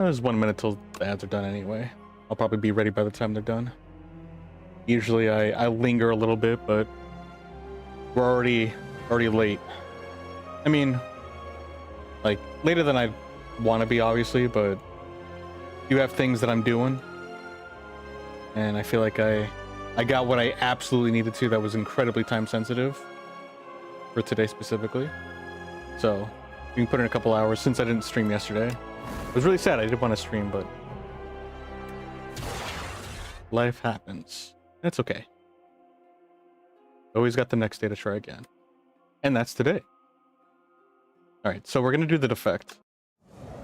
There's 1 minute till the ads are done anyway. I'll probably be ready by the time they're done. Usually I linger a little bit, but we're already late. I mean, like, later than I want to be, obviously, but you have things that I'm doing. And I feel like I got what I absolutely needed to that was incredibly time sensitive for today specifically. So you can put in a couple hours since I didn't stream yesterday. It was really sad. I did want to stream, but life happens. That's okay. Always got the next day to try again. And that's today. All right, so we're going to do the defect.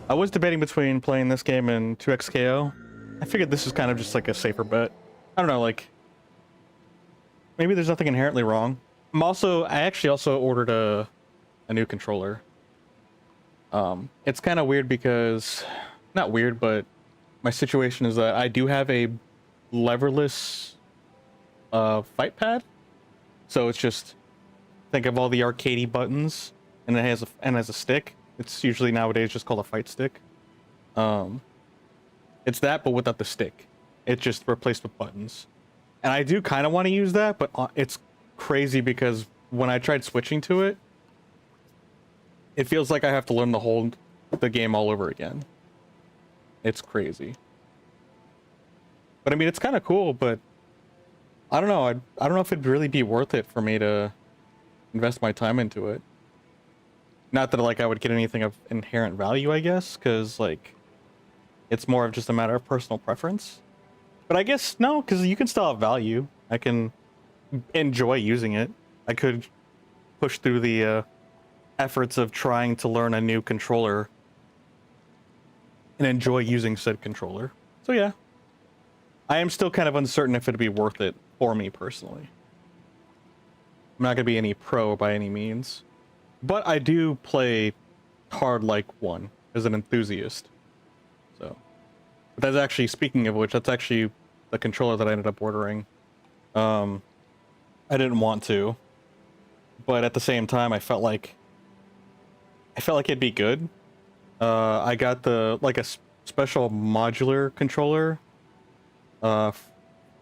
I was debating between playing this game and 2xKO. I figured this is kind of just like a safer bet. I don't know, like, maybe there's nothing inherently wrong. I actually also ordered a new controller. It's kind of weird because, not weird, but my situation is that I do have a leverless fight pad. So it's just, think of all the arcadey buttons, and it has a stick. It's usually nowadays just called a fight stick. It's that, but without the stick. It's just replaced with buttons. And I do kind of want to use that, but it's crazy because when I tried switching to it, it feels like I have to learn the game all over again. It's crazy. But I mean, it's kind of cool, but I don't know. I don't know if it'd really be worth it for me to invest my time into it. Not that like I would get anything of inherent value, I guess, because like it's more of just a matter of personal preference. But I guess no, because you can still have value. I can enjoy using it. I could push through the efforts of trying to learn a new controller and enjoy using said controller. So yeah, I am still kind of uncertain if it'd be worth it for me personally. I'm not gonna be any pro by any means, but I do play hard like one as an enthusiast. So, but that's actually, speaking of which, that's actually the controller that I ended up ordering. I didn't want to, but at the same time, I felt like it'd be good. I got a special modular controller for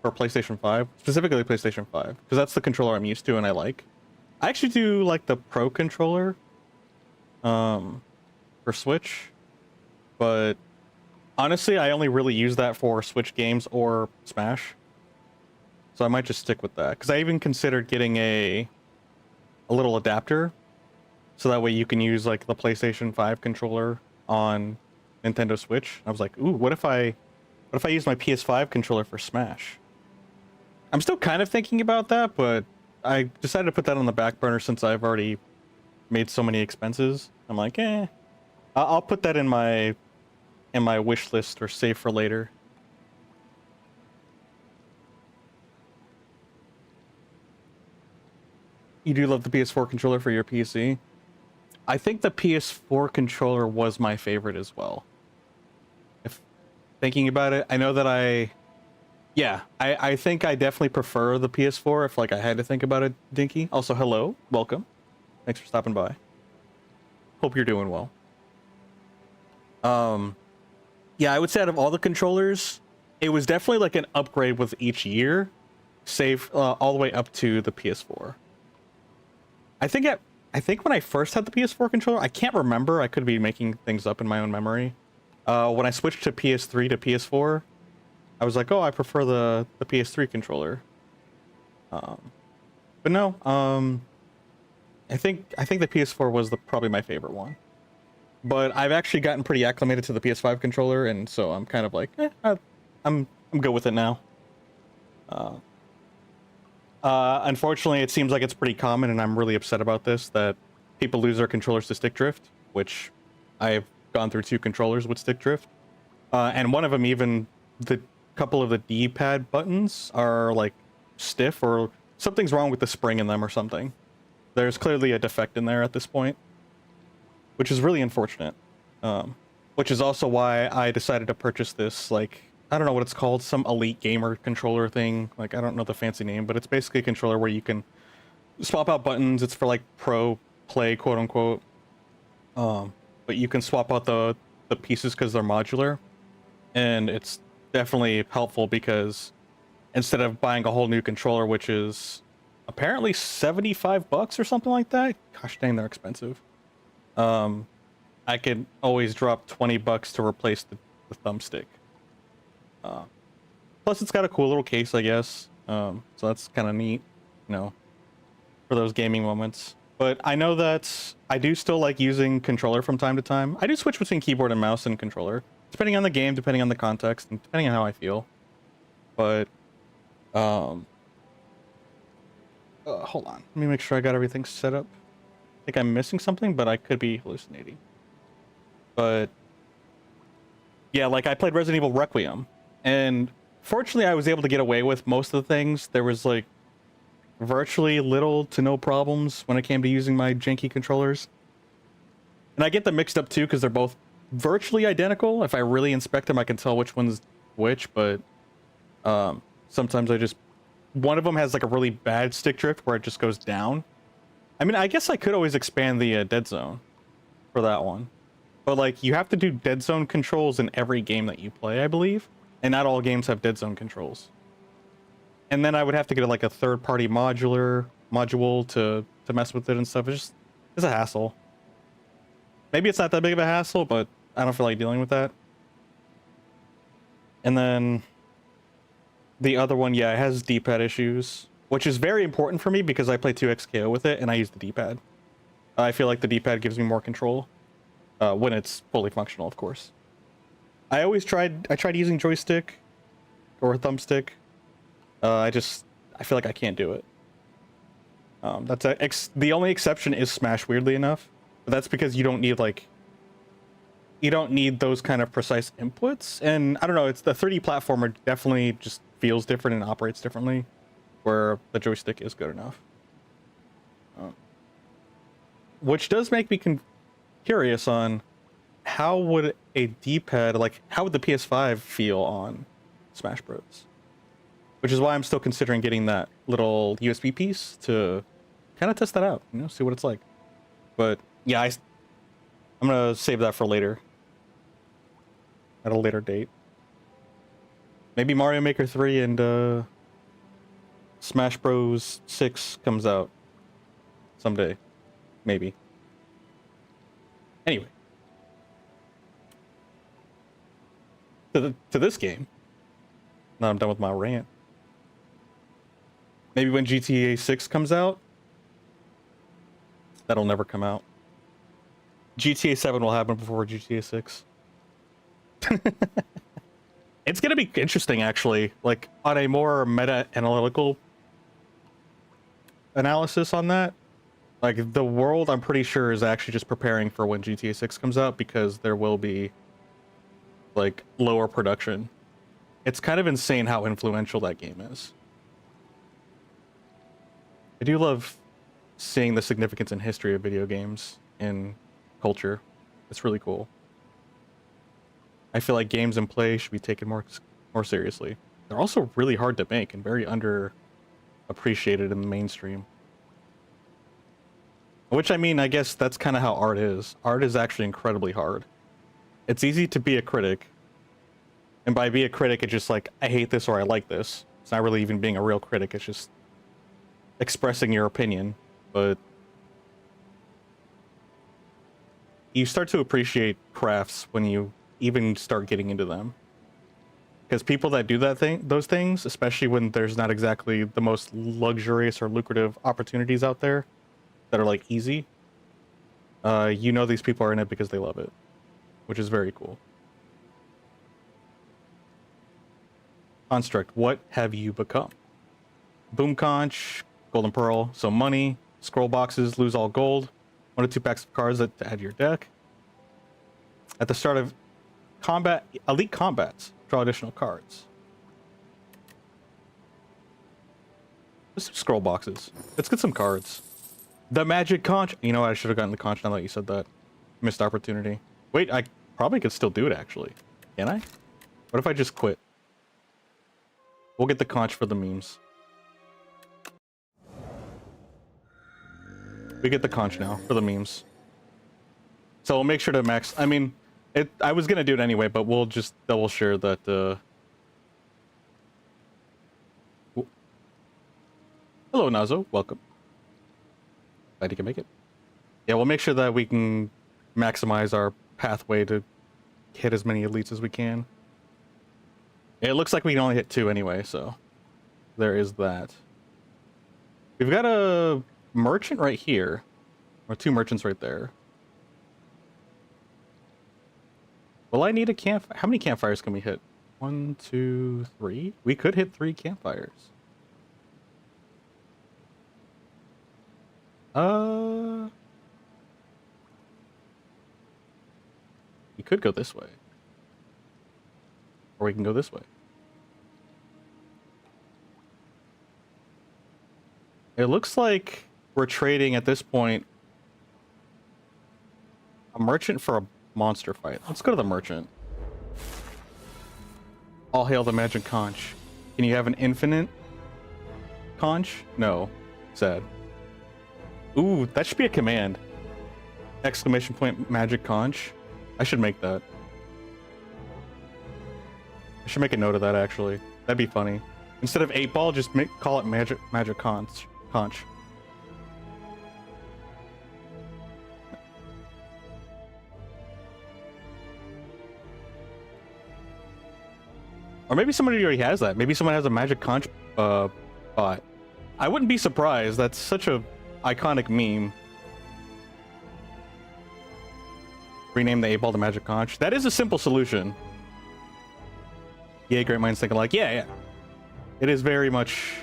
PlayStation 5, specifically PlayStation 5, because that's the controller I'm used to and I like. I actually do like the Pro controller for Switch, but honestly, I only really use that for Switch games or Smash. So I might just stick with that, because I even considered getting a little adapter, so that way you can use like the PlayStation 5 controller on Nintendo Switch. I was like, ooh, what if I use my PS5 controller for Smash? I'm still kind of thinking about that, but I decided to put that on the back burner since I've already made so many expenses. I'm like, I'll put that in my wish list or save for later. You do love the PS4 controller for your PC? I think the PS4 controller was my favorite as well. If thinking about it, I know that I think I definitely prefer the PS4 if like I had to think about it, Dinky. Also, hello, welcome. Thanks for stopping by. Hope you're doing well. Yeah, I would say out of all the controllers, it was definitely like an upgrade with each year, save all the way up to the PS4. I think when I first had the PS4 controller, I can't remember. I could be making things up in my own memory. When I switched to PS3 to PS4, I was like, oh, I prefer the PS3 controller. But no, I think the PS4 was probably my favorite one. But I've actually gotten pretty acclimated to the PS5 controller, and so I'm kind of like, I'm good with it now. Unfortunately, it seems like it's pretty common, and I'm really upset about this, that people lose their controllers to stick drift, which I've gone through 2 controllers with stick drift. And one of them, even the couple of the D-pad buttons are like stiff, or something's wrong with the spring in them or something. There's clearly a defect in there at this point, which is really unfortunate. Which is also why I decided to purchase this, like, I don't know what it's called, some elite gamer controller thing. Like, I don't know the fancy name, but it's basically a controller where you can swap out buttons. It's for like pro play, quote unquote. But you can swap out the the pieces because they're modular, and it's definitely helpful because instead of buying a whole new controller, which is apparently $75 or something like that, gosh dang, they're expensive. I could always drop $20 to replace the thumbstick. Plus, it's got a cool little case, I guess. So that's kind of neat, you know, for those gaming moments. But I know that I do still like using controller from time to time. I do switch between keyboard and mouse and controller, depending on the game, depending on the context, and depending on how I feel. But, hold on. Let me make sure I got everything set up. I think I'm missing something, but I could be hallucinating. But, yeah, like I played Resident Evil Requiem, and fortunately I was able to get away with most of the things. There was like virtually little to no problems when it came to using my janky controllers. And I get them mixed up too because they're both virtually identical. If I really inspect them, I can tell which one's which, but sometimes one of them has like a really bad stick drift where it just goes down. I mean, I guess I could always expand the dead zone for that one. But like, you have to do dead zone controls in every game that you play, I believe. And not all games have dead zone controls. And then I would have to get like a third-party module to mess with it and stuff. It's a hassle. Maybe it's not that big of a hassle, but I don't feel like dealing with that. And then the other one, yeah, it has D-pad issues, which is very important for me because I play 2XKO with it and I use the D-pad. I feel like the D-pad gives me more control when it's fully functional, of course. I tried using joystick or thumbstick. I feel like I can't do it. The only exception is Smash, weirdly enough. But that's because you don't need those kind of precise inputs. And I don't know, it's the 3D platformer definitely just feels different and operates differently, where the joystick is good enough. Which does make me curious on how would a D-pad, like how would the PS5 feel on Smash Bros? Which is why I'm still considering getting that little USB piece to kind of test that out, you know, see what it's like. But yeah, I'm gonna save that for later, at a later date. Maybe Mario Maker 3 and Smash Bros 6 comes out someday, maybe. Anyway, to this game. Now I'm done with my rant. Maybe when GTA 6 comes out. That'll never come out. GTA 7 will happen before GTA 6. It's gonna be interesting, actually. Like, on a more meta-analytical analysis on that. Like, the world, I'm pretty sure, is actually just preparing for when GTA 6 comes out because there will be, like, lower production. It's kind of insane how influential that game is. I do love seeing the significance and history of video games in culture. It's really cool. I feel like games and play should be taken more seriously. They're also really hard to make and very underappreciated in the mainstream. Which, I mean, I guess that's kind of how art is. Art is actually incredibly hard. It's easy to be a critic. And by be a critic, it's just like, I hate this or I like this. It's not really even being a real critic, it's just expressing your opinion. But you start to appreciate crafts when you even start getting into them. Because people that do those things, especially when there's not exactly the most luxurious or lucrative opportunities out there that are like easy, you know these people are in it because they love it, which is very cool. Construct, what have you become? Boom conch, golden pearl, so money, scroll boxes, lose all gold, 1 to 2 packs of cards to add to your deck. At the start of elite combats, draw additional cards. Let's do scroll boxes. Let's get some cards. The magic conch. You know what? I should have gotten the conch now that you said that. Missed opportunity. Wait, I probably could still do it actually. Can I? What if I just quit? We'll get the conch for the memes. We get the conch now for the memes. So we'll make sure to max. I mean, I was gonna do it anyway, but we'll just double share that. Hello, Nazo. Welcome. Glad you can make it. Yeah, we'll make sure that we can maximize our pathway to hit as many elites as we can. It looks like we can only hit 2 anyway, so there is that. We've got a merchant right here, or 2 merchants right there. Will I need a camp? How many campfires can we hit? 1, 2, 3? We could hit 3 campfires. We could go this way. Or we can go this way. It looks like we're trading at this point a merchant for a monster fight. Let's go to the merchant. All hail the magic conch. Can you have an infinite conch? No. Sad. Ooh, that should be a command. Exclamation point magic conch. I should make that. I should make a note of that actually. That'd be funny. Instead of 8-ball, just call it magic conch. Or maybe somebody already has that. Maybe someone has a magic conch bot. I wouldn't be surprised. That's such a iconic meme. Rename the 8-ball to magic conch. That is a simple solution. Yeah, great minds think alike. Yeah. It is very much...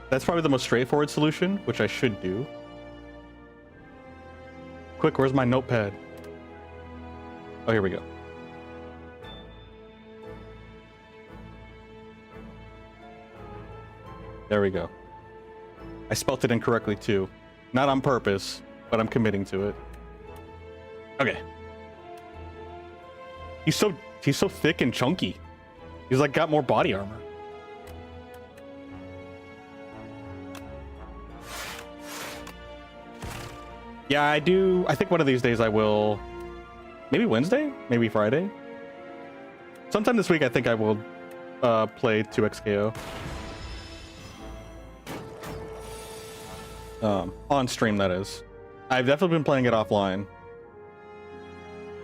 That's probably the most straightforward solution, which I should do. Quick, where's my notepad? Oh, here we go. There we go. I spelt it incorrectly too. Not on purpose, but I'm committing to it. Okay. He's so thick and chunky. He's like got more body armor. Yeah, I do. I think one of these days I will. Maybe Wednesday? Maybe Friday? Sometime this week I think I will play 2XKO. On stream, that is. I've definitely been playing it offline.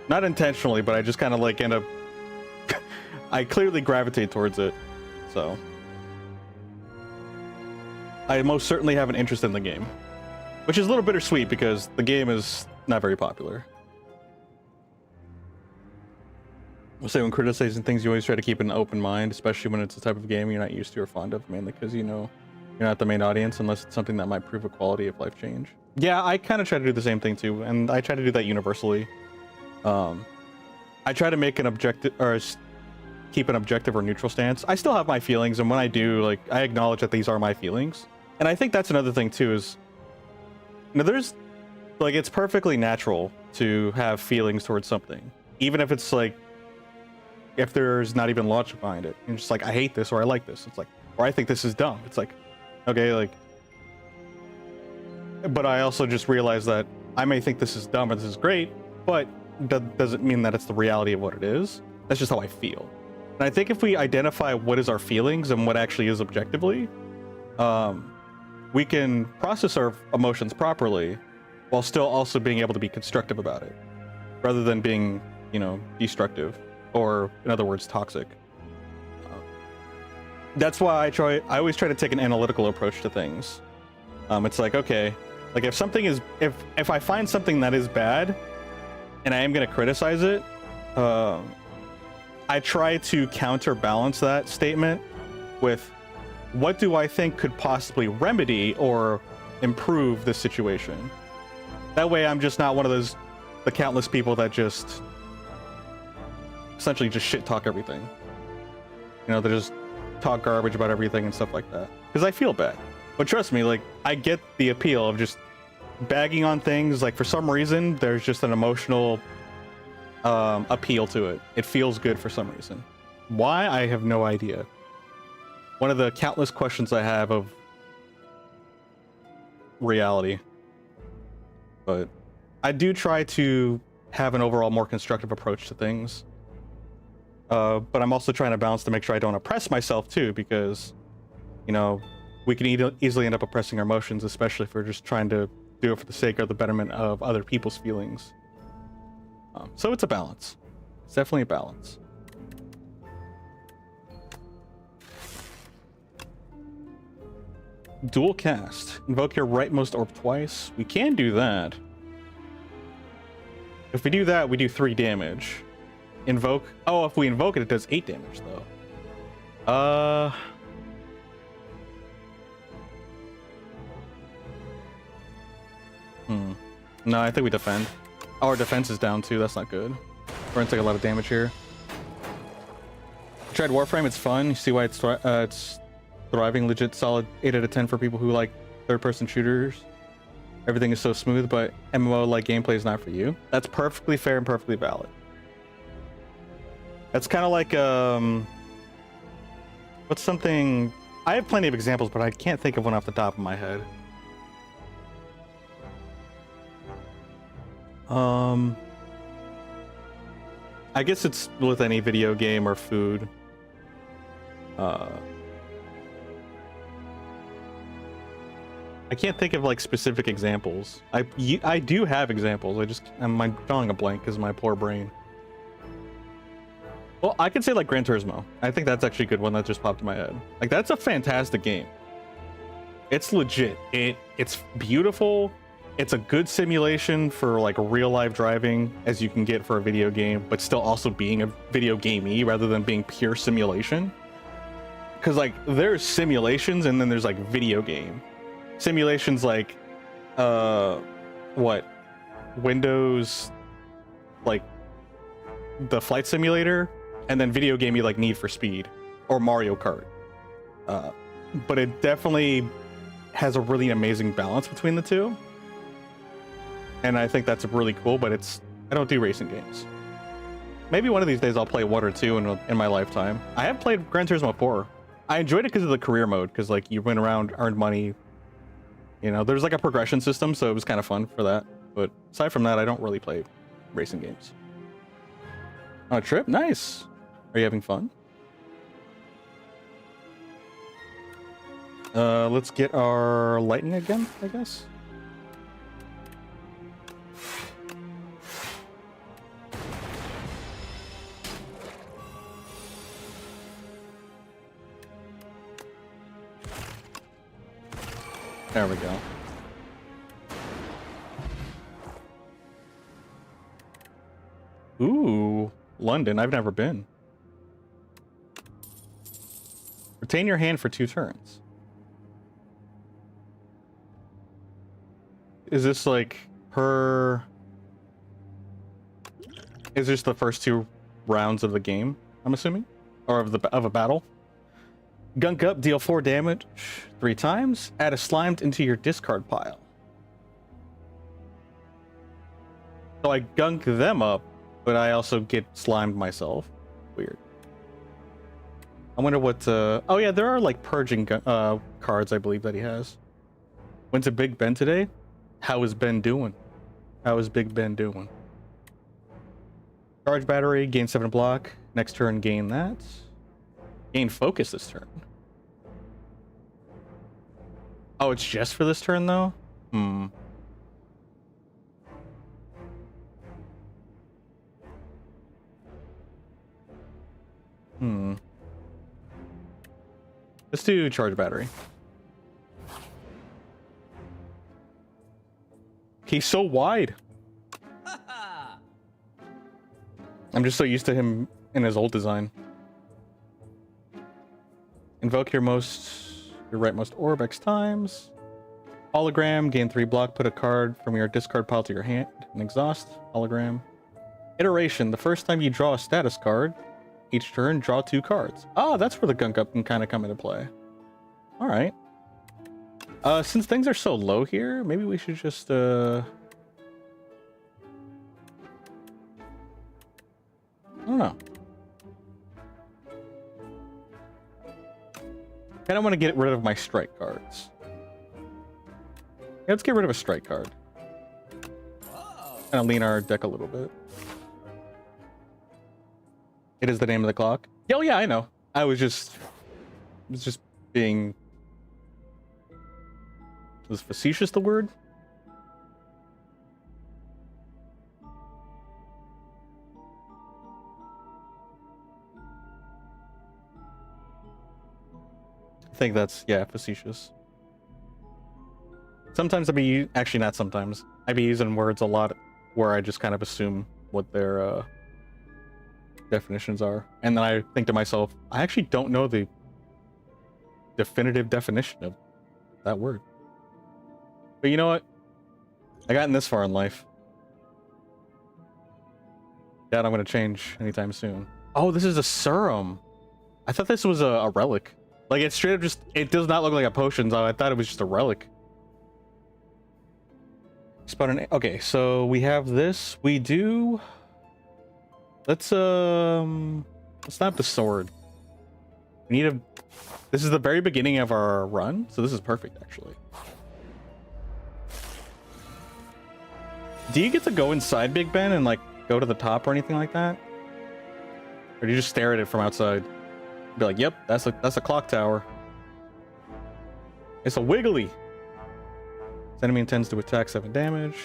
Not intentionally, but I just kind of like end up... I clearly gravitate towards it, so... I most certainly have an interest in the game. Which is a little bittersweet because the game is not very popular. We'll say when criticizing things, you always try to keep an open mind, especially when it's the type of game you're not used to or fond of, mainly because you know you're not the main audience unless it's something that might prove a quality of life change. Yeah, I kind of try to do the same thing too, and I try to do that universally. I try to make an objective, or keep an objective or neutral stance. I still have my feelings, and when I do, like, I acknowledge that these are my feelings. And I think that's another thing too, is, you know, there's, like, it's perfectly natural to have feelings towards something, even if it's like, if there's not even logic behind it. You're just like, I hate this, or I like this. It's like, or I think this is dumb. It's like, okay, like, but I also just realized that I may think this is dumb or this is great, but that doesn't mean that it's the reality of what it is. That's just how I feel. And I think if we identify what is our feelings and what actually is objectively, we can process our emotions properly while still also being able to be constructive about it, rather than being, you know, destructive, or in other words, toxic. That's why I always try to take an analytical approach to things. It's like, okay, like if something is, if I find something that is bad and I am going to criticize it, I try to counterbalance that statement with what do I think could possibly remedy or improve this situation. That way I'm just not one of those, the countless people that just essentially just shit talk everything. You know, they just talk garbage about everything and stuff like that. Because I feel bad. But trust me, like, I get the appeal of just bagging on things. Like, for some reason, there's just an emotional appeal to it. It feels good for some reason. Why? I have no idea. One of the countless questions I have of reality. But I do try to have an overall more constructive approach to things. But I'm also trying to balance to make sure I don't oppress myself too, because, you know, we can easily end up oppressing our emotions, especially if we're just trying to do it for the sake of the betterment of other people's feelings. So it's a balance. It's definitely a balance. Dual cast. Invoke your rightmost orb twice. We can do that. If we do that, we do 3 damage. Invoke. Oh, if we invoke it, it does 8 damage, though. No, I think we defend. Oh, our defense is down, too. That's not good. We're gonna take a lot of damage here. Tried Warframe. It's fun. You see why it's thriving. Legit solid 8 out of 10 for people who like third-person shooters. Everything is so smooth, but MMO-like gameplay is not for you. That's perfectly fair and perfectly valid. That's kind of like what's something? I have plenty of examples, but I can't think of one off the top of my head. I guess it's with any video game or food. I can't think of like specific examples. I do have examples. I'm drawing a blank because of my poor brain. Well, I could say like Gran Turismo. I think that's actually a good one that just popped in my head. Like, that's a fantastic game. It's legit. It's beautiful. It's a good simulation for like real life driving as you can get for a video game, but still also being a video gamey rather than being pure simulation. Because like there's simulations and then there's like video game simulations, like what, Windows, like the flight simulator, and then video gamey like Need for Speed or Mario Kart. But it definitely has a really amazing balance between the two. And I think that's really cool, but I don't do racing games. Maybe one of these days I'll play 1 or 2 in my lifetime. I have played Gran Turismo 4. I enjoyed it because of the career mode, because like you went around, earned money. You know, there's like a progression system, so it was kind of fun for that. But aside from that, I don't really play racing games. On a trip? Nice. Are you having fun? Let's get our lightning again, I guess. There we go. Ooh, London. I've never been. Retain your hand for 2 turns. Is this like per... Is this the first 2 rounds of the game, I'm assuming? Or of a battle? Gunk up, deal 4 damage 3 times. Add a slimed into your discard pile. So I gunk them up, but I also get slimed myself. Weird. I wonder what... Oh yeah, there are like purging cards, I believe, that he has. Went to Big Ben today. How is Ben doing? How is Big Ben doing? Charge battery, gain 7 block. Next turn, gain that. Gain focus this turn. Oh, it's just for this turn, though? Let's do charge battery. He's so wide. I'm just so used to him in his old design. Invoke your rightmost orb X times. Hologram, gain 3 block, put a card from your discard pile to your hand and exhaust. Hologram. Iteration, the first time you draw a status card, each turn, draw 2 cards. Ah, that's where the gunk up can kind of come into play. Alright. Since things are so low here, maybe we should just, I don't know. I don't want to get rid of my strike cards. Yeah, let's get rid of a strike card. Kind of lean our deck a little bit. It is the name of the clock. Oh yeah, I know. I was just being. Was facetious the word? I think that's, yeah, facetious. Sometimes actually not sometimes. I'd be using words a lot where I just kind of assume what their definitions are. And then I think to myself, I actually don't know the definitive definition of that word. But you know what? I gotten this far in life. That I'm going to change anytime soon. Oh, this is a serum. I thought this was a relic. Like, it's straight up just... It does not look like a potion, so I thought it was just a relic. Okay, so we have this. We do... Let's not the sword. We need a... This is the very beginning of our run, so this is perfect, actually. Do you get to go inside Big Ben and, like, go to the top or anything like that? Or do you just stare at it from outside? Be like, yep, that's a clock tower. It's a wiggly. This enemy intends to attack 7 damage.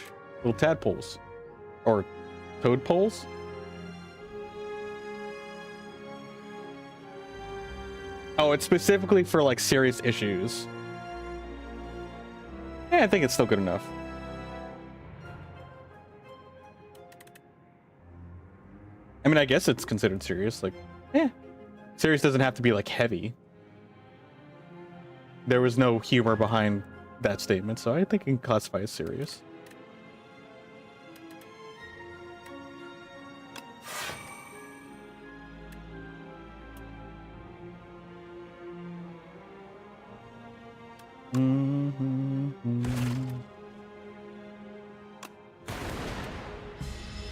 Little tadpoles. Or toadpoles. Oh, it's specifically for, like, serious issues. Yeah, I think it's still good enough. I mean, I guess it's considered serious. Like, yeah. Serious doesn't have to be, like, heavy. There was no humor behind that statement, so I think it can classify as serious.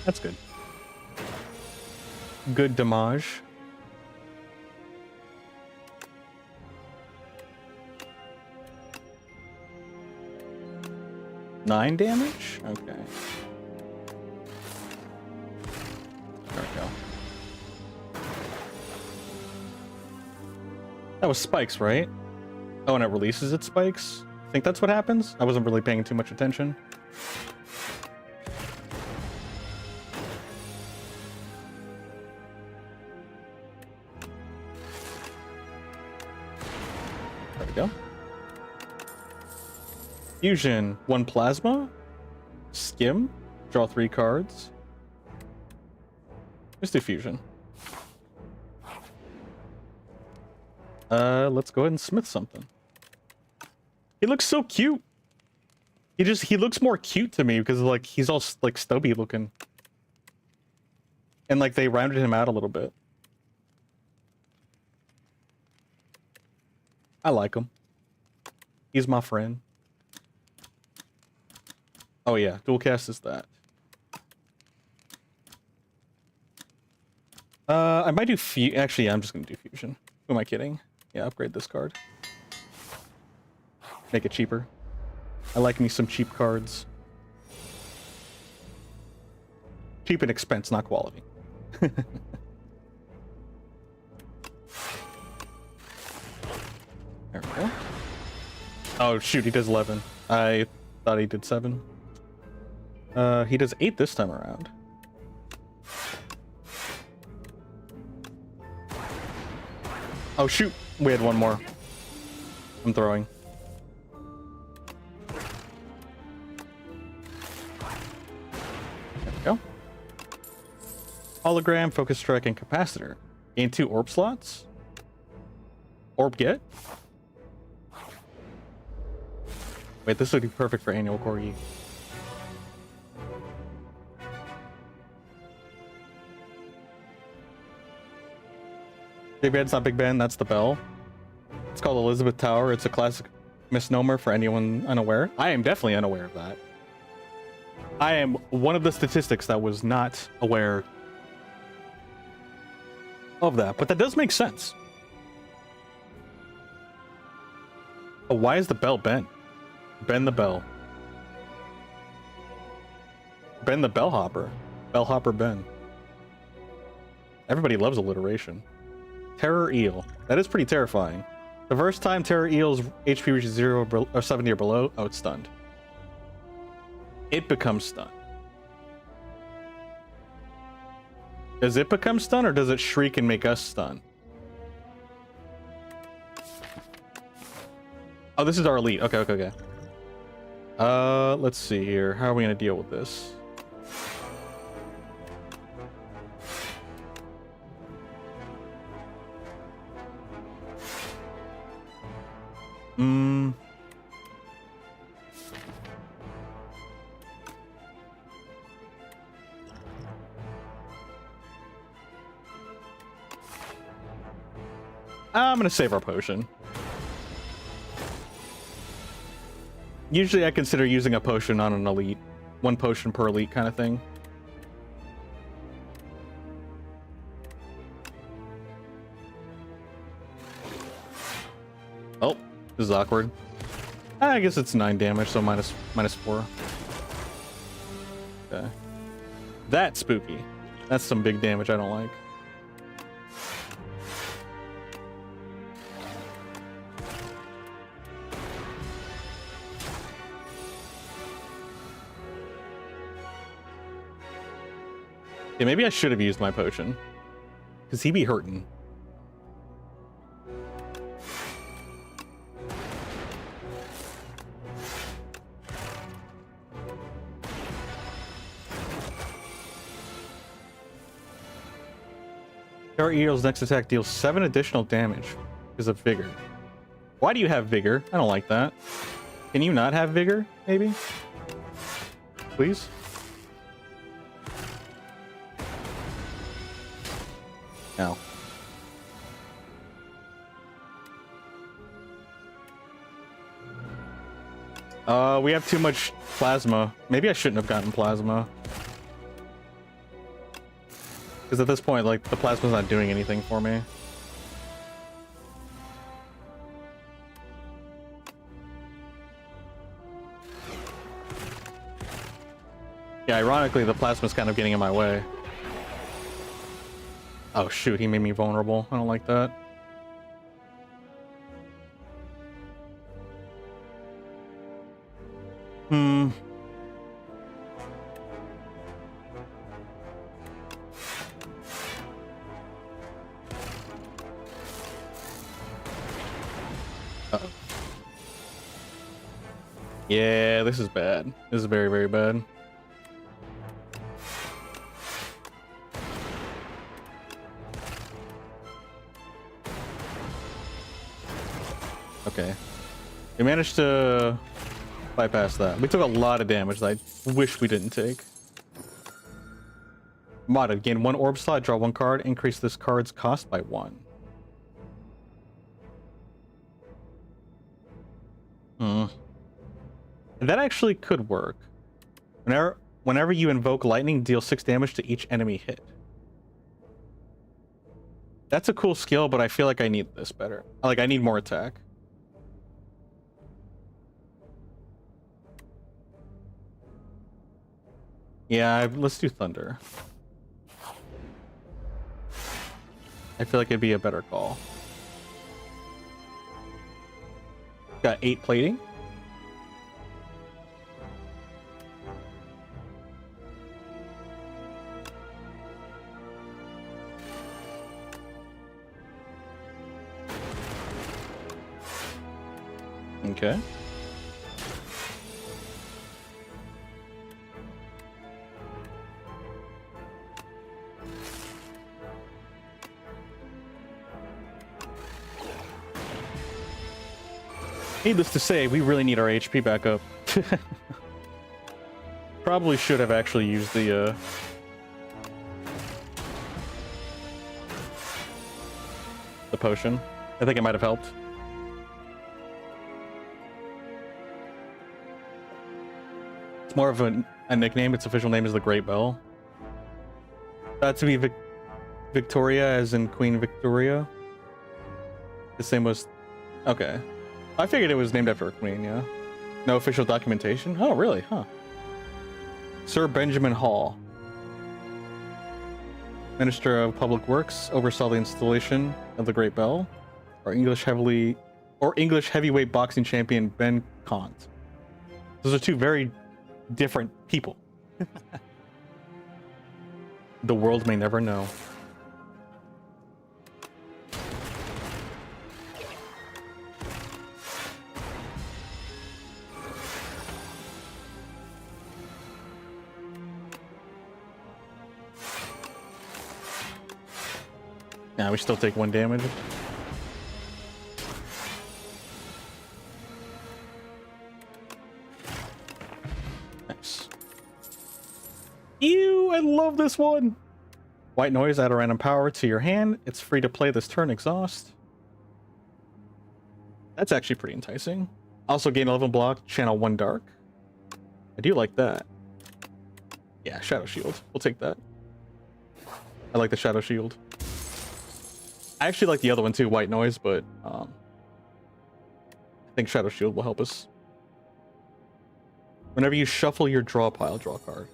That's good. Good damage. Nine damage? Okay. There we go. That was spikes, right? Oh, and it releases its spikes? I think that's what happens? I wasn't really paying too much attention. There we go. Fusion, 1 plasma. Skim, draw 3 cards. Let's do fusion. Let's go ahead and smith something. He looks so cute. He looks more cute to me because, like, he's all, like, stubby looking. And, like, they rounded him out a little bit. I like him. He's my friend. Oh yeah, dual cast is that. I might do actually, yeah, I'm just gonna do fusion. Who am I kidding? Yeah, upgrade this card. Make it cheaper. I like me some cheap cards. Cheap in expense, not quality. There we go. Oh shoot, he does 11. I thought he did 7. He does 8 this time around. Oh shoot, we had one more. I'm throwing. There we go. Hologram, focus strike, and capacitor. Gain 2 orb slots. Orb get. Wait, this would be perfect for annual corgi. Big Ben's not Big Ben, that's the bell. It's called Elizabeth Tower. It's a classic misnomer for anyone unaware. I am definitely unaware of that. I am one of the statistics that was not aware of that, but that does make sense. Oh, why is the bell Ben? Ben the bell. Ben the bellhopper. Bellhopper Ben. Everybody loves alliteration. Terror eel. That is pretty terrifying. The first time Terror Eel's HP reaches 0 or 70 or below, oh, it's stunned. It becomes stunned. Does it become stunned, or does it shriek and make us stun? Oh, this is our elite. Okay, okay, okay. Let's see here. How are we gonna deal with this? I'm gonna save our potion. Usually I consider using a potion on an elite. One potion per elite kind of thing. Oh, this is awkward. I guess it's 9 damage, so minus 4. Okay. That's spooky. That's some big damage I don't like. Yeah, maybe I should have used my potion. Because he be hurting. Terror Eel's next attack deals 7 additional damage because of Vigor. Why do you have Vigor? I don't like that. Can you not have Vigor, maybe? Please? No. We have too much plasma. Maybe I shouldn't have gotten plasma. Because at this point, like, the plasma's not doing anything for me. Yeah, ironically, the plasma's kind of getting in my way. Oh shoot, he made me vulnerable. I don't like that. Uh-oh. Yeah, this is bad. This is very, very bad. Okay. We managed to bypass that. We took a lot of damage that I wish we didn't take. Modded. Gain 1 orb slot, draw 1 card, increase this card's cost by 1. That actually could work. Whenever you invoke lightning, deal 6 damage to each enemy hit. That's a cool skill, but I feel like I need this better. Like, I need more attack. Yeah, let's do Thunder. I feel like it'd be a better call. Got 8 plating. Okay. Needless to say, we really need our HP back up. Probably should have actually used the potion. I think it might have helped. It's more of a nickname. Its official name is the Great Bell. Thought to be Victoria, as in Queen Victoria. The same was... Okay. I figured it was named after a queen, yeah. No official documentation? Oh, really? Huh. Sir Benjamin Hall. Minister of Public Works, oversaw the installation of the Great Bell. English heavyweight boxing champion Ben Kant. Those are two very different people. The world may never know. Yeah, we still take 1 damage. Nice. Ew, I love this one. White noise, add a random power to your hand. It's free to play this turn. Exhaust. That's actually pretty enticing. Also gain 11 block, channel 1 dark. I do like that. Yeah, Shadow Shield. We'll take that. I like the Shadow Shield. I actually like the other one too, White Noise, but I think Shadow Shield will help us. Whenever you shuffle your draw pile, draw a card.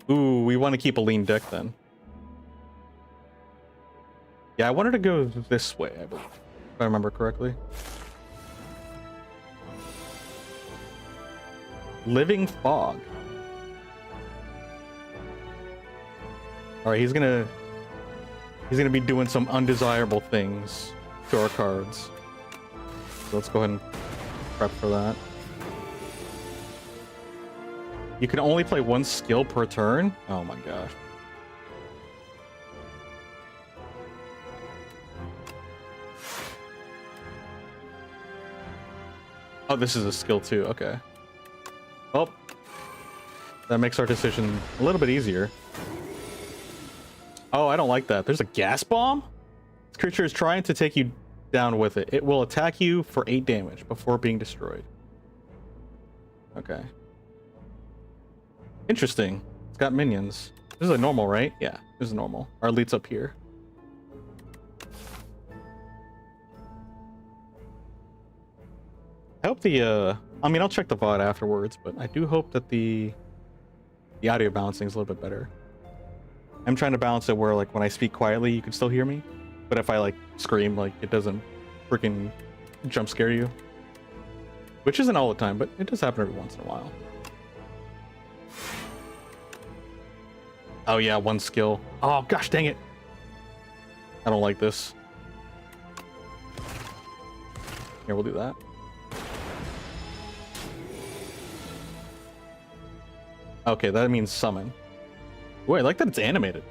Ooh, we want to keep a lean deck then. Yeah, I wanted to go this way, I believe, if I remember correctly. Living Fog. All right, he's gonna be doing some undesirable things to our cards. So let's go ahead and prep for that. You can only play 1 skill per turn? Oh my gosh. Oh, this is a skill too. Okay. Well, that makes our decision a little bit easier. Oh, I don't like that. There's a gas bomb? This creature is trying to take you down with it. It will attack you for 8 damage before being destroyed. Okay. Interesting. It's got minions. This is a normal, right? Yeah, this is normal. Our elite's up here. I hope the, I mean, I'll check the VOD afterwards, but I do hope that the audio balancing is a little bit better. I'm trying to balance it where, like, when I speak quietly, you can still hear me. But if I, like, scream, like, it doesn't freaking jump scare you. Which isn't all the time, but it does happen every once in a while. Oh, yeah, 1 skill. Oh, gosh, dang it. I don't like this. Here, we'll do that. Okay, that means summon. Ooh, I like that it's animated.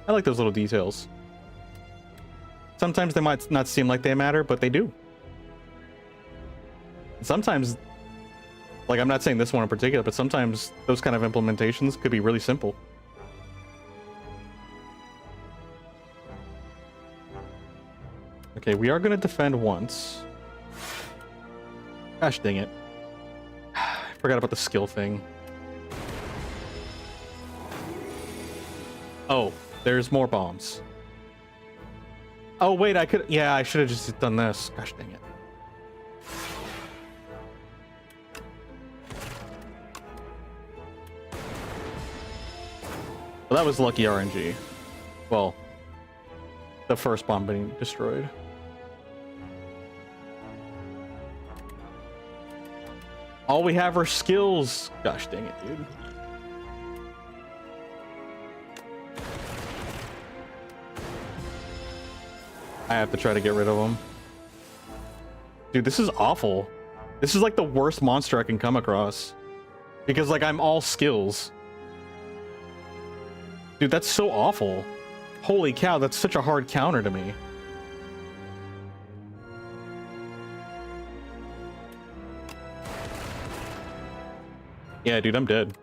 I like those little details. Sometimes they might not seem like they matter, but they do. Sometimes, like, I'm not saying this one in particular, but sometimes those kind of implementations could be really simple. Okay, we are going to defend once. Gosh dang it. I forgot about the skill thing. Oh, there's more bombs. Oh, wait, I could... Yeah, I should have just done this. Gosh dang it. Well, that was lucky RNG. Well, the first bomb being destroyed. All we have are skills. Gosh dang it, dude. I have to try to get rid of them. Dude, this is awful. This is like the worst monster I can come across. Because, like, I'm all skills. Dude, that's so awful. Holy cow, that's such a hard counter to me. Yeah, dude, I'm dead.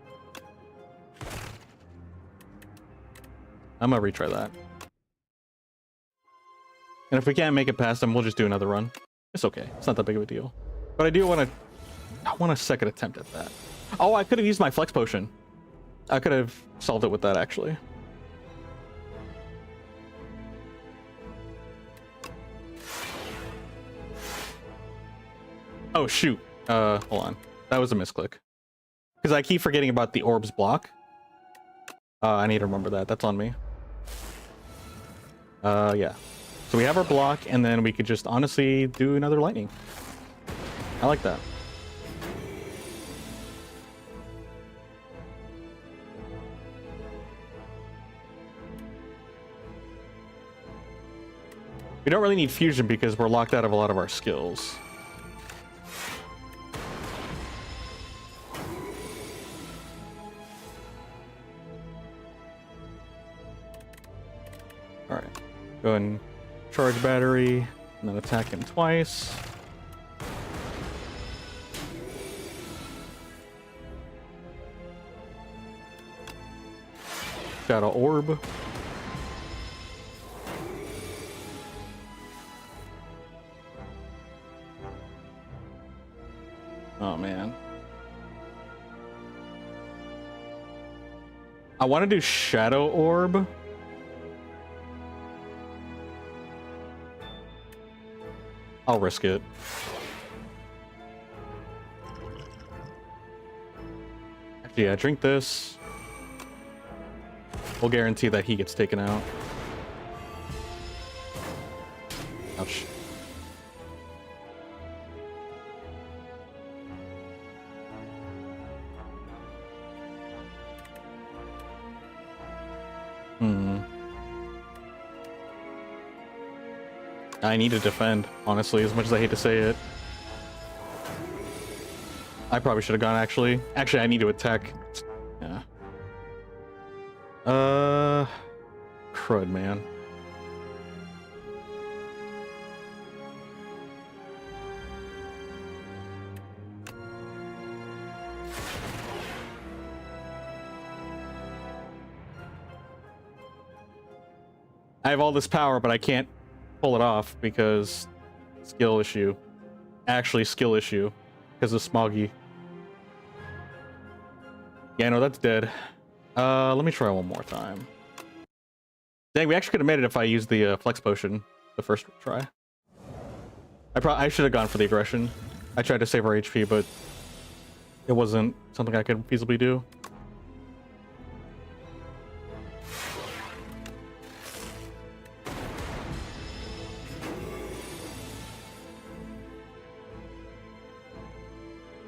I'm gonna retry that. And if we can't make it past them, we'll just do another run. It's okay. It's not that big of a deal. But I do want to... I want a second attempt at that. Oh, I could have used my flex potion. I could have solved it with that, actually. Oh, shoot. Hold on. That was a misclick. Because I keep forgetting about the orbs block. I need to remember that. That's on me. Yeah. So we have our block, and then we could just honestly do another lightning. I like that. We don't really need fusion because we're locked out of a lot of our skills. Alright. Go ahead and charge battery, and then attack him twice. Shadow Orb. Oh, man. I want to do Shadow Orb. I'll risk it. Actually, yeah, drink this. We'll guarantee that he gets taken out. Ouch. I need to defend, honestly, as much as I hate to say it. I probably should have gone, actually. Actually, I need to attack. Yeah. Crud, man. I have all this power, but I can't pull it off because skill issue. Actually, skill issue because of Smoggy. Yeah, no, that's dead. Let me try one more time. Dang, we actually could have made it if I used the flex potion the first try. I should have gone for the aggression. I tried to save our HP, but it wasn't something I could feasibly do.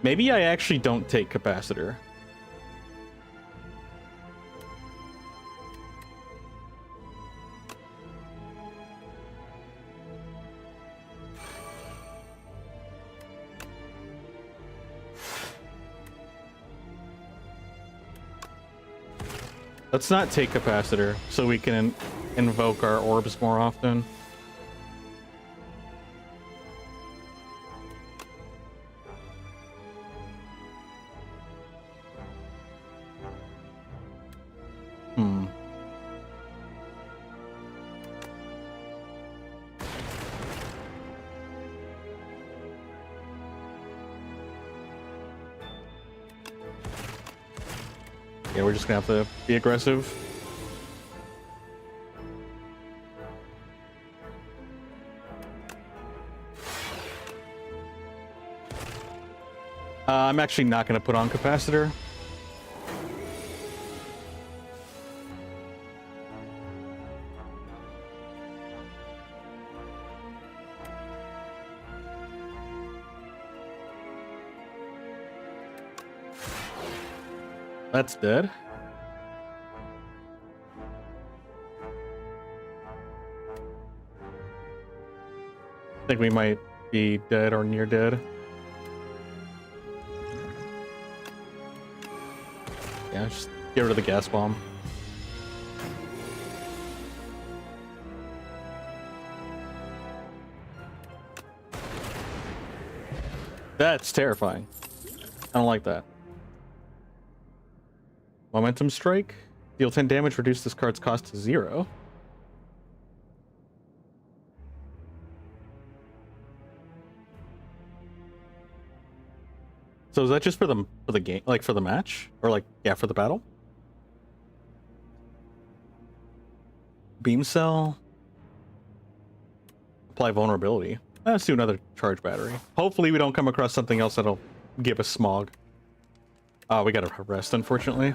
Maybe I actually don't take capacitor. Let's not take capacitor so we can invoke our orbs more often. Yeah, we're just gonna have to be aggressive. I'm actually not gonna put on capacitor. That's dead. I think we might be dead or near dead. Yeah, just get rid of the gas bomb. That's terrifying. I don't like that. Momentum strike. Deal 10 damage, reduce this card's cost to 0. So is that just for the game, like for the match, or like yeah, for the battle? Beam cell. Apply vulnerability. Let's do another charge battery. Hopefully we don't come across something else that'll give us smog. Oh, we gotta rest, unfortunately.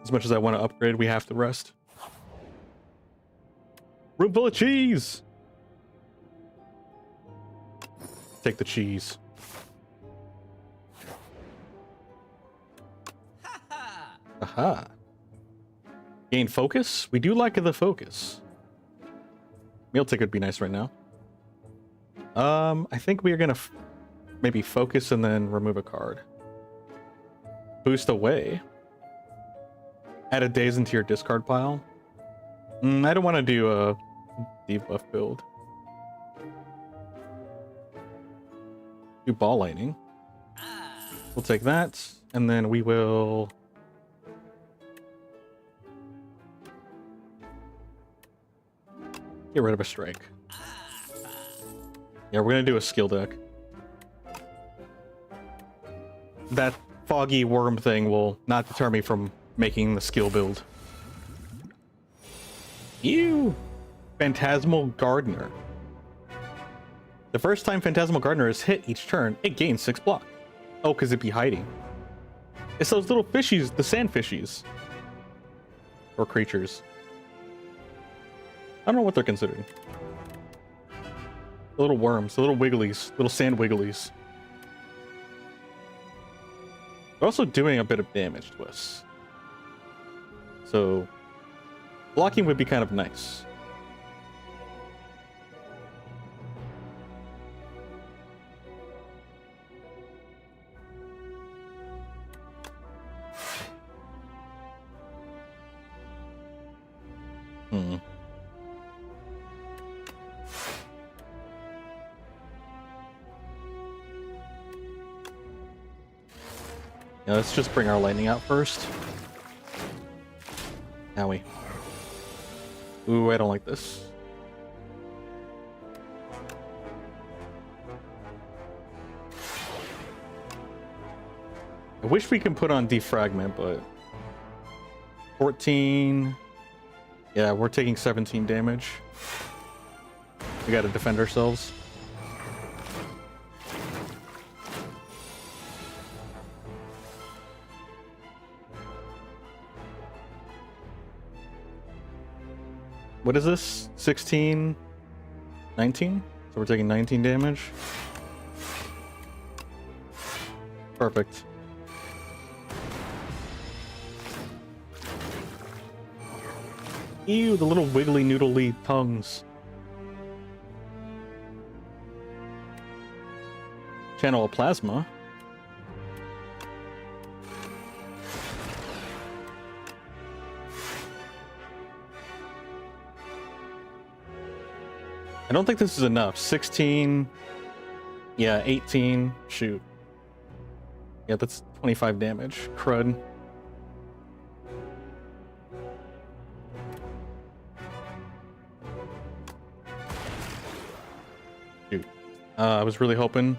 As much as I want to upgrade, we have to rest. Room full of cheese. Take the cheese. Aha. Gain focus? We do like the focus. Meal ticket would be nice right now. I think we are gonna maybe focus and then remove a card. Boost away. Add a daze into your discard pile. I don't want to do a debuff build. Do ball lightning. We'll take that, and then we will get rid of a strike. Yeah, we're gonna do a skill deck. That foggy worm thing will not deter me from making the skill build. Ew! Phantasmal Gardener. The first time Phantasmal Gardener is hit each turn, it gains 6 block. Oh, because it'd be hiding. It's those little fishies, the sand fishies. Or creatures. I don't know what they're considering. The little worms, the little wigglies, little sand wigglies. They're also doing a bit of damage to us. So, blocking would be kind of nice. Yeah, let's just bring our lightning out first. Owie. Ooh, I don't like this. I wish we could put on defragment, but 14. Yeah, we're taking 17 damage. We gotta defend ourselves. What is this? 16? 19? So we're taking 19 damage. Perfect. Ew, the little wiggly noodly tongues. Channel a plasma. I don't think this is enough. 16. Yeah, 18. Shoot. Yeah, that's 25 damage. Crud. Shoot. I was really hoping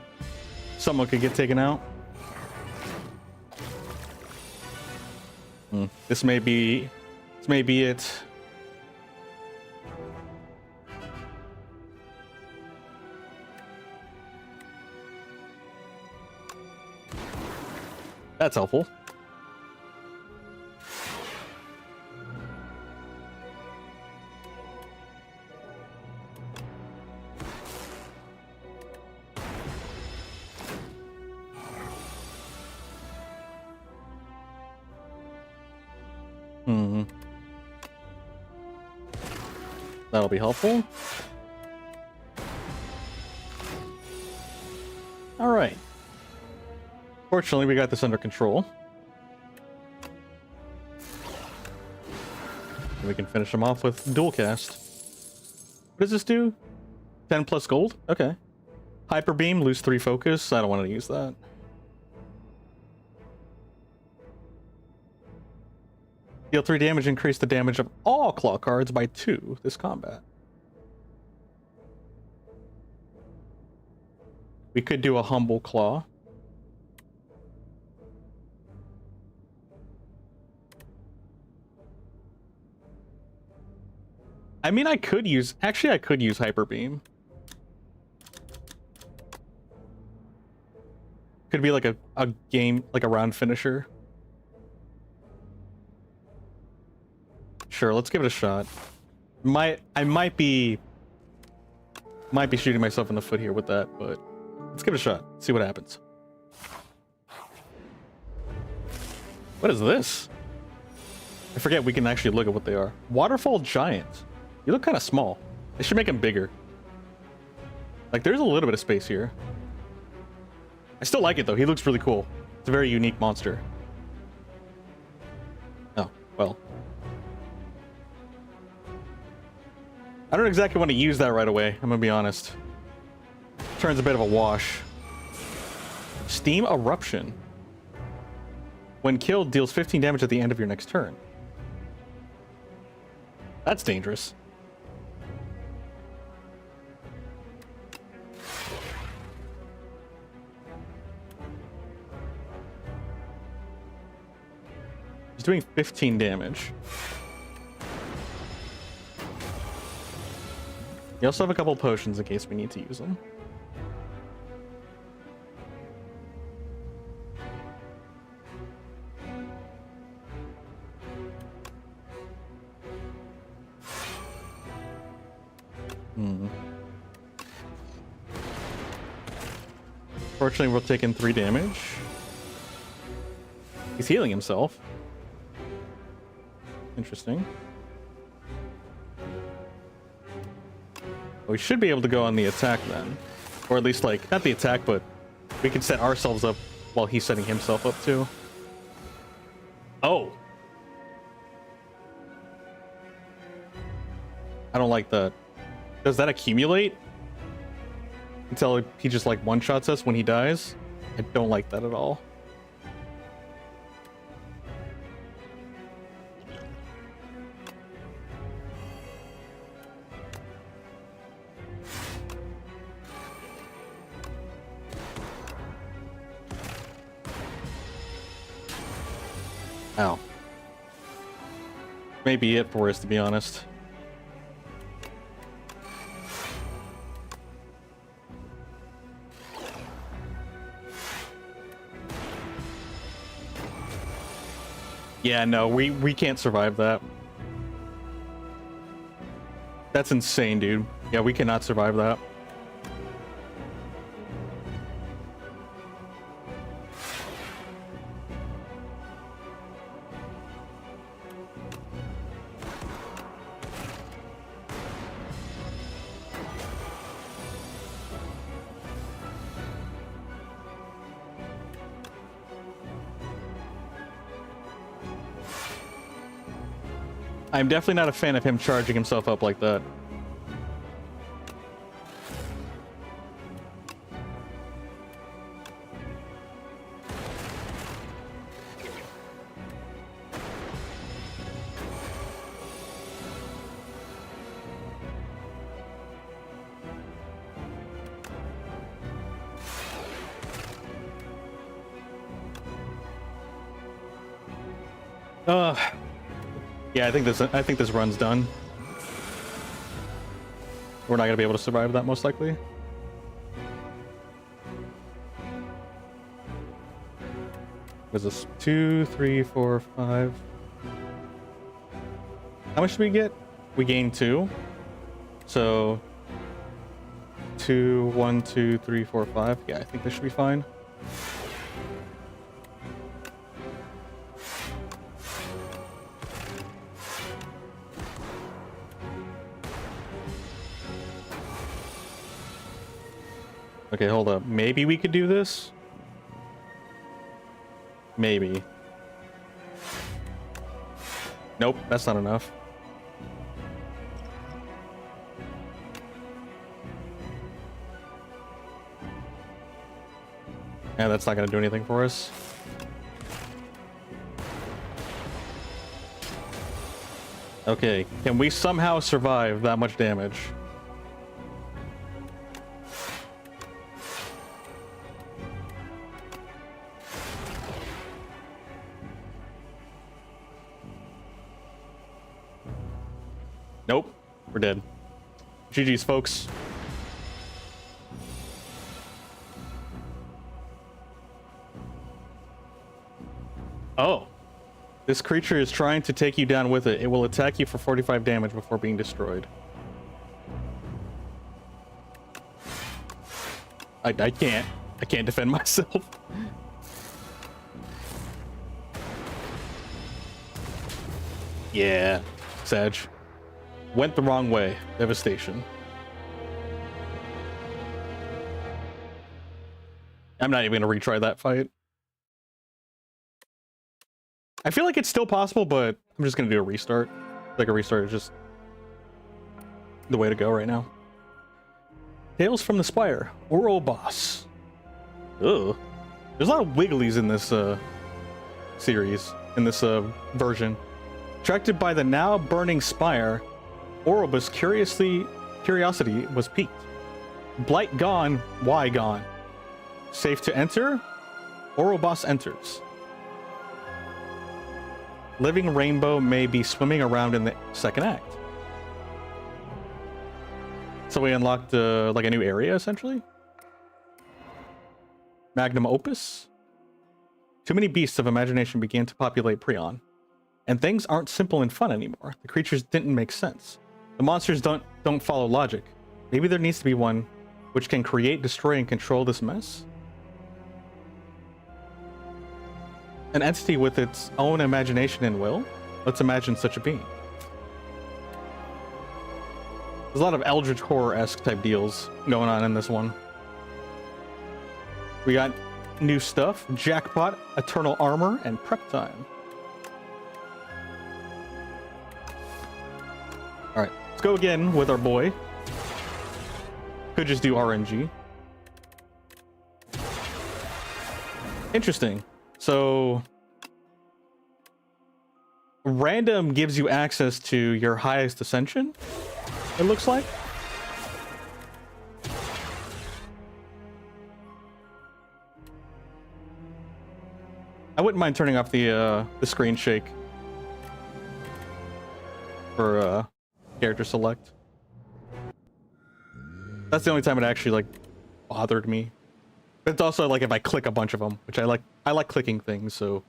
someone could get taken out. This may be it. That's helpful. That'll be helpful. All right. Fortunately, we got this under control. We can finish them off with dual cast. What does this do? 10 plus gold? Okay. Hyper beam, lose 3 focus. I don't want to use that. Deal 3 damage, increase the damage of all claw cards by 2 this combat. We could do a humble claw. I mean, I could use Hyper Beam. Could be like a game, like a round finisher. Sure, let's give it a shot. I might be shooting myself in the foot here with that, but let's give it a shot. See what happens. What is this? I forget we can actually look at what they are. Waterfall giants. You look kind of small. They should make them bigger. Like, there's a little bit of space here. I still like it, though. He looks really cool. It's a very unique monster. Oh, well. I don't exactly want to use that right away, I'm gonna be honest. Turns a bit of a wash. Steam Eruption. When killed, deals 15 damage at the end of your next turn. That's dangerous. He's doing 15 damage. You also have a couple potions in case we need to use them. Fortunately, we're taking 3 damage. He's healing himself. Interesting. We should be able to go on the attack then. Or at least, like, not the attack, but we can set ourselves up while he's setting himself up too. Oh! I don't like that. Does that accumulate? Until he just, like, one-shots us when he dies? I don't like that at all. Ow. Maybe it for us, to be honest. Yeah, no, we can't survive that. That's insane, dude. Yeah, we cannot survive that. I'm definitely not a fan of him charging himself up like that. Yeah, I think this run's done. We're not gonna be able to survive that, most likely. What is this? 2, 3, 4, 5. How much did we get? We gained 2. So 2, 1, 2, 3, 4, 5. Yeah, I think this should be fine. Okay, hold up. Maybe we could do this? Maybe. Nope, that's not enough. Yeah, that's not gonna do anything for us. Okay, can we somehow survive that much damage? Nope, we're dead. GG's, folks. Oh, This creature is trying to take you down with it. It will attack you for 45 damage before being destroyed. I can't defend myself. Yeah, Sag. Went the wrong way. Devastation. I'm not even gonna retry that fight. I feel like it's still possible, but I'm just gonna do a restart. Like a restart is just the way to go right now. Tales from the Spire. Oral boss. Ugh. There's a lot of wigglies in this series, in this version. Attracted by the now burning Spire, Orobus' curiosity was piqued. Blight gone, why gone? Safe to enter? Orobos enters. Living Rainbow may be swimming around in the second act. So we unlocked like a new area, essentially. Magnum Opus. Too many beasts of imagination began to populate Prion. And things aren't simple and fun anymore. The creatures didn't make sense. The monsters don't follow logic. Maybe there needs to be one which can create, destroy, and control this mess? An entity with its own imagination and will? Let's imagine such a being. There's a lot of Eldritch Horror-esque type deals going on in this one. We got new stuff, Jackpot, Eternal Armor, and Prep Time. Alright, let's go again with our boy. Could just do RNG. Interesting. So, random gives you access to your highest ascension, it looks like. I wouldn't mind turning off the screen shake for character select. That's the only time it actually like bothered me. But it's also like if I click a bunch of them, which I like clicking things, so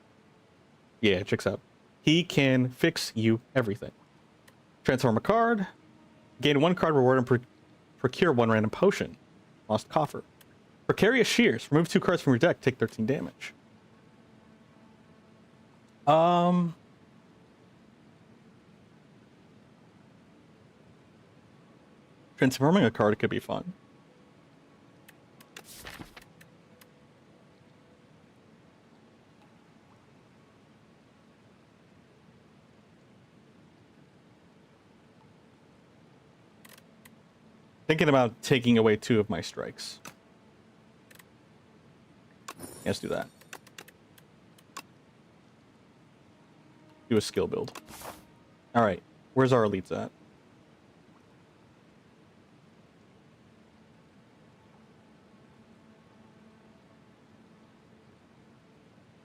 yeah, it checks out. He can fix you everything. Transform a card, gain 1 card reward, and procure 1 random potion. Lost coffer. Precarious Shears. Remove 2 cards from your deck, take 13 damage. Transforming a card could be fun. Thinking about taking away 2 of my strikes. Let's do that. Do a skill build. All right, where's our elites at?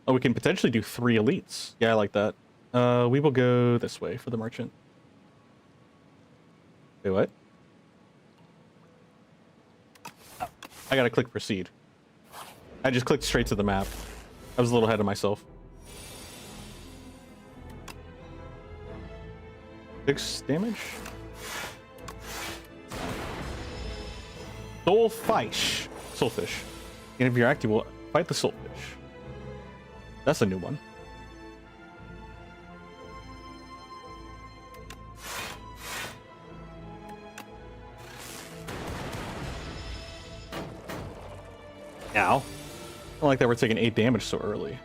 Oh, we can potentially do 3 elites. Yeah, I like that. We will go this way for the merchant. Wait, what? Oh, I gotta click proceed. I just clicked straight to the map. I was a little ahead of myself. 6 damage. Soulfish. Soulfish. And if you're active, we'll fight the Soulfish. That's a new one. Ow. I don't like that we're taking 8 damage so early.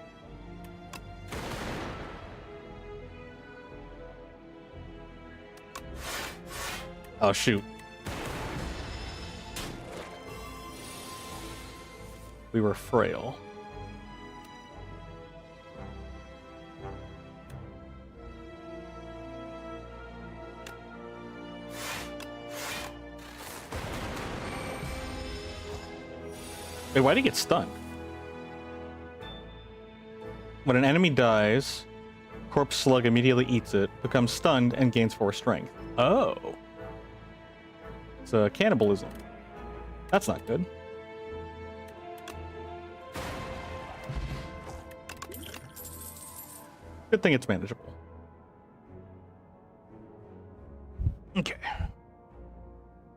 Oh, shoot. We were frail. Wait, why did he get stunned? When an enemy dies, Corpse Slug immediately eats it, becomes stunned, and gains 4 strength. Oh. It's cannibalism. That's not good. Good thing it's manageable. Okay.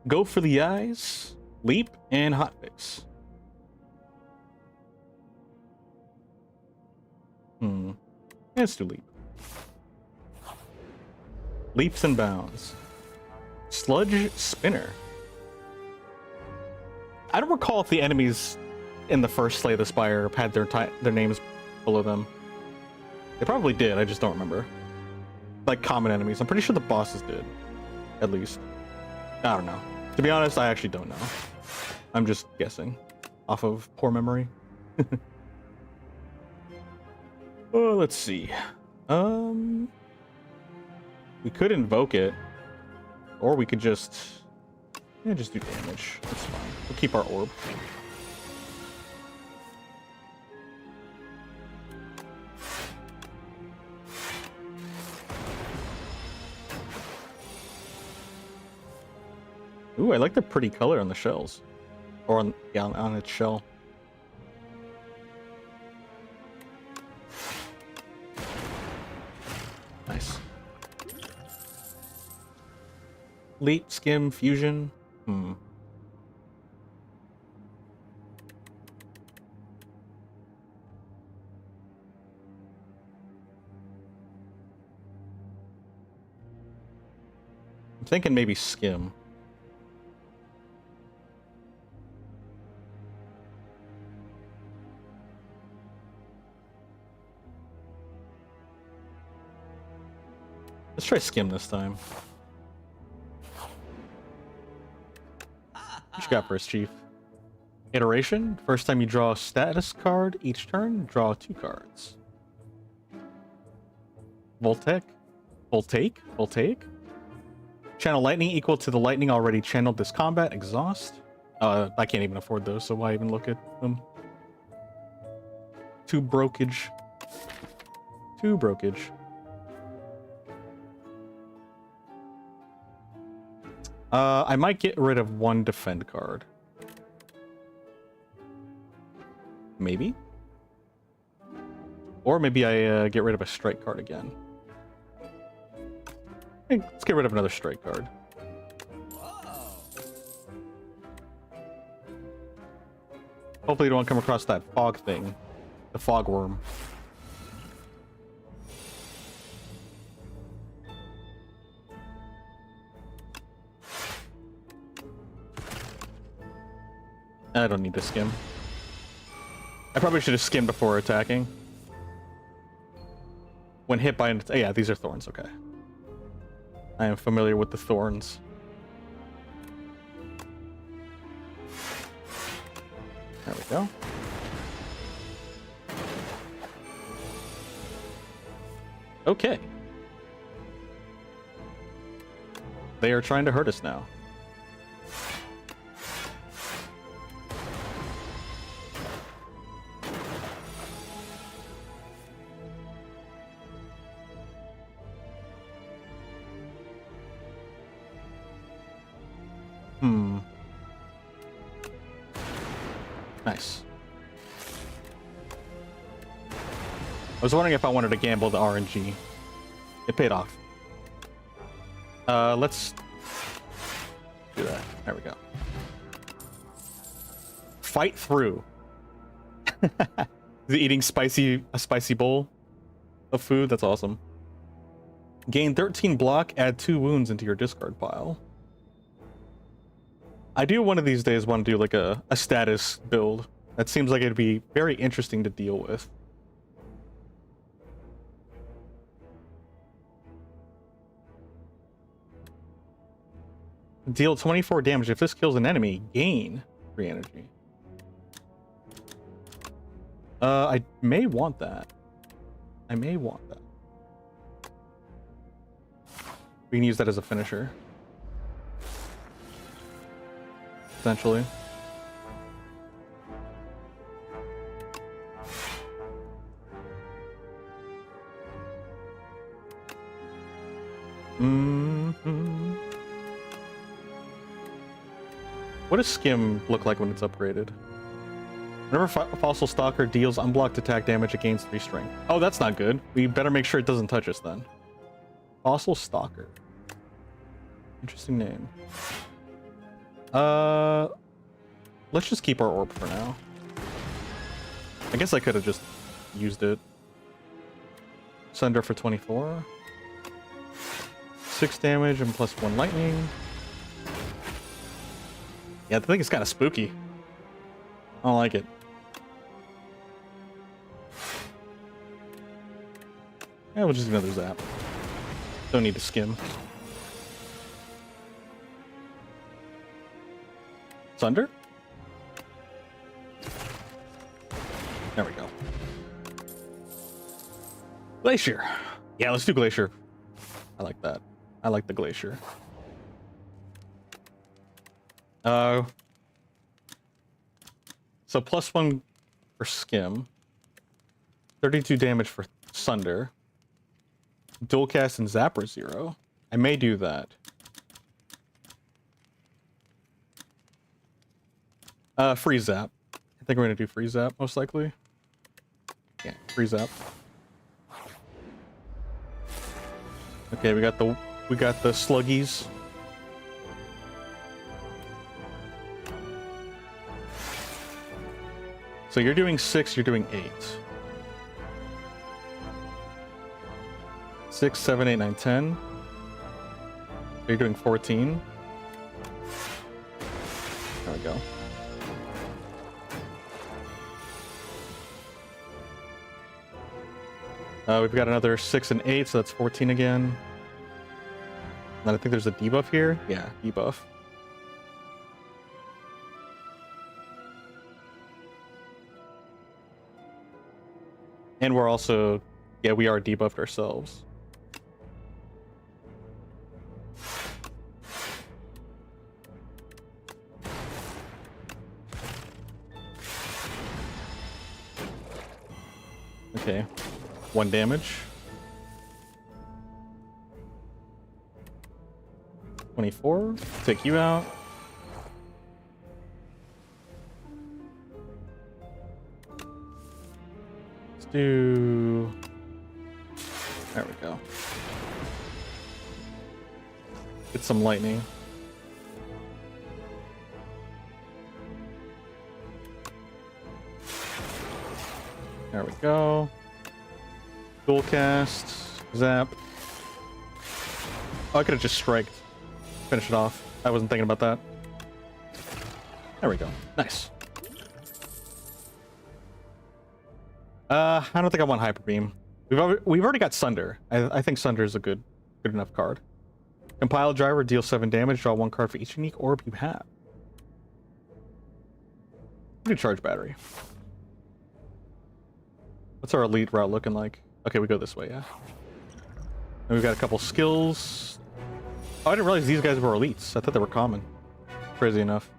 Go for the eyes, leap, and hot fix. Let's do leap. Leaps and bounds. Sludge spinner. I don't recall if the enemies in the first Slay the Spire had their names below them. They probably did, I just don't remember. Like common enemies. I'm pretty sure the bosses did. At least. I don't know. To be honest, I actually don't know. I'm just guessing. Off of poor memory. Oh, let's see. We could invoke it. Or we could just do damage. That's fine. We'll keep our orb. Ooh, I like the pretty color on the shells. Or on its shell. Nice. Leap, skim, fusion. I'm thinking maybe skim. Let's try skim this time. What you got for us, Chief? Iteration. First time you draw a status card each turn, draw 2 cards. Voltaic? Channel lightning equal to the lightning already channeled this combat. Exhaust. I can't even afford those, so why even look at them? 2 brokage. I might get rid of 1 defend card. Maybe? Or maybe I get rid of a strike card again. Hey, let's get rid of another strike card. Hopefully you don't come across that fog thing. The fog worm. I don't need to skim. I probably should have skimmed before attacking. When hit by yeah, these are thorns, okay. I am familiar with the thorns. There we go. Okay. They are trying to hurt us now. Nice. I was wondering if I wanted to gamble the RNG. It paid off. Let's do that. There we go. Fight through. Is he eating a spicy bowl of food? That's awesome. Gain 13 block, add 2 wounds into your discard pile. I do one of these days want to do like a status build. That seems like it'd be very interesting to deal with. Deal 24 damage. If this kills an enemy, gain 3 energy. I may want that. We can use that as a finisher. Potentially. What does skim look like when it's upgraded? Whenever Fossil Stalker deals unblocked attack damage, it gains 3 strength. Oh, that's not good. We better make sure it doesn't touch us then. Fossil Stalker. Interesting name. Let's just keep our orb for now. I guess I could have just used it. Sunder for 24. 6 damage and +1 lightning. Yeah, the thing is kind of spooky. I don't like it. Yeah, we'll just do another zap. Don't need to skim. Sunder? There we go. Glacier. Yeah, let's do Glacier. I like that. I like the Glacier. So +1 for skim. 32 damage for Sunder. Dual cast and Zapper 0. I may do that. Free zap. I think we're gonna do free zap most likely. Yeah, free zap. Okay, we got the sluggies. So you're doing 6, you're doing 8. 6, 7, 8, 9, 10. So you're doing 14. There we go. We've got another 6 and 8, so that's 14 again. And then I think there's a debuff here. Yeah, debuff. And we're also, yeah, we are debuffed ourselves. Okay, 1 damage. 24, take you out. Let's do... There we go. Get some lightning. There we go. Dual cast, zap. Oh, I could have just striked. Finish it off. I wasn't thinking about that. There we go. Nice. I don't think I want Hyper Beam. We've already got Sunder. I think Sunder is a good enough card. Compile Driver, deal 7 damage, draw 1 card for each unique orb you have. Good charge battery. What's our elite route looking like? Okay, we go this way, yeah. And we've got a couple skills. Oh, I didn't realize these guys were elites. I thought they were common. Crazy enough.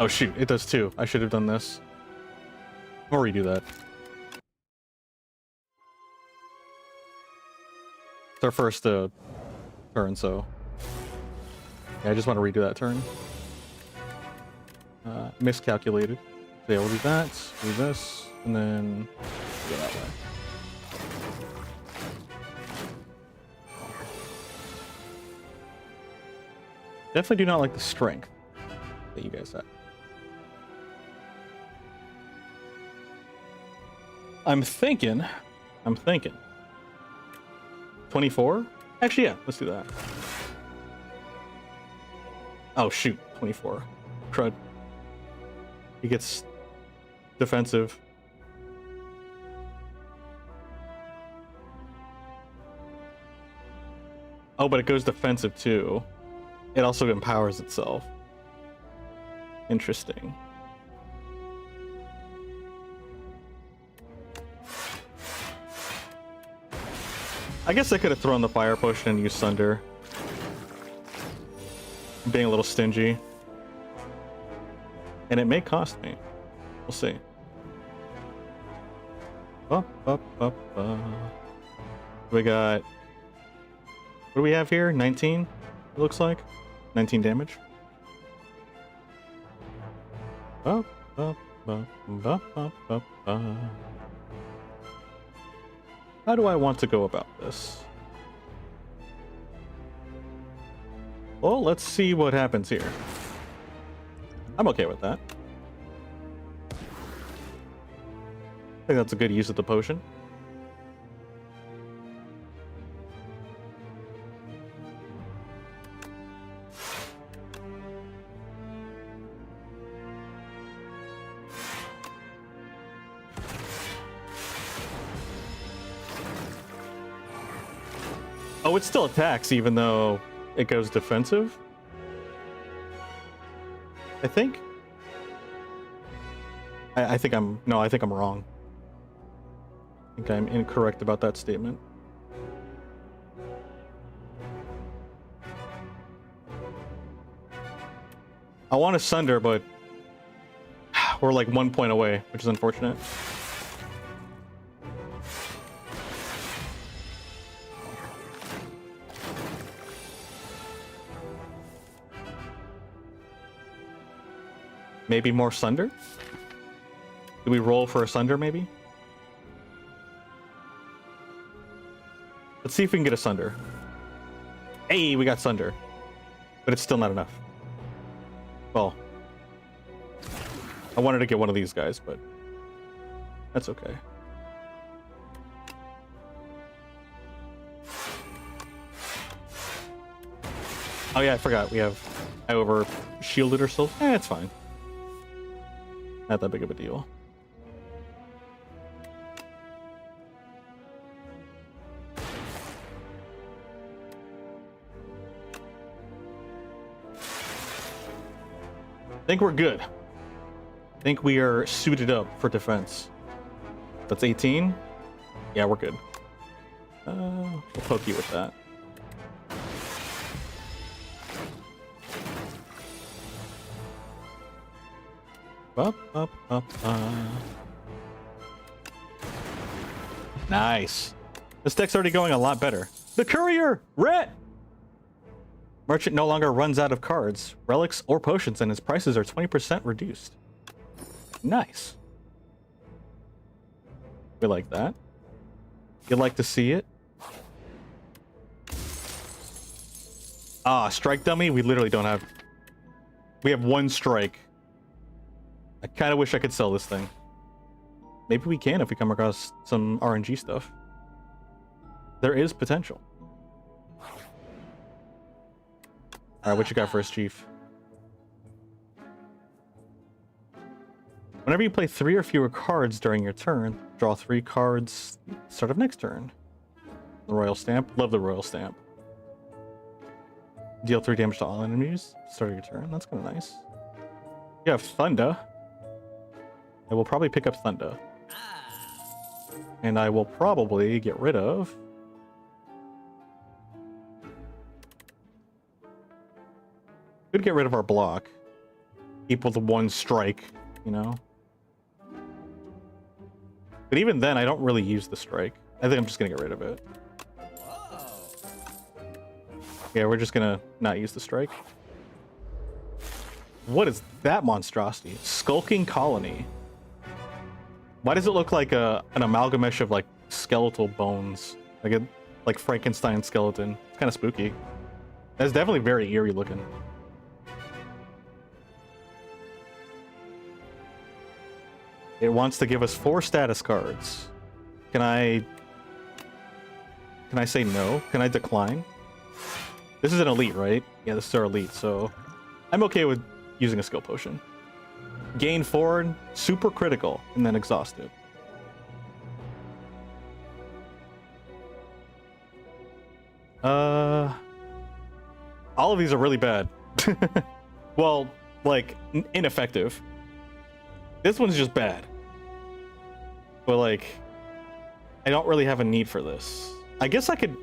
Oh shoot, it does too. I should have done this. I'll redo that. It's our first turn, so yeah, I just want to redo that turn. Miscalculated. So yeah, we'll do that, do this, and then go that way. Definitely do not like the strength that you guys have. I'm thinking 24? Actually, yeah, let's do that. Oh, shoot. 24. Crud. He gets defensive. Oh, but it goes defensive too. It also empowers itself. Interesting. I guess I could have thrown the fire potion and used Sunder. I'm being a little stingy. And it may cost me. We'll see. We got... What do we have here? 19, it looks like. 19 damage. How do I want to go about this? Well, let's see what happens here. I'm okay with that. I think that's a good use of the potion. Oh, it still attacks even though it goes defensive? I think? I think I'm... No, I think I'm wrong. I think I'm incorrect about that statement. I want to Sunder, but we're like 1 point away, which is unfortunate. Maybe more Sunder? Do we roll for a Sunder, maybe? Let's see if we can get a Sunder. Hey, we got Sunder. But it's still not enough. Well, I wanted to get one of these guys, but that's okay. Oh yeah, I forgot. We have... I over shielded ourselves. It's fine. Not that big of a deal. I think we're good. I think we are suited up for defense. That's 18. Yeah, we're good. We'll poke you with that. Nice. This deck's already going a lot better. The courier! Ret! Merchant no longer runs out of cards, relics, or potions, and his prices are 20% reduced. Nice. We like that. You'd like to see it? Ah, strike dummy? We literally don't have... We have one strike. I kind of wish I could sell this thing. Maybe we can if we come across some RNG stuff. There is potential. Alright, what you got for us, Chief? Whenever you play 3 or fewer cards during your turn, draw 3 cards start of next turn. The Royal Stamp. Love the Royal Stamp. Deal 3 damage to all enemies. Start of your turn. That's kind of nice. You have Thunder. I will probably pick up Thunder. And I will probably get rid of... Could get rid of our block. Equal to 1 strike, you know? But even then, I don't really use the strike. I think I'm just gonna get rid of it. Yeah, we're just gonna not use the strike. What is that monstrosity? Skulking Colony. Why does it look like an amalgamation of like skeletal bones? Like Frankenstein skeleton. It's kind of spooky. That's definitely very eerie looking. It wants to give us 4 status cards. Can I say no? Can I decline? This is an elite, right? Yeah, this is our elite, so I'm okay with using a skill potion. Gain 4, super critical, and then exhausted. All of these are really bad. Well, like, ineffective. This one's just bad. But, like, I don't really have a need for this. I guess I could...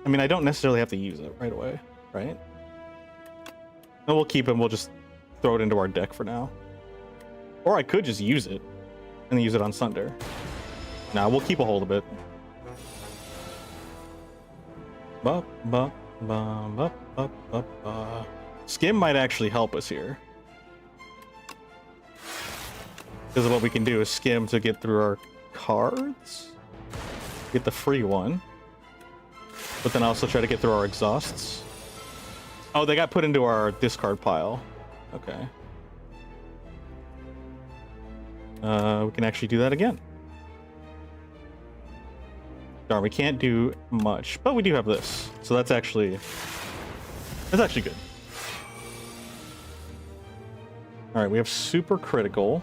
I mean, I don't necessarily have to use it right away, right? No, we'll keep it and we'll just throw it into our deck for now. Or I could just use it and use it on Sunder. Nah, we'll keep a hold of it. Ba, ba, ba, ba, ba, ba, ba. Skim might actually help us here. Because what we can do is skim to get through our cards. Get the free one. But then also try to get through our exhausts. Oh, they got put into our discard pile. Okay. We can actually do that again. Darn, we can't do much, but we do have this. So that's actually good. All right, we have super critical.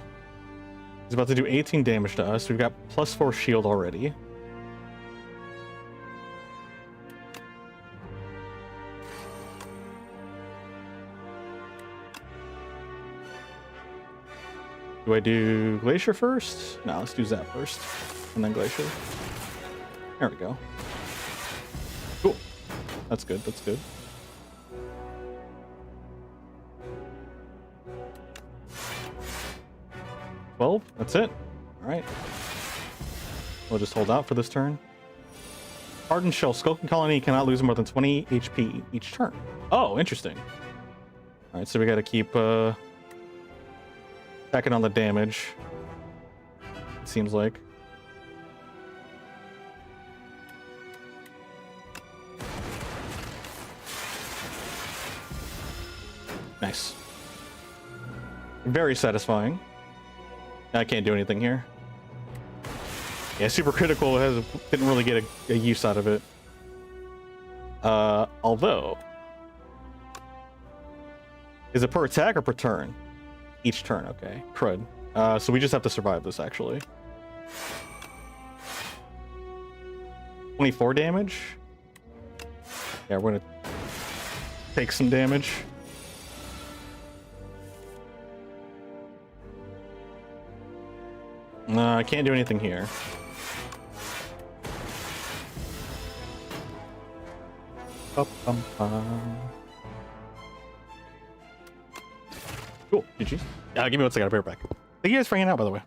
He's about to do 18 damage to us. We've got +4 shield already. Do I do Glacier first? No, let's do Zap first, and then Glacier. There we go. Cool. That's good, that's good. $12, that's it. Alright. We'll just hold out for this turn. Hardened Shell. Skulking Colony cannot lose more than 20 HP each turn. Oh, interesting. Alright, so we gotta keep checking on the damage. It seems like. Nice. Very satisfying. I can't do anything here. Yeah, super critical didn't really get a use out of it. Although, is it per attack or per turn? Each turn, okay. Crud. So we just have to survive this, actually. 24 damage? Yeah, we're gonna take some damage. No, I can't do anything here. Cool, GG's. Give me one second, I'll be right back. Thank you guys for hanging out, by the way.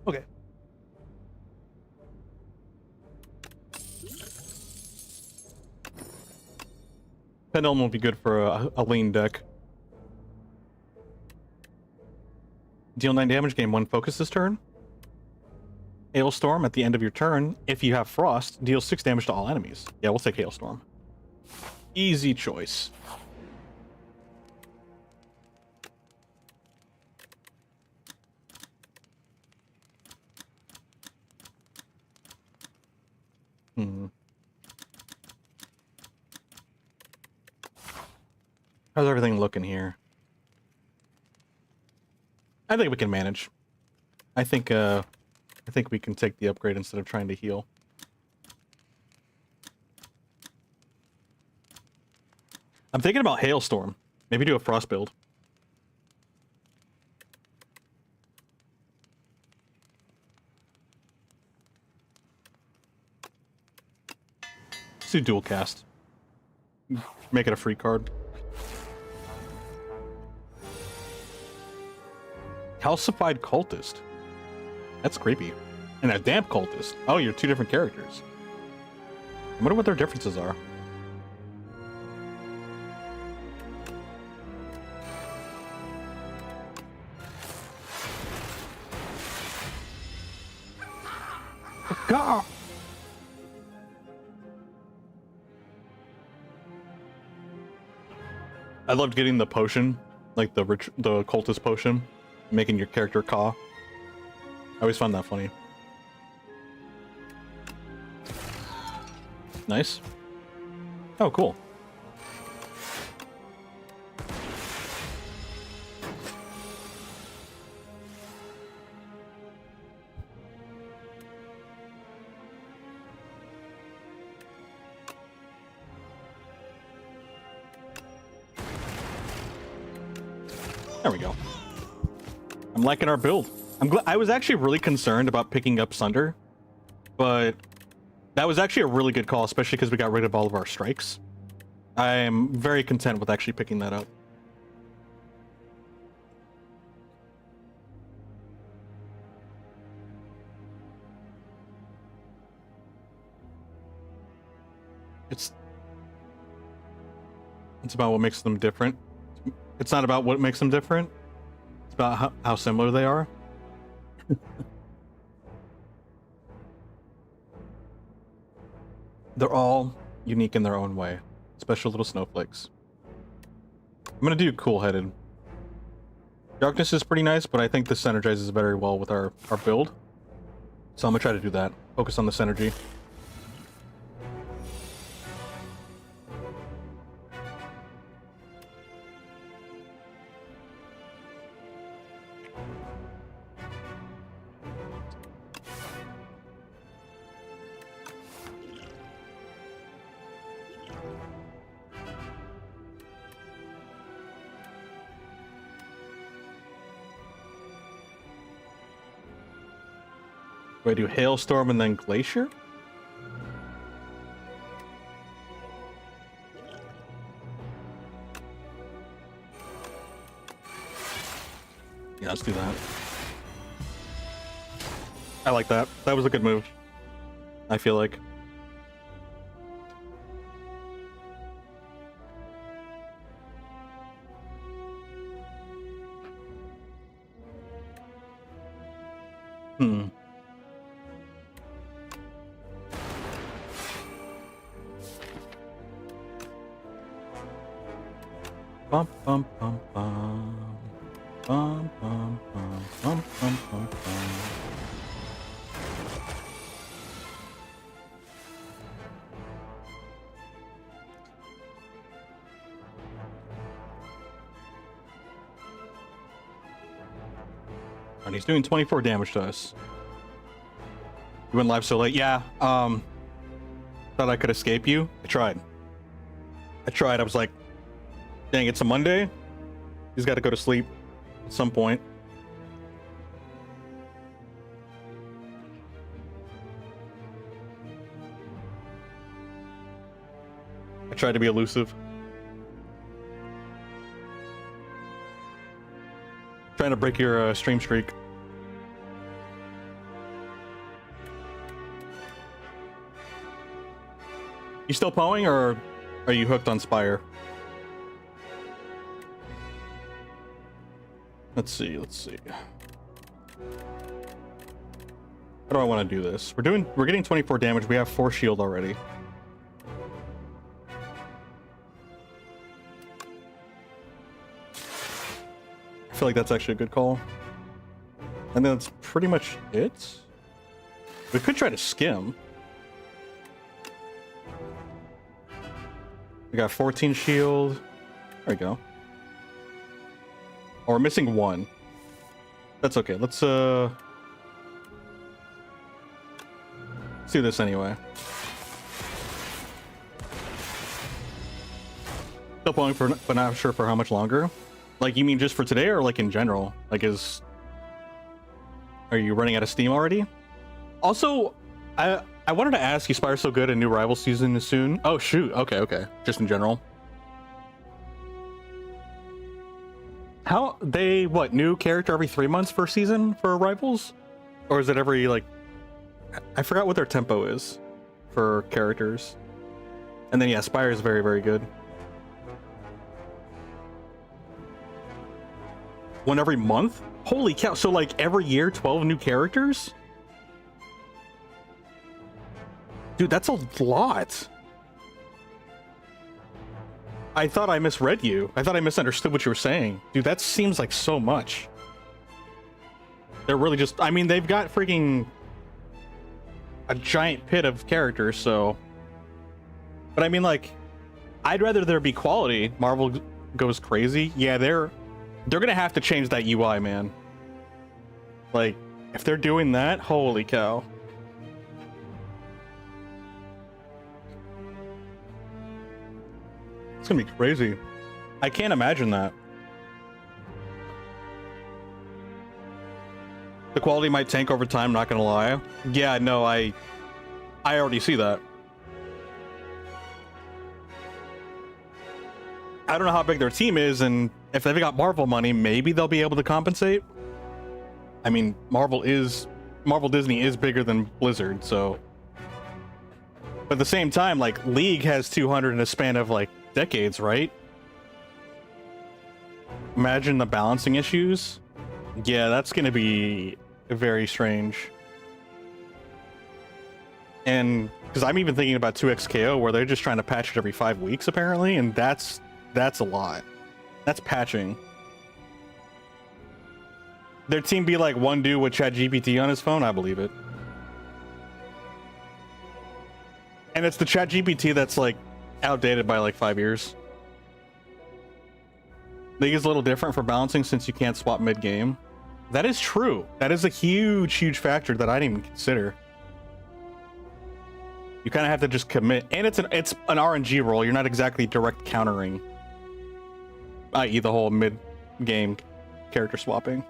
Okay. Pendulum will be good for a lean deck. Deal 9 damage, gain 1 focus this turn. Hailstorm at the end of your turn. If you have Frost, deals 6 damage to all enemies. Yeah, we'll take Hailstorm. Easy choice. How's everything looking here? I think we can manage. I think we can take the upgrade instead of trying to heal. I'm thinking about Hailstorm. Maybe do a Frost build. Let's do dual cast. Make it a free card. Calcified Cultist. That's creepy. And a Damp Cultist. Oh, you're 2 different characters. I wonder what their differences are. God. I loved getting the potion, like the cultist potion, making your character caw. I always found that funny. Nice. Oh, cool. There we go. I'm liking our build. I was actually really concerned about picking up Sunder, but that was actually a really good call, especially because we got rid of all of our strikes. I am very content with actually picking that up. It's about what makes them different. It's not about what makes them different. It's about how similar they are. They're all unique in their own way. Special little snowflakes. I'm gonna do cool-headed. Darkness is pretty nice, but I think this synergizes very well with our build. So I'm gonna try to do that. Focus on the synergy. Do I do Hailstorm and then Glacier? Yeah, let's do that. I like that. That was a good move, I feel like. Bum bum bum bum. Bum bum bum bum bum bum bum. And he's doing 24 damage to us. You went live so late. Yeah, thought I could escape you. I tried. I was like, dang, it's a Monday. He's got to go to sleep at some point. I tried to be elusive. Trying to break your stream streak. You still poing, or are you hooked on Spire? Let's see. How do I want to do this? We're getting 24 damage. We have 4 shield already. I feel like that's actually a good call. And then that's pretty much it. We could try to skim. We got 14 shield. There we go. Oh, we're missing 1. That's okay. Let's do this anyway. Still pulling for, but not sure for how much longer. Like, you mean just for today, or like in general? Like, are you running out of steam already? Also, I wanted to ask you, Spire's so good, a new rival season is soon. Oh shoot. Okay. Just in general. How they new character every 3 months for season for rivals, or is it every like? I forgot what their tempo is for characters. And then yeah, Spire is very, very good. One every month? Holy cow! So like every year, 12 new characters? Dude, that's a lot. I thought I misread you. I thought I misunderstood what you were saying. Dude, that seems like so much. They're really just... I mean, they've got freaking... a giant pit of characters, so... But I mean, like... I'd rather there be quality. Marvel goes crazy. Yeah, they're gonna have to change that UI, man. Like, if they're doing that, holy cow. It's gonna be crazy. I can't imagine that. The quality might tank over time, not gonna lie. Yeah, no, I already see that. I don't know how big their team is, and if they've got Marvel money, maybe they'll be able to compensate. I mean, Marvel Disney is bigger than Blizzard, so. But at the same time, like, League has 200 in a span of, like, decades, right? Imagine the balancing issues. Yeah, that's gonna be very strange. And, because I'm even thinking about 2XKO, where they're just trying to patch it every 5 weeks, apparently, and that's a lot. That's patching. Their team be like one dude with ChatGPT on his phone? I believe it. And it's the ChatGPT that's like outdated by like 5 years. League is a little different for balancing since you can't swap mid-game. That is true. That is a huge factor that I didn't even consider. You kind of have to just commit. And it's an RNG role. You're not exactly direct countering, i.e. the whole mid-game character swapping.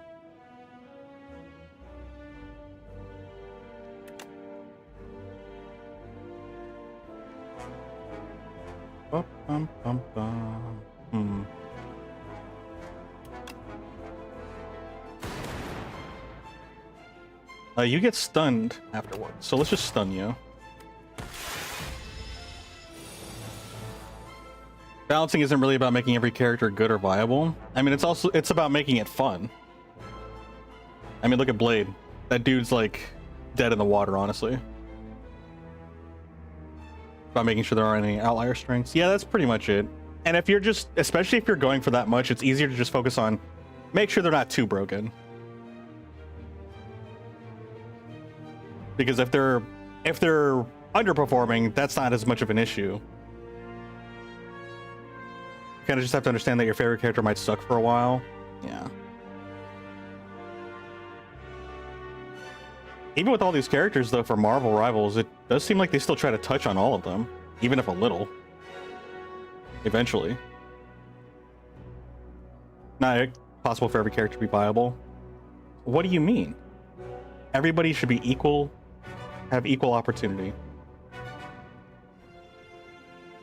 You get stunned afterwards, so let's just stun you. Balancing isn't really about making every character good or viable. I mean, it's about making it fun. I mean, look at Blade. That dude's like dead in the water, honestly. About making sure there aren't any outlier strengths. Yeah, that's pretty much it. And if you're just, especially if you're going for that much, it's easier to just focus on make sure they're not too broken. Because if they're underperforming, that's not as much of an issue. You kind of just have to understand that your favorite character might suck for a while. Yeah. Even with all these characters, though, for Marvel Rivals, it does seem like they still try to touch on all of them, even if a little. Eventually. Not possible for every character to be viable. What do you mean? Everybody should be equal, have equal opportunity,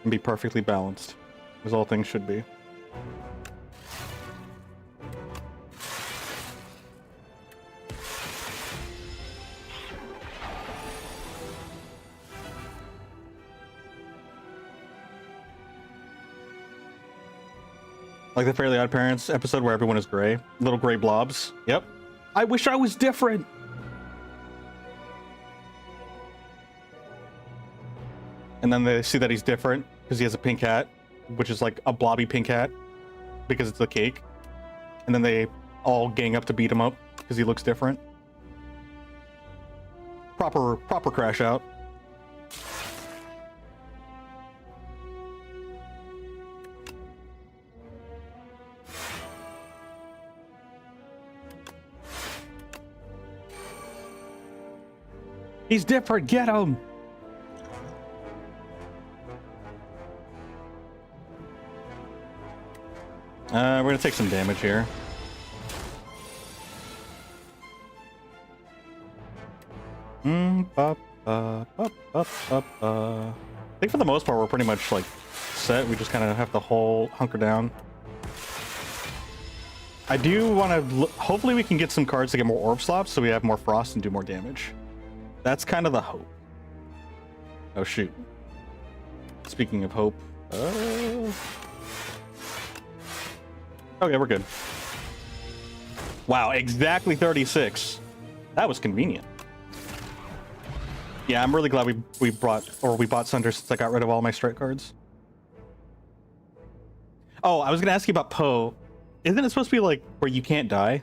and be perfectly balanced, as all things should be. Like the Fairly Odd Parents episode where everyone is gray. Little gray blobs. Yep. I wish I was different. And then they see that he's different because he has a pink hat, which is like a blobby pink hat because it's a cake. And then they all gang up to beat him up because he looks different. Proper crash out. He's different, get him! We're gonna take some damage here. I think for the most part we're pretty much like set. We just kind of have to hunker down. I do want to hopefully we can get some cards to get more orb slots so we have more frost and do more damage. That's kind of the hope. Oh shoot. Speaking of hope. Okay, we're good. Wow, exactly 36. That was convenient. Yeah, I'm really glad we bought Sunder since I got rid of all my strike cards. Oh, I was gonna ask you about Poe. Isn't it supposed to be like where you can't die?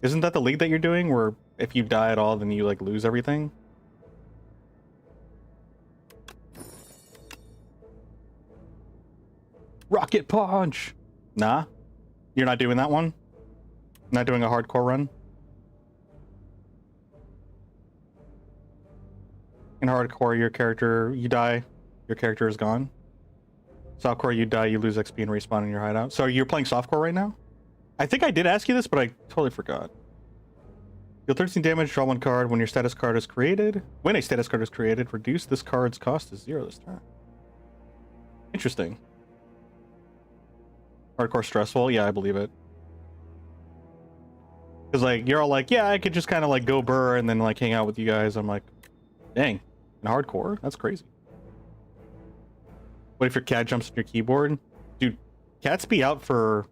Isn't that the league that you're doing where if you die at all, then you like lose everything? Rocket punch! Nah? You're not doing that one? Not doing a hardcore run? In hardcore, you die, your character is gone. Softcore, you die, you lose XP and respawn in your hideout. So you're playing softcore right now? I think I did ask you this, but I totally forgot. Deal 13 damage, draw 1 card when your status card is created. When a status card is created, reduce this card's cost to 0 this turn. Interesting. Hardcore stressful? Yeah, I believe it. Because, like, you're all like, yeah, I could just kind of, like, go burr and then, like, hang out with you guys. I'm like, dang. In hardcore? That's crazy. What if your cat jumps on your keyboard? Dude, cats be out for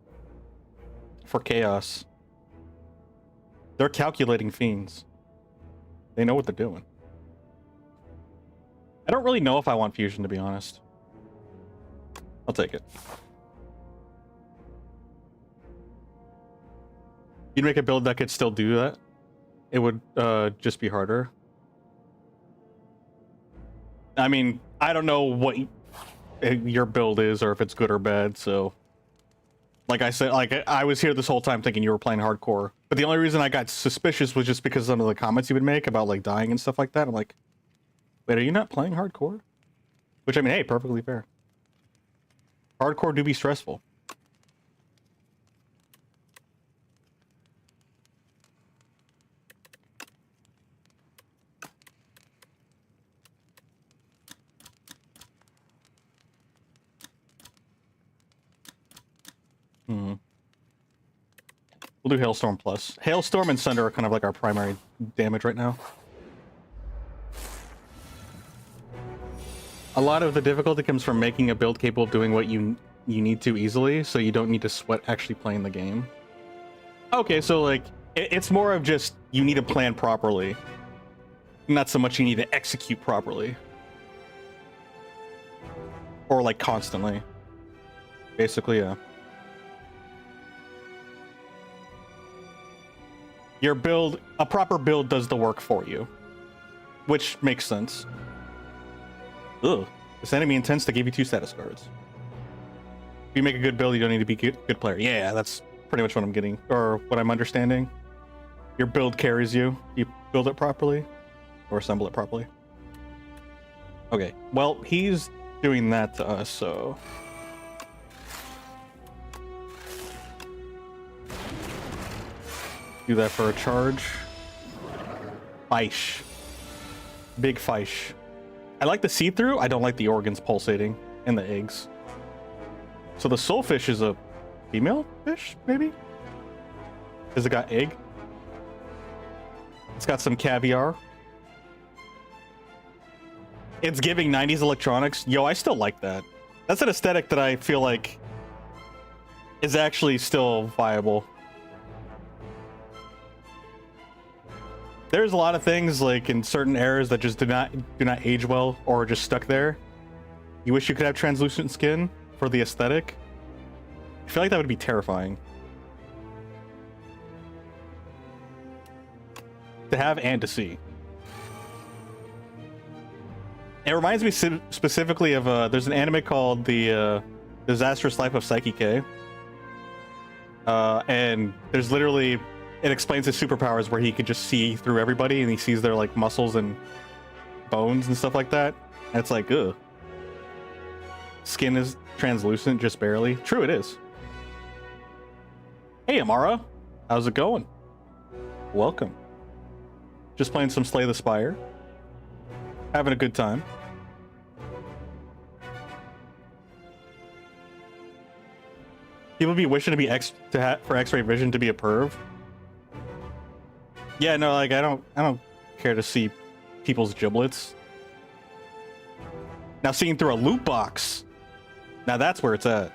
chaos. They're calculating fiends. They know what they're doing. I don't really know if I want fusion, to be honest. I'll take it. You'd make a build that could still do that. It would just be harder. I mean, I don't know what your build is or if it's good or bad, so... Like I said, like I was here this whole time thinking you were playing hardcore. But the only reason I got suspicious was just because of some of the comments you would make about like dying and stuff like that. I'm like, wait, are you not playing hardcore? Which, I mean, hey, perfectly fair. Hardcore do be stressful. We'll do Hailstorm plus. Hailstorm and Sunder are kind of like our primary damage right now. A lot of the difficulty comes from making a build capable of doing what you need to easily, so you don't need to sweat actually playing the game. Okay, so like, it's more of just, you need to plan properly. Not so much you need to execute properly. Or like constantly. Basically, yeah. Your build, a proper build does the work for you. Which makes sense. Ugh. This enemy intends to give you 2 status cards. If you make a good build, you don't need to be a good player. Yeah, that's pretty much what I'm getting, or what I'm understanding. Your build carries you. You build it properly, or assemble it properly. Okay, well, he's doing that to us, so... Do that for a charge. Feish. Big feish. I like the see-through. I don't like the organs pulsating and the eggs. So the soulfish is a female fish, maybe? Has it got egg? It's got some caviar. It's giving 90s electronics. Yo, I still like that. That's an aesthetic that I feel like is actually still viable. There's a lot of things like in certain eras that just do not age well or are just stuck there. You wish you could have translucent skin for the aesthetic. I feel like that would be terrifying to have and to see. It reminds me specifically of there's an anime called The Disastrous Life of Psyche K, and there's literally, it explains his superpowers where he could just see through everybody and he sees their like muscles and bones and stuff like that. And it's like, ugh. Skin is translucent, just barely. True, it is. Hey, Amara. How's it going? Welcome. Just playing some Slay the Spire. Having a good time. People be wishing to be for X-ray vision to be a perv. Yeah, no, like I don't care to see people's giblets. Now seeing through a loot box, now that's where it's at.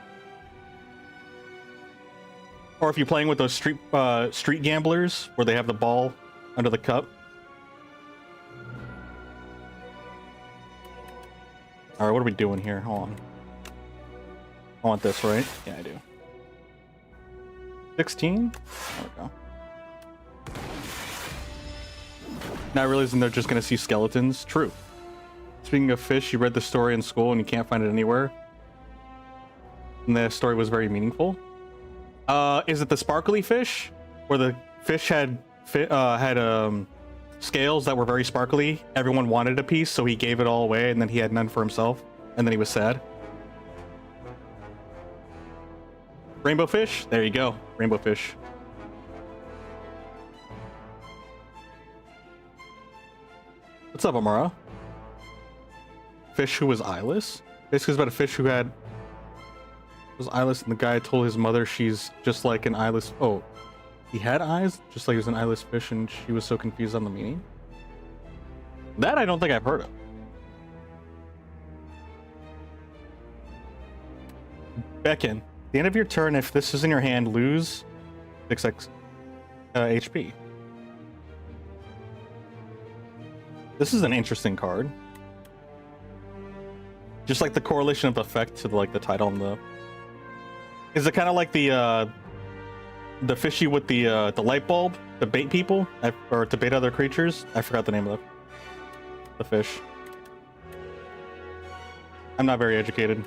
Or if you're playing with those street gamblers where they have the ball under the cup. All right, what are we doing here? Hold on. I want this, right? Yeah, I do. 16. There we go. Not realizing they're just gonna see skeletons. True. Speaking of fish, you read the story in school and you can't find it anywhere. And the story was very meaningful. Is it the sparkly fish? Where the fish had scales that were very sparkly. Everyone wanted a piece, so he gave it all away, and then he had none for himself. And then he was sad. Rainbow fish? There you go. Rainbow fish. What's up, Amara? Fish who was eyeless? Basically, it's about a fish who was eyeless, and the guy told his mother she's just like an eyeless. Oh, he had eyes, just like he was an eyeless fish, and she was so confused on the meaning. That I don't think I've heard of. Beckon, the end of your turn, if this is in your hand, lose 6x HP. This is an interesting card. Just like the correlation of effect to like the title and the. Is it kind of like the fishy with the light bulb to bait people or to bait other creatures? I forgot the name of the fish. I'm not very educated.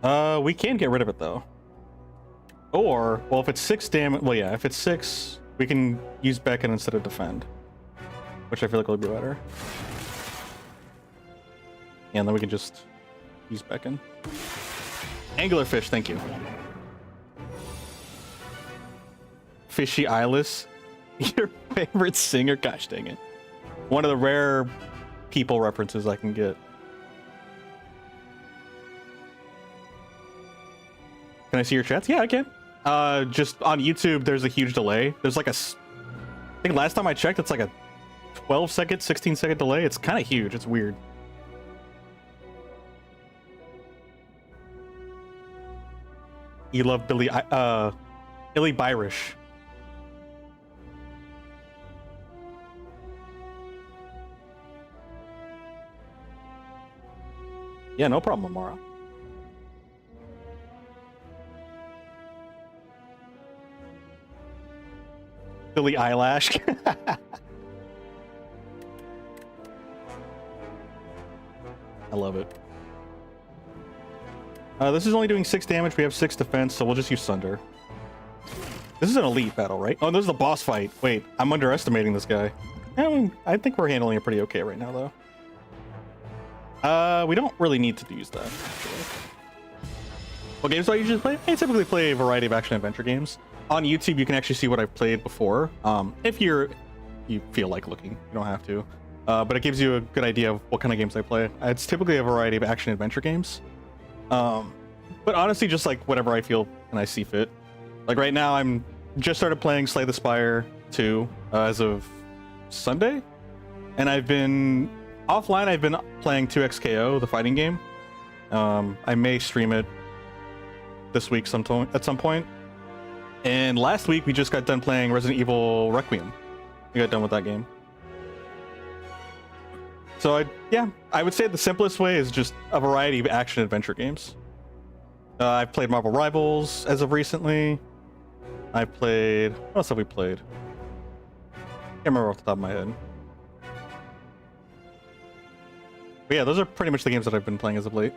We can get rid of it though. Or, well, if it's 6 damage, well, yeah, if it's 6, we can use Beckon instead of defend, which I feel like will be better. Yeah, and then we can just use Beckon. Anglerfish, thank you. Fishy eyeless. Your favorite singer? Gosh dang it. One of the rare people references I can get. Can I see your chats? Yeah, I can. Just on YouTube, there's a huge delay. There's like I think last time I checked, it's like a 12-second, 16-second delay. It's kind of huge. It's weird. You love Billy Byrish. Yeah, no problem, Amara. Billy Eyelash. I love it. This is only doing 6 damage. We have 6 defense, so we'll just use Sunder. This is an elite battle, right? Oh, this is the boss fight. Wait, I'm underestimating this guy. I think we're handling it pretty okay right now, though. We don't really need to use that, actually. What games do I usually play? I typically play a variety of action-adventure games. On YouTube, you can actually see what I've played before. If you feel like looking, you don't have to. But it gives you a good idea of what kind of games I play. It's typically a variety of action-adventure games. But honestly, just like whatever I feel and I see fit. Like right now, I'm just started playing Slay the Spire 2 as of Sunday, and I've been offline. I've been playing 2XKO, the fighting game. I may stream it this week at some point. And last week we just got done playing Resident Evil Requiem. We got done with that game. So I would say the simplest way is just a variety of action adventure games. I've played Marvel Rivals as of recently. I played, what else have we played? Can't remember off the top of my head. But yeah, those are pretty much the games that I've been playing as of late.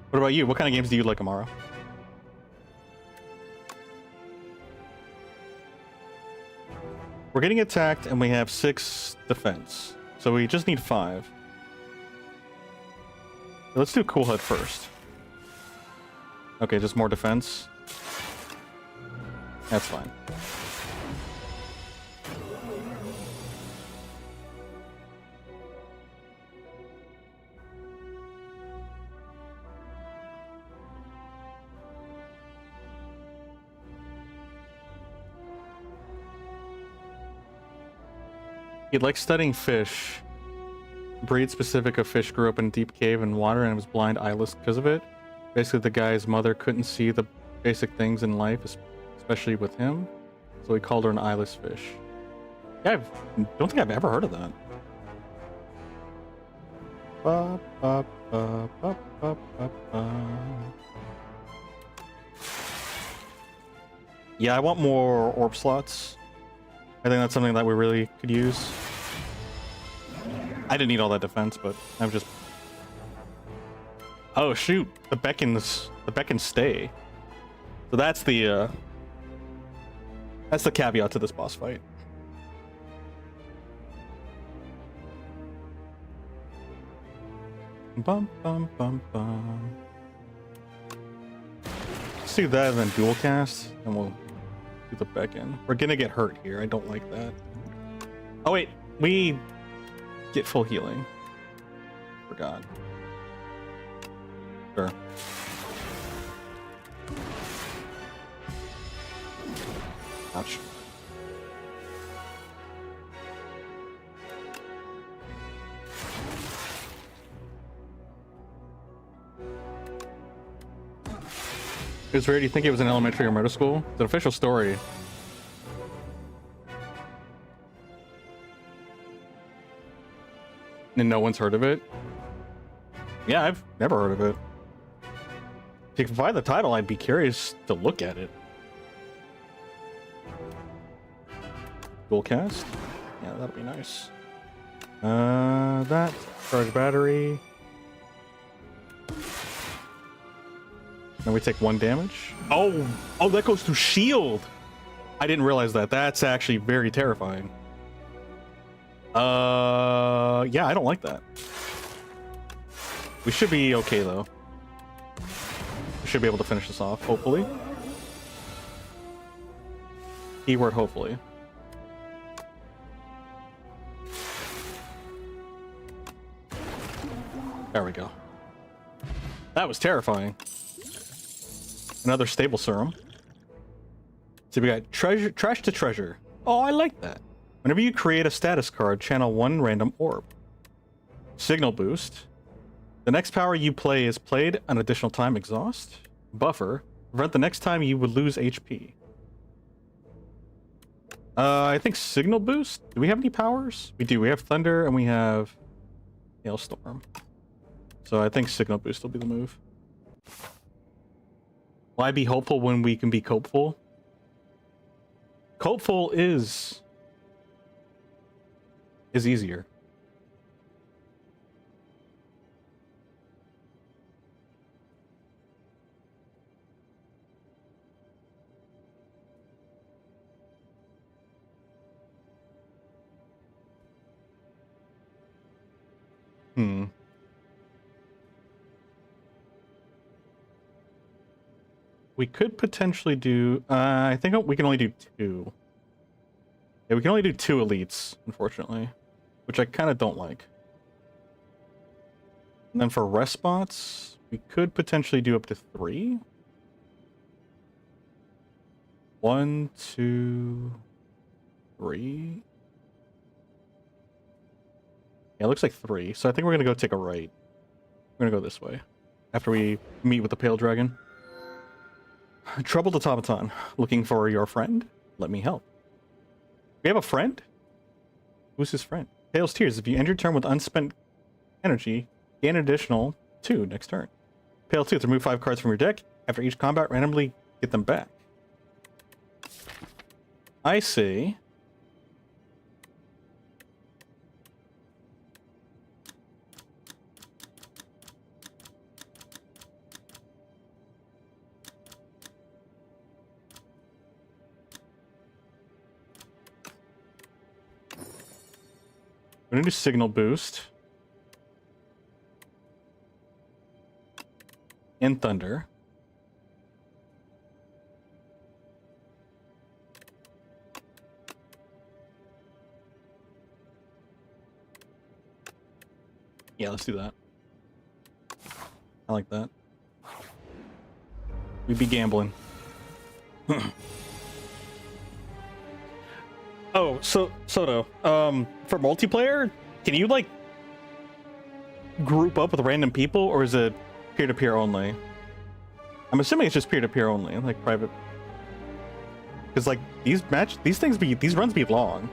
What about you? What kind of games do you like, Amara? We're getting attacked and we have 6 defense. So we just need 5. Let's do Cool Hut first. Okay, just more defense. That's fine. He likes studying fish. Breed specific of fish grew up in a deep cave in water and was blind eyeless because of it. Basically, the guy's mother couldn't see the basic things in life, especially with him, so he called her an eyeless fish. Yeah, I don't think I've ever heard of that. Ba, ba, ba, ba, ba, ba, ba. Yeah, I want more orb slots. I think that's something that we really could use. I didn't need all that defense, but I'm just... Oh shoot, the beckon stay. So that's the caveat to this boss fight. Bum bum bum bum. Let's do that and then dual cast, and we'll do the back end. We're gonna get hurt here. I don't like that. Oh wait, we get full healing. Forgot. Sure. Ouch. It was weird. You think it was an elementary or middle school? It's an official story. And no one's heard of it? Yeah, I've never heard of it. If you can find the title, I'd be curious to look at it. Dual cast? Yeah, that'll be nice. That. Charge battery. Now we take 1 damage. Oh, that goes through shield. I didn't realize that. That's actually very terrifying. Yeah, I don't like that. We should be okay though. We should be able to finish this off, hopefully. Keyword hopefully. There we go. That was terrifying. Another stable serum. So we got treasure, trash to treasure. Oh, I like that. Whenever you create a status card, channel 1 random orb. Signal boost. The next power you play is played an additional time. Exhaust. Buffer. Prevent the next time you would lose HP. I think signal boost. Do we have any powers? We do. We have thunder and we have hailstorm. So I think signal boost will be the move. Why be hopeful when we can be copeful? Copeful is easier. We could potentially do... I think we can only do 2. Yeah, we can only do 2 elites, unfortunately. Which I kind of don't like. And then for rest spots, we could potentially do up to 3. 1, 2, 3. Yeah, it looks like 3. So I think we're going to go take a right. We're going to go this way. After we meet with the Pale Dragon. Troubled automaton. Looking for your friend? Let me help. We have a friend? Who's his friend? Pale's Tears. If you end your turn with unspent energy, gain an additional 2 next turn. Pale Tooth. Remove 5 cards from your deck. After each combat, randomly get them back. I see. We're gonna do signal boost. And thunder. Yeah, let's do that. I like that. We'd be gambling. Oh, so Soto, for multiplayer, can you like group up with random people, or is it peer-to-peer only? I'm assuming it's just peer-to-peer only, like private. Because like these runs be long.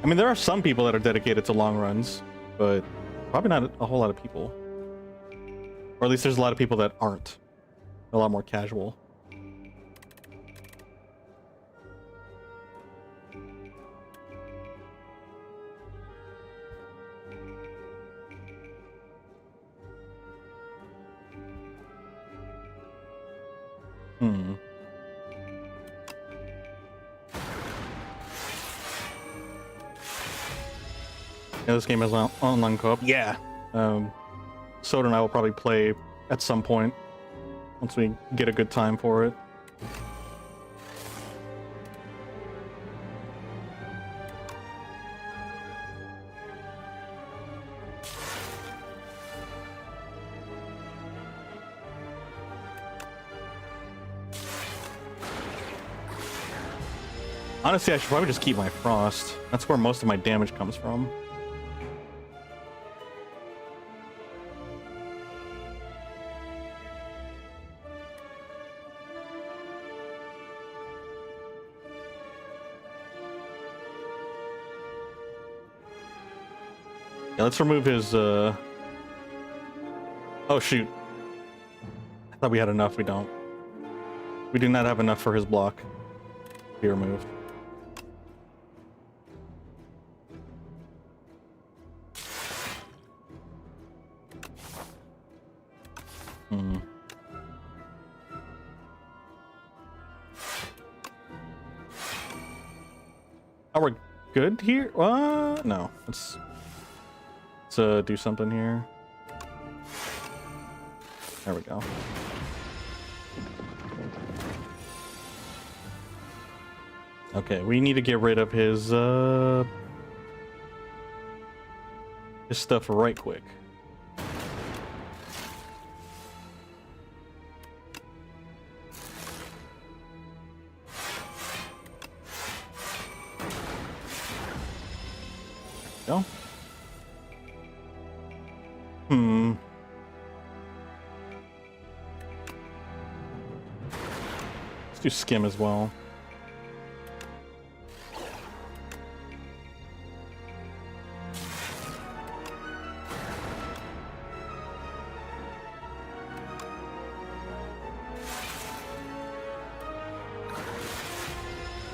I mean, there are some people that are dedicated to long runs, but probably not a whole lot of people. Or at least there's a lot of people that aren't. A lot more casual. Yeah, this game is online co-op. Yeah. Soda and I will probably play at some point once we get a good time for it. Honestly, I should probably just keep my frost. That's where most of my damage comes from. Yeah, let's remove his, Oh, shoot. I thought we had enough. We don't. We do not have enough for his block to be removed. Oh, we're good here? No. Let's do something here. There we go. Okay, we need to get rid of his stuff right quick. Go. Let's do skim as well.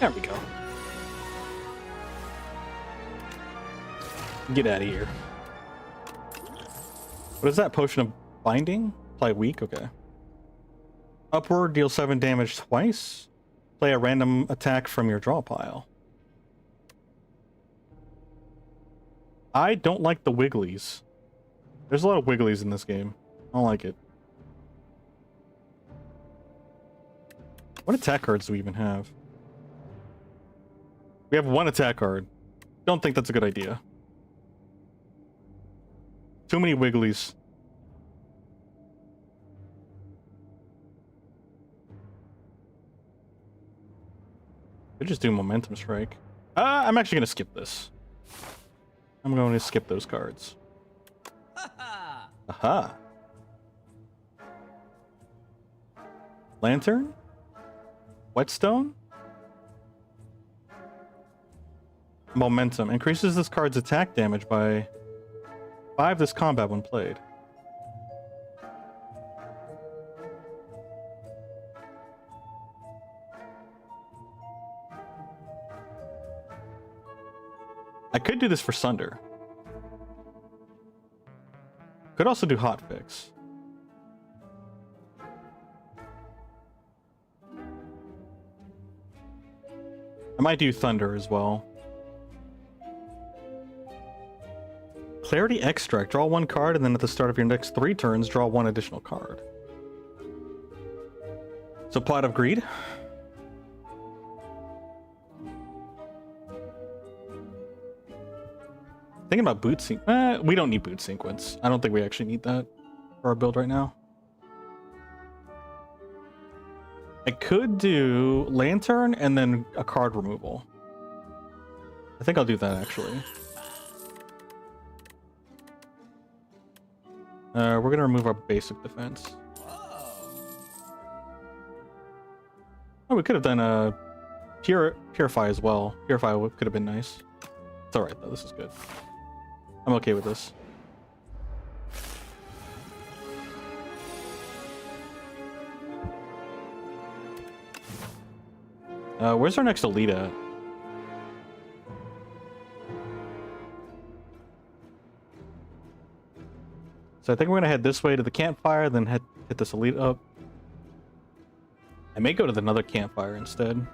There we go. Get out of here. What is that? Potion of binding? Apply weak? Okay. Upward, deal 7 damage twice. Play a random attack from your draw pile. I don't like the wigglies. There's a lot of wigglies in this game. I don't like it. What attack cards do we even have? We have 1 attack card. Don't think that's a good idea. Too many wigglies. Could just do momentum strike. I'm actually gonna skip this. I'm going to skip those cards. Aha. Lantern? Whetstone? Momentum. Increases this card's attack damage by 5 this combat when played. I could do this for Sunder. Could also do Hotfix. I might do Thunder as well. Clarity Extract. Draw 1 card, and then at the start of your next 3 turns, draw 1 additional card. So, Plot of Greed. Thinking about boot sequence. We don't need boot sequence. I don't think we actually need that for our build right now. I could do Lantern and then a card removal. I think I'll do that actually. We're gonna remove our basic defense. Oh, we could have done a Purify as well. Purify could have been nice. It's alright though, this is good. I'm okay with this. Where's our next elite at? So I think we're gonna head this way to the campfire, then hit this elite up. I may go to another campfire instead,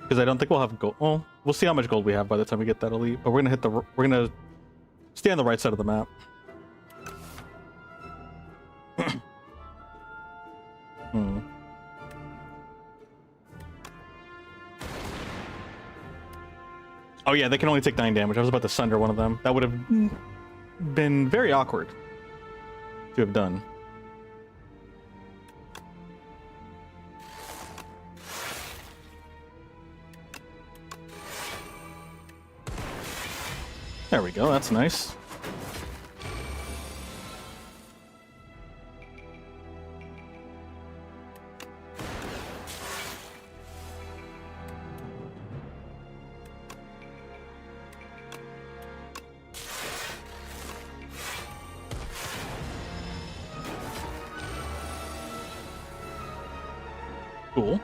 because I don't think we'll have gold. Well, we'll see how much gold we have by the time we get that elite. But we're gonna stay on the right side of the map. yeah, they can only take 9 damage. I was about to sunder one of them. That would have been very awkward to have done. There we go, that's nice. Cool.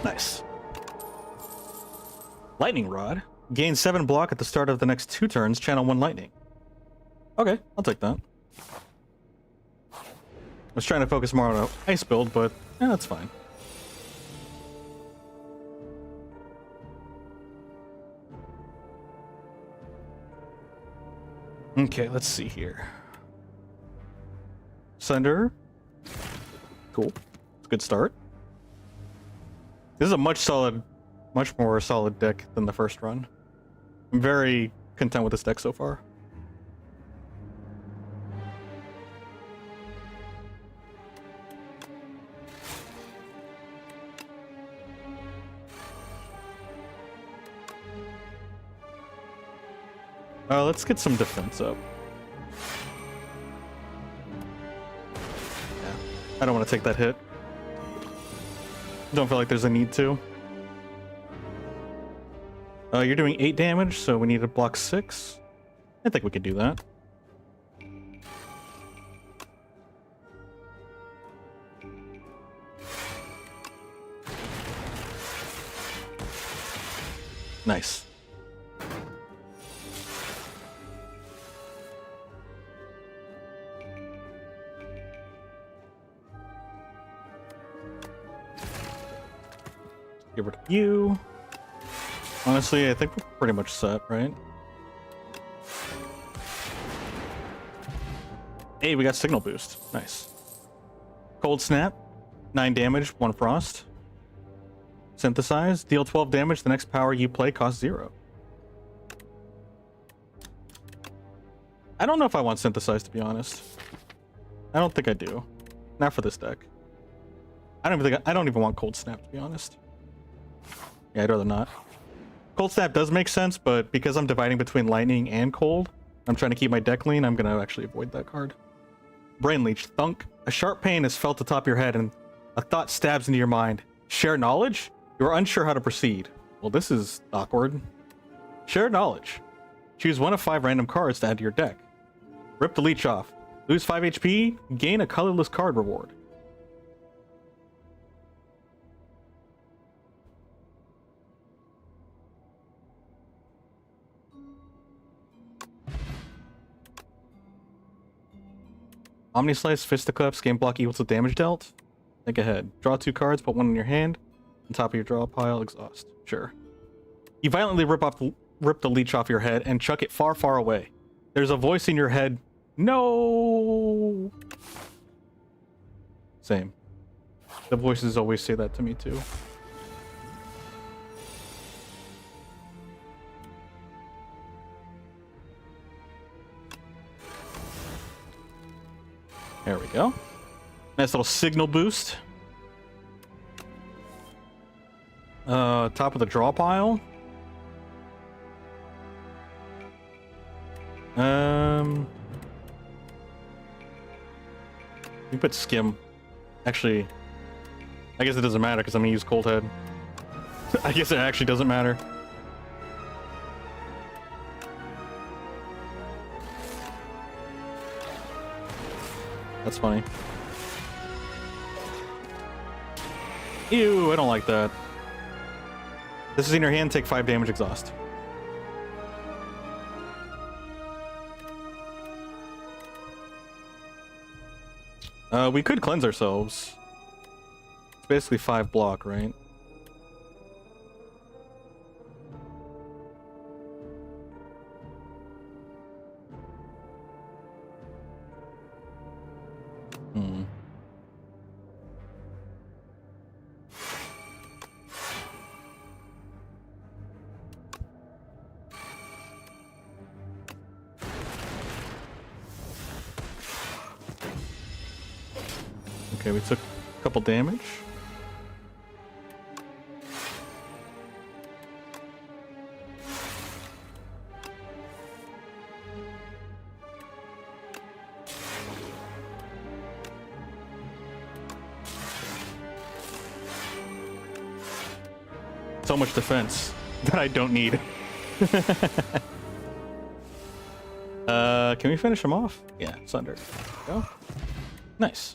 Nice. Lightning Rod. Gain 7 block at the start of the next 2 turns. Channel 1 lightning. Okay, I'll take that. I was trying to focus more on an ice build, but that's fine. Okay, let's see here. Sunder. Cool. It's a good start. This is a much more solid deck than the first run. I'm very content with this deck so far. Let's get some defense up. Yeah, I don't want to take that hit. Don't feel like there's a need to. You're doing 8 damage, so we need to block 6. I think we could do that. Nice. Get rid of you. Honestly, I think we're pretty much set, right? Hey, we got signal boost. Nice. Cold snap. 9 damage, 1 frost. Synthesize. Deal 12 damage. The next power you play costs 0. I don't know if I want synthesize, to be honest. I don't think I do. Not for this deck. I don't even want cold snap, to be honest. Yeah, I'd rather not. Cold snap does make sense, but because I'm dividing between lightning and cold, I'm trying to keep my deck lean, I'm gonna actually avoid that card. Brain leech. Thunk. A sharp pain is felt atop your head and a thought stabs into your mind. Share knowledge? You are unsure how to proceed. Well, this is awkward. Share knowledge. Choose 1 of 5 random cards to add to your deck. Rip the leech off. Lose 5 HP. Gain a colorless card reward. Omni Slice, Fisticuffs, game block equals to damage dealt. Think ahead. Draw 2 cards, put 1 in your hand. On top of your draw pile, exhaust. Sure. You violently rip the leech off your head and chuck it far, far away. There's a voice in your head. No! Same. The voices always say that to me too. There we go. Nice little signal boost. Top of the draw pile. You put skim. Actually, I guess it doesn't matter because I'm gonna use cold head. I guess it actually doesn't matter. That's funny. Ew, I don't like that. This is in your hand, take 5 damage, exhaust. We could cleanse ourselves. It's basically 5 block, right? Hmm. Okay, we took a couple damage. So much defense that I don't need. Can we finish him off? Yeah, Sunder. Go. Nice.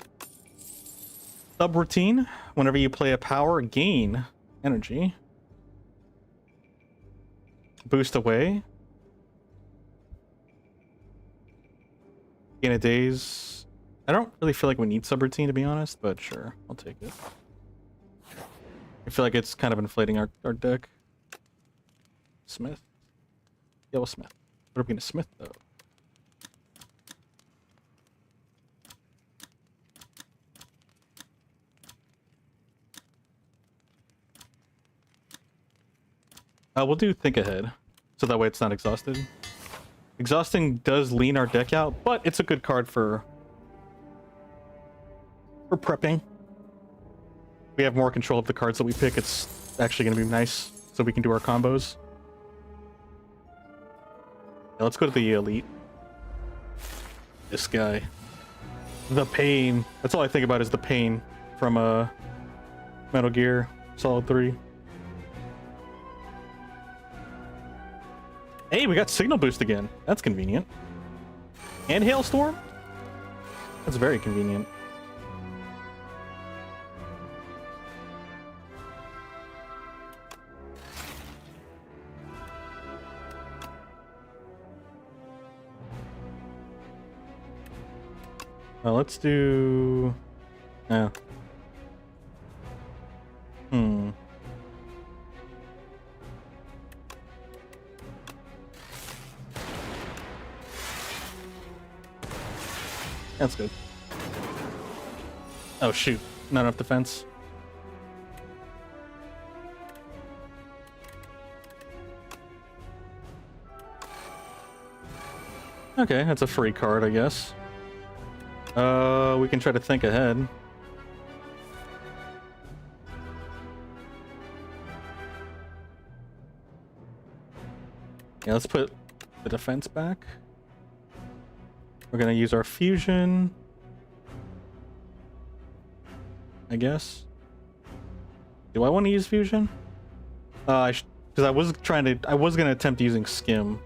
Subroutine. Whenever you play a power, gain energy. Boost away. Gain a daze. I don't really feel like we need subroutine, to be honest, but sure, I'll take it. I feel like it's kind of inflating our deck. Smith. Yellow Smith. What are we gonna Smith though? We'll do Think Ahead, so that way it's not exhausted. Exhausting does lean our deck out, but it's a good card for prepping. We have more control of the cards that we pick. It's actually going to be nice, so we can do our combos. Yeah, let's go to the Elite. This guy. The Pain. That's all I think about is the Pain from Metal Gear Solid 3. Hey, we got Signal Boost again. That's convenient. And Hailstorm? That's very convenient. Well, let's do... Oh. That's good. Oh shoot, not enough defense. Okay, that's a free card, I guess. We can try to Think Ahead. Yeah, let's put the defense back. We're gonna use our fusion, I guess. Do I want to use fusion? Because I was gonna attempt using skim.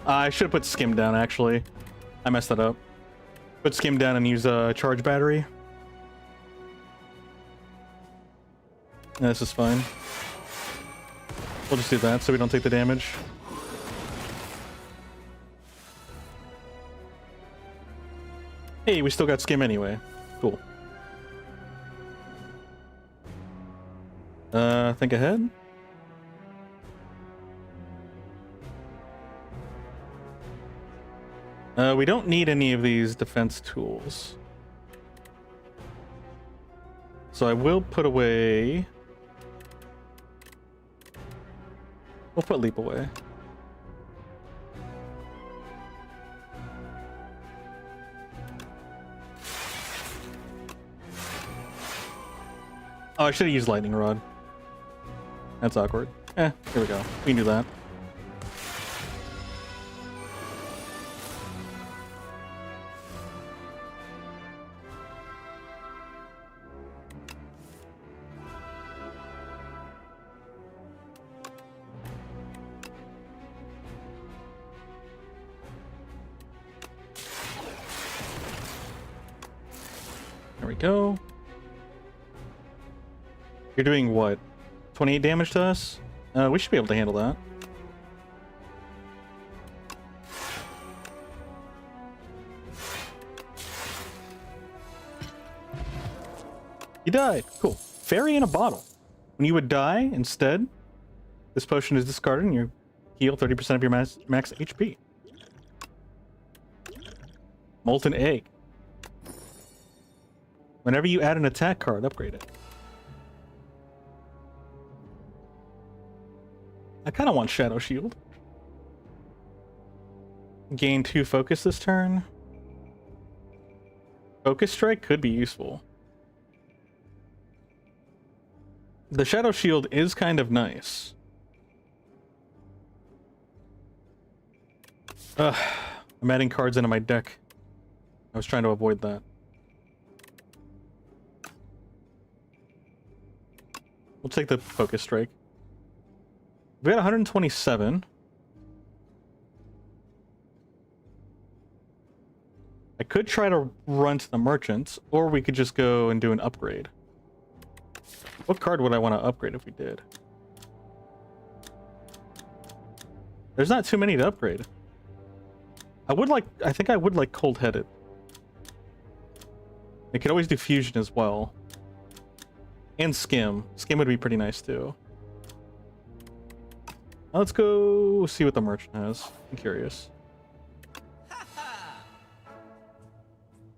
I should have put skim down, actually. I messed that up. Put skim down and use a charge battery. Yeah, this is fine. We'll just do that so we don't take the damage. Hey, we still got skim anyway. Cool. Think Ahead? We don't need any of these defense tools. So I will put away... We'll put Leap away. Oh, I should have used Lightning Rod. That's awkward. Here we go. We can do that. There we go. You're doing what? 28 damage to us? We should be able to handle that. You died. Cool. Fairy in a bottle. When you would die, instead, This potion is discarded and you heal 30% of your max HP. Molten Egg. Whenever you add an attack card, upgrade it. I kind of want Shadow Shield. Gain 2 focus this turn. Focus Strike could be useful. The Shadow Shield is kind of nice. I'm adding cards into my deck. I was trying to avoid that. We'll take the Focus Strike. We got 127. I could try to run to the merchants, or we could just go and do an upgrade. What card would I want to upgrade if we did? There's not too many to upgrade. I think I would like Cold-Headed. They could always do Fusion as well. And Skim. Skim would be pretty nice too. Now let's go see what the merchant has. I'm curious.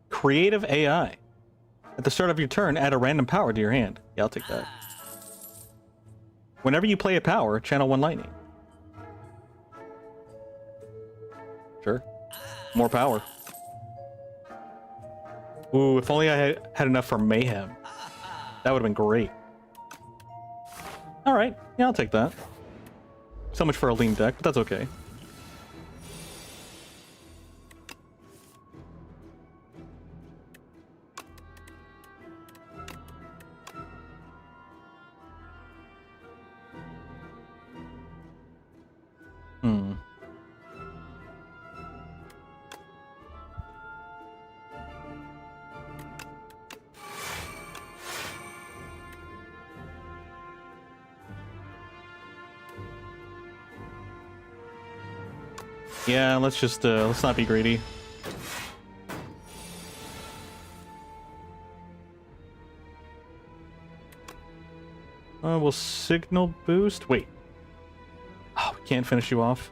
Creative AI. At the start of your turn, add a random power to your hand. Yeah, I'll take that. Whenever you play a power, channel 1 lightning. Sure. More power. Ooh, if only I had enough for Mayhem. That would have been great. Alright, yeah, I'll take that. So much for a lean deck, but that's okay. Yeah, let's just let's not be greedy. We'll signal boost. Wait. Oh, we can't finish you off.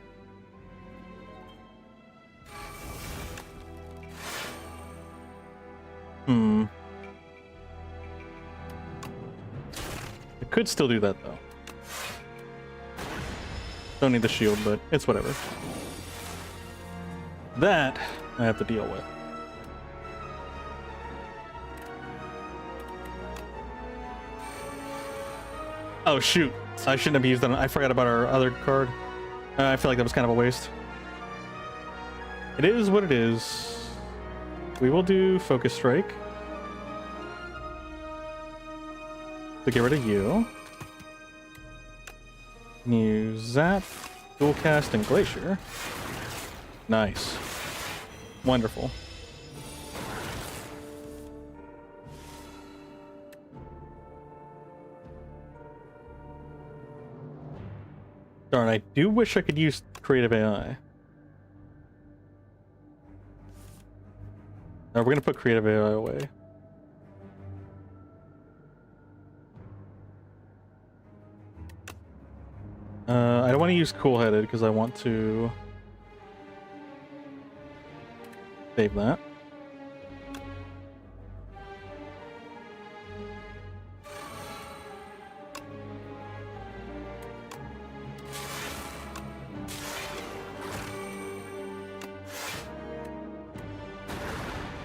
I could still do that though. Don't need the shield, but it's whatever. That I have to deal with. Oh shoot, I shouldn't have used that. I forgot about our other card. I feel like that was kind of a waste. It is what it is. We will do Focus Strike to get rid of you. Use Zap, Dual Cast, and Glacier. Nice. Wonderful. Darn, I do wish I could use Creative AI. Now we're gonna put Creative AI away. I don't want to use Cool-Headed because I want to save that.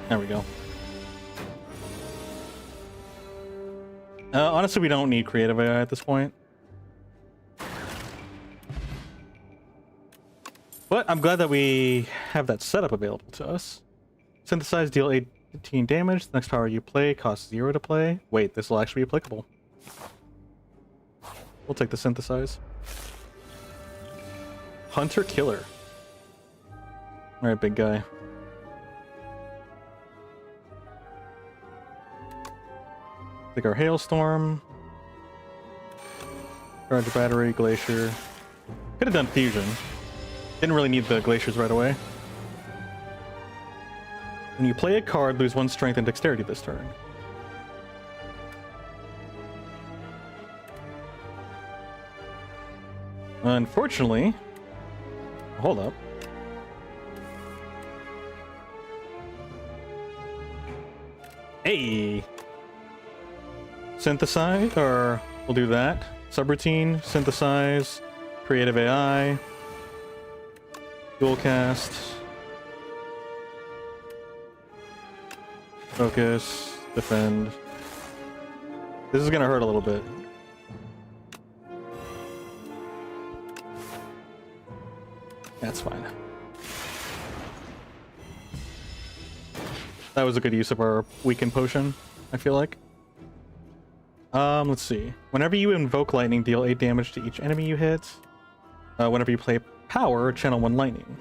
There we go. Honestly, we don't need Creative AI at this point. But I'm glad that we have that setup available to us. Synthesize, deal 18 damage. The next power you play costs 0 to play. Wait, this will actually be applicable. We'll take the Synthesize. Hunter Killer. Alright, big guy. Take our Hailstorm. Charge Battery, Glacier. Could have done Fusion. Didn't really need the Glaciers right away. When you play a card, lose 1 strength and dexterity this turn. Unfortunately, hold up. Hey! Synthesize, or we'll do that. Subroutine, synthesize, creative AI, dual cast, focus, defend. This is gonna hurt a little bit. That's fine. That was a good use of our weaken potion, I feel like. Let's see. Whenever you invoke lightning, deal 8 damage to each enemy you hit. Whenever you play power, channel 1 lightning.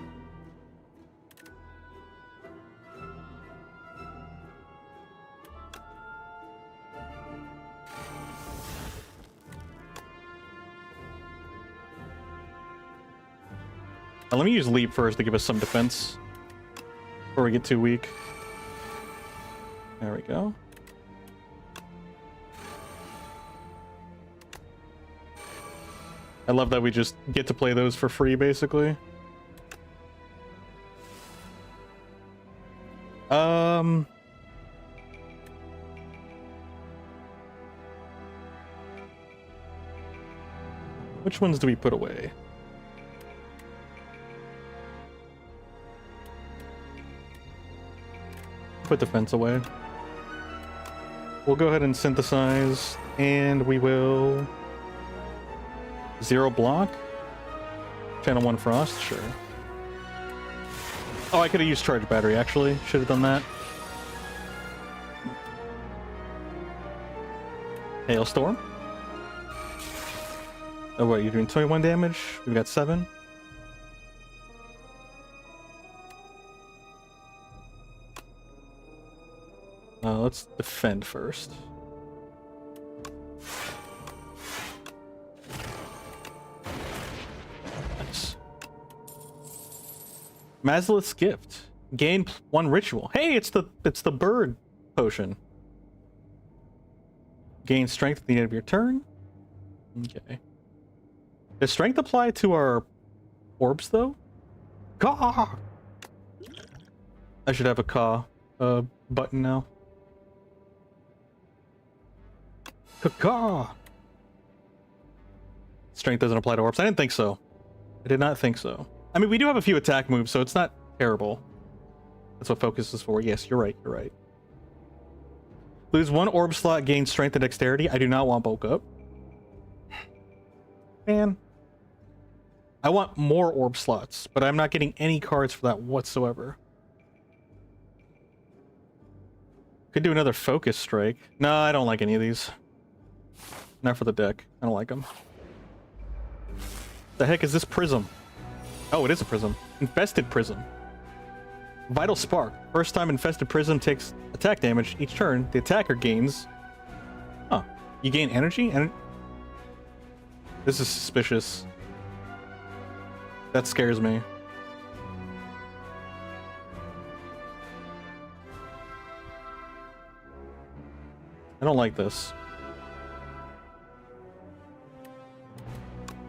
Let me use leap first to give us some defense before we get too weak. There we go. I love that we just get to play those for free, basically. Which ones do we put away? Put defense away. We'll go ahead and synthesize, and we will 0 block. Channel 1 frost, sure. Oh, I could have used charge battery, actually. Should have done that. Hailstorm. Oh, what, you're doing 21 damage? We've got 7. Let's defend first. Nice. Mazalith's gift. Gain 1 ritual. Hey, it's the bird potion. Gain strength at the end of your turn. Okay. Does strength apply to our orbs though? Caw! I should have a caw button now. Caw! Strength doesn't apply to orbs. I didn't think so. I did not think so. I mean, we do have a few attack moves, so it's not terrible. That's what focus is for. Yes, you're right. You're right. Lose 1 orb slot, gain strength and dexterity. I do not want bulk up. Man. I want more orb slots, but I'm not getting any cards for that whatsoever. Could do another focus strike. No, I don't like any of these. Not for the deck. I don't like them. The heck is this prism? Oh, it is a prism. Infested prism. Vital spark. First time infested prism takes attack damage each turn, the attacker gains... Huh. You gain energy? And this is suspicious. That scares me. I don't like this.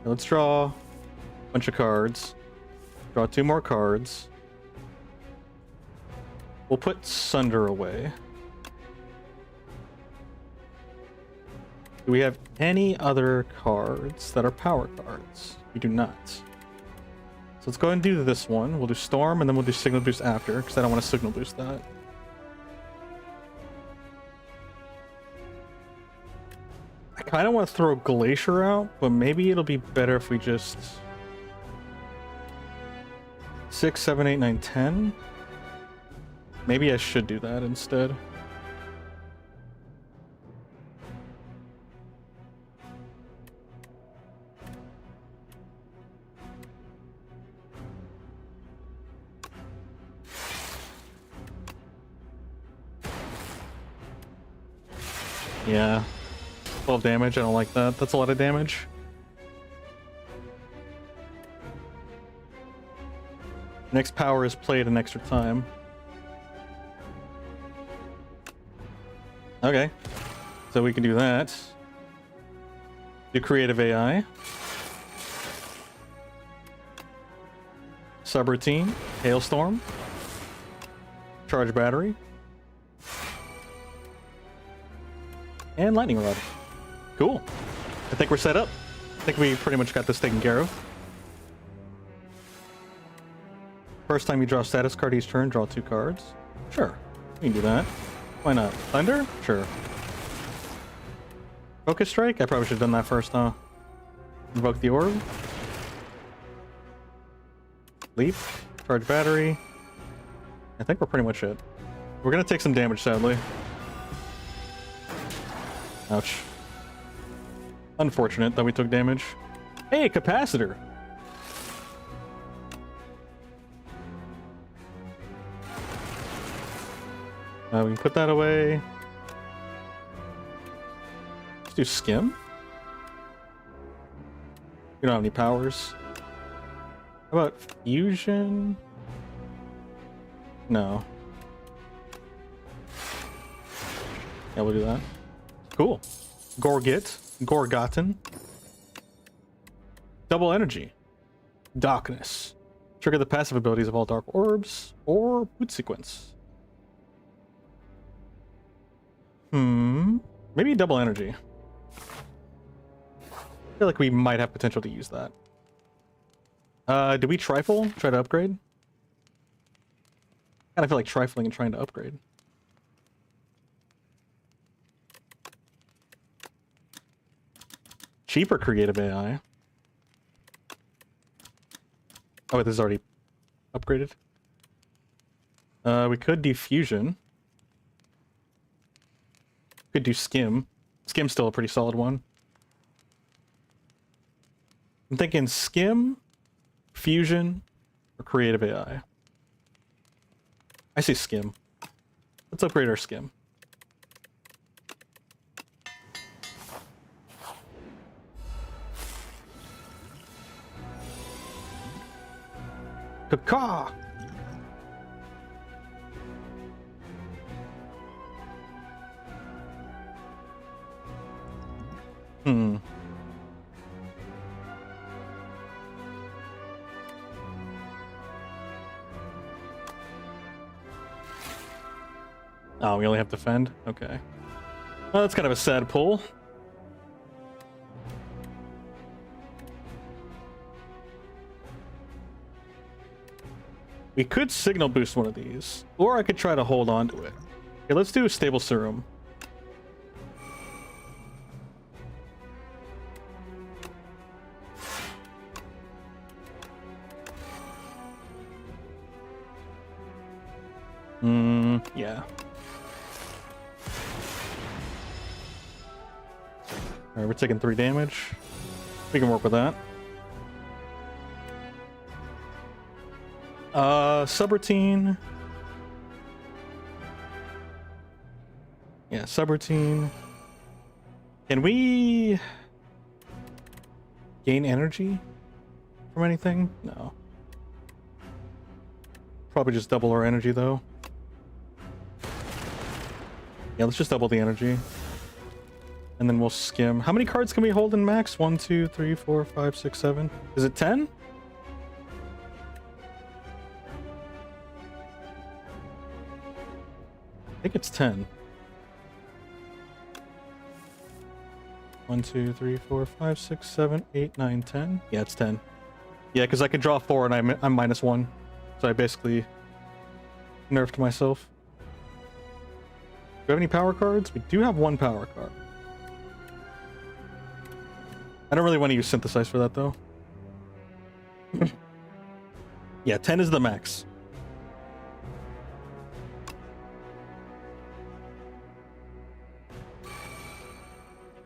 Let's draw a bunch of cards. Draw 2 more cards. We'll put Sunder away. Do we have any other cards that are power cards? We do not. So let's go ahead and do this one. We'll do Storm, and then we'll do Signal Boost after, because I don't want to Signal Boost that. I kind of want to throw Glacier out, but maybe it'll be better if we just... 6, 7, 8, 9, 10? Maybe I should do that instead. Yeah. 12 damage, I don't like that. That's a lot of damage. Next power is played an extra time. Okay. So we can do that. Do creative AI. Subroutine, Hailstorm, Charge Battery, and Lightning Rod. Cool. I think we're set up. I think we pretty much got this taken care of. First time you draw a status card each turn, draw 2 cards. Sure, we can do that. Why not? Thunder? Sure. Focus Strike? I probably should have done that first, huh? Invoke the Orb. Leap. Charge Battery. I think we're pretty much it. We're gonna take some damage, sadly. Ouch. Unfortunate that we took damage. Hey, Capacitor! We can put that away. Let's do Skim. We don't have any powers. How about Fusion? No. Yeah, we'll do that. Cool. Gorgotten. Double Energy. Darkness. Trigger the passive abilities of all Dark Orbs or Boot Sequence. Maybe Double Energy. I feel like we might have potential to use that. Do we trifle? Try to upgrade? I kind of feel like trifling and trying to upgrade. Cheaper creative AI. Oh, wait, this is already upgraded. We could do Fusion. Could do Skim. Skim's still a pretty solid one. I'm thinking Skim, Fusion, or Creative AI. I say Skim. Let's upgrade our Skim. Caw! Oh, we only have defend? Okay. Well, that's kind of a sad pull. We could signal boost one of these, or I could try to hold on to it. Okay, let's do a stable serum. Yeah. Alright, we're taking 3 damage. We can work with that. Subroutine. Yeah, subroutine. Can we gain energy from anything? No. Probably just double our energy though. Yeah, let's just double the energy. And then we'll skim. How many cards can we hold in max? 1, 2, 3, 4, 5, 6, 7. Is it 10? I think it's 10. 1, 2, 3, 4, 5, 6, 7, 8, 9, 10. Yeah, it's 10. Yeah, because I could draw 4 and I'm -1. So I basically nerfed myself. Do we have any power cards? We do have 1 power card. I don't really want to use Synthesize for that, though. Yeah, 10 is the max.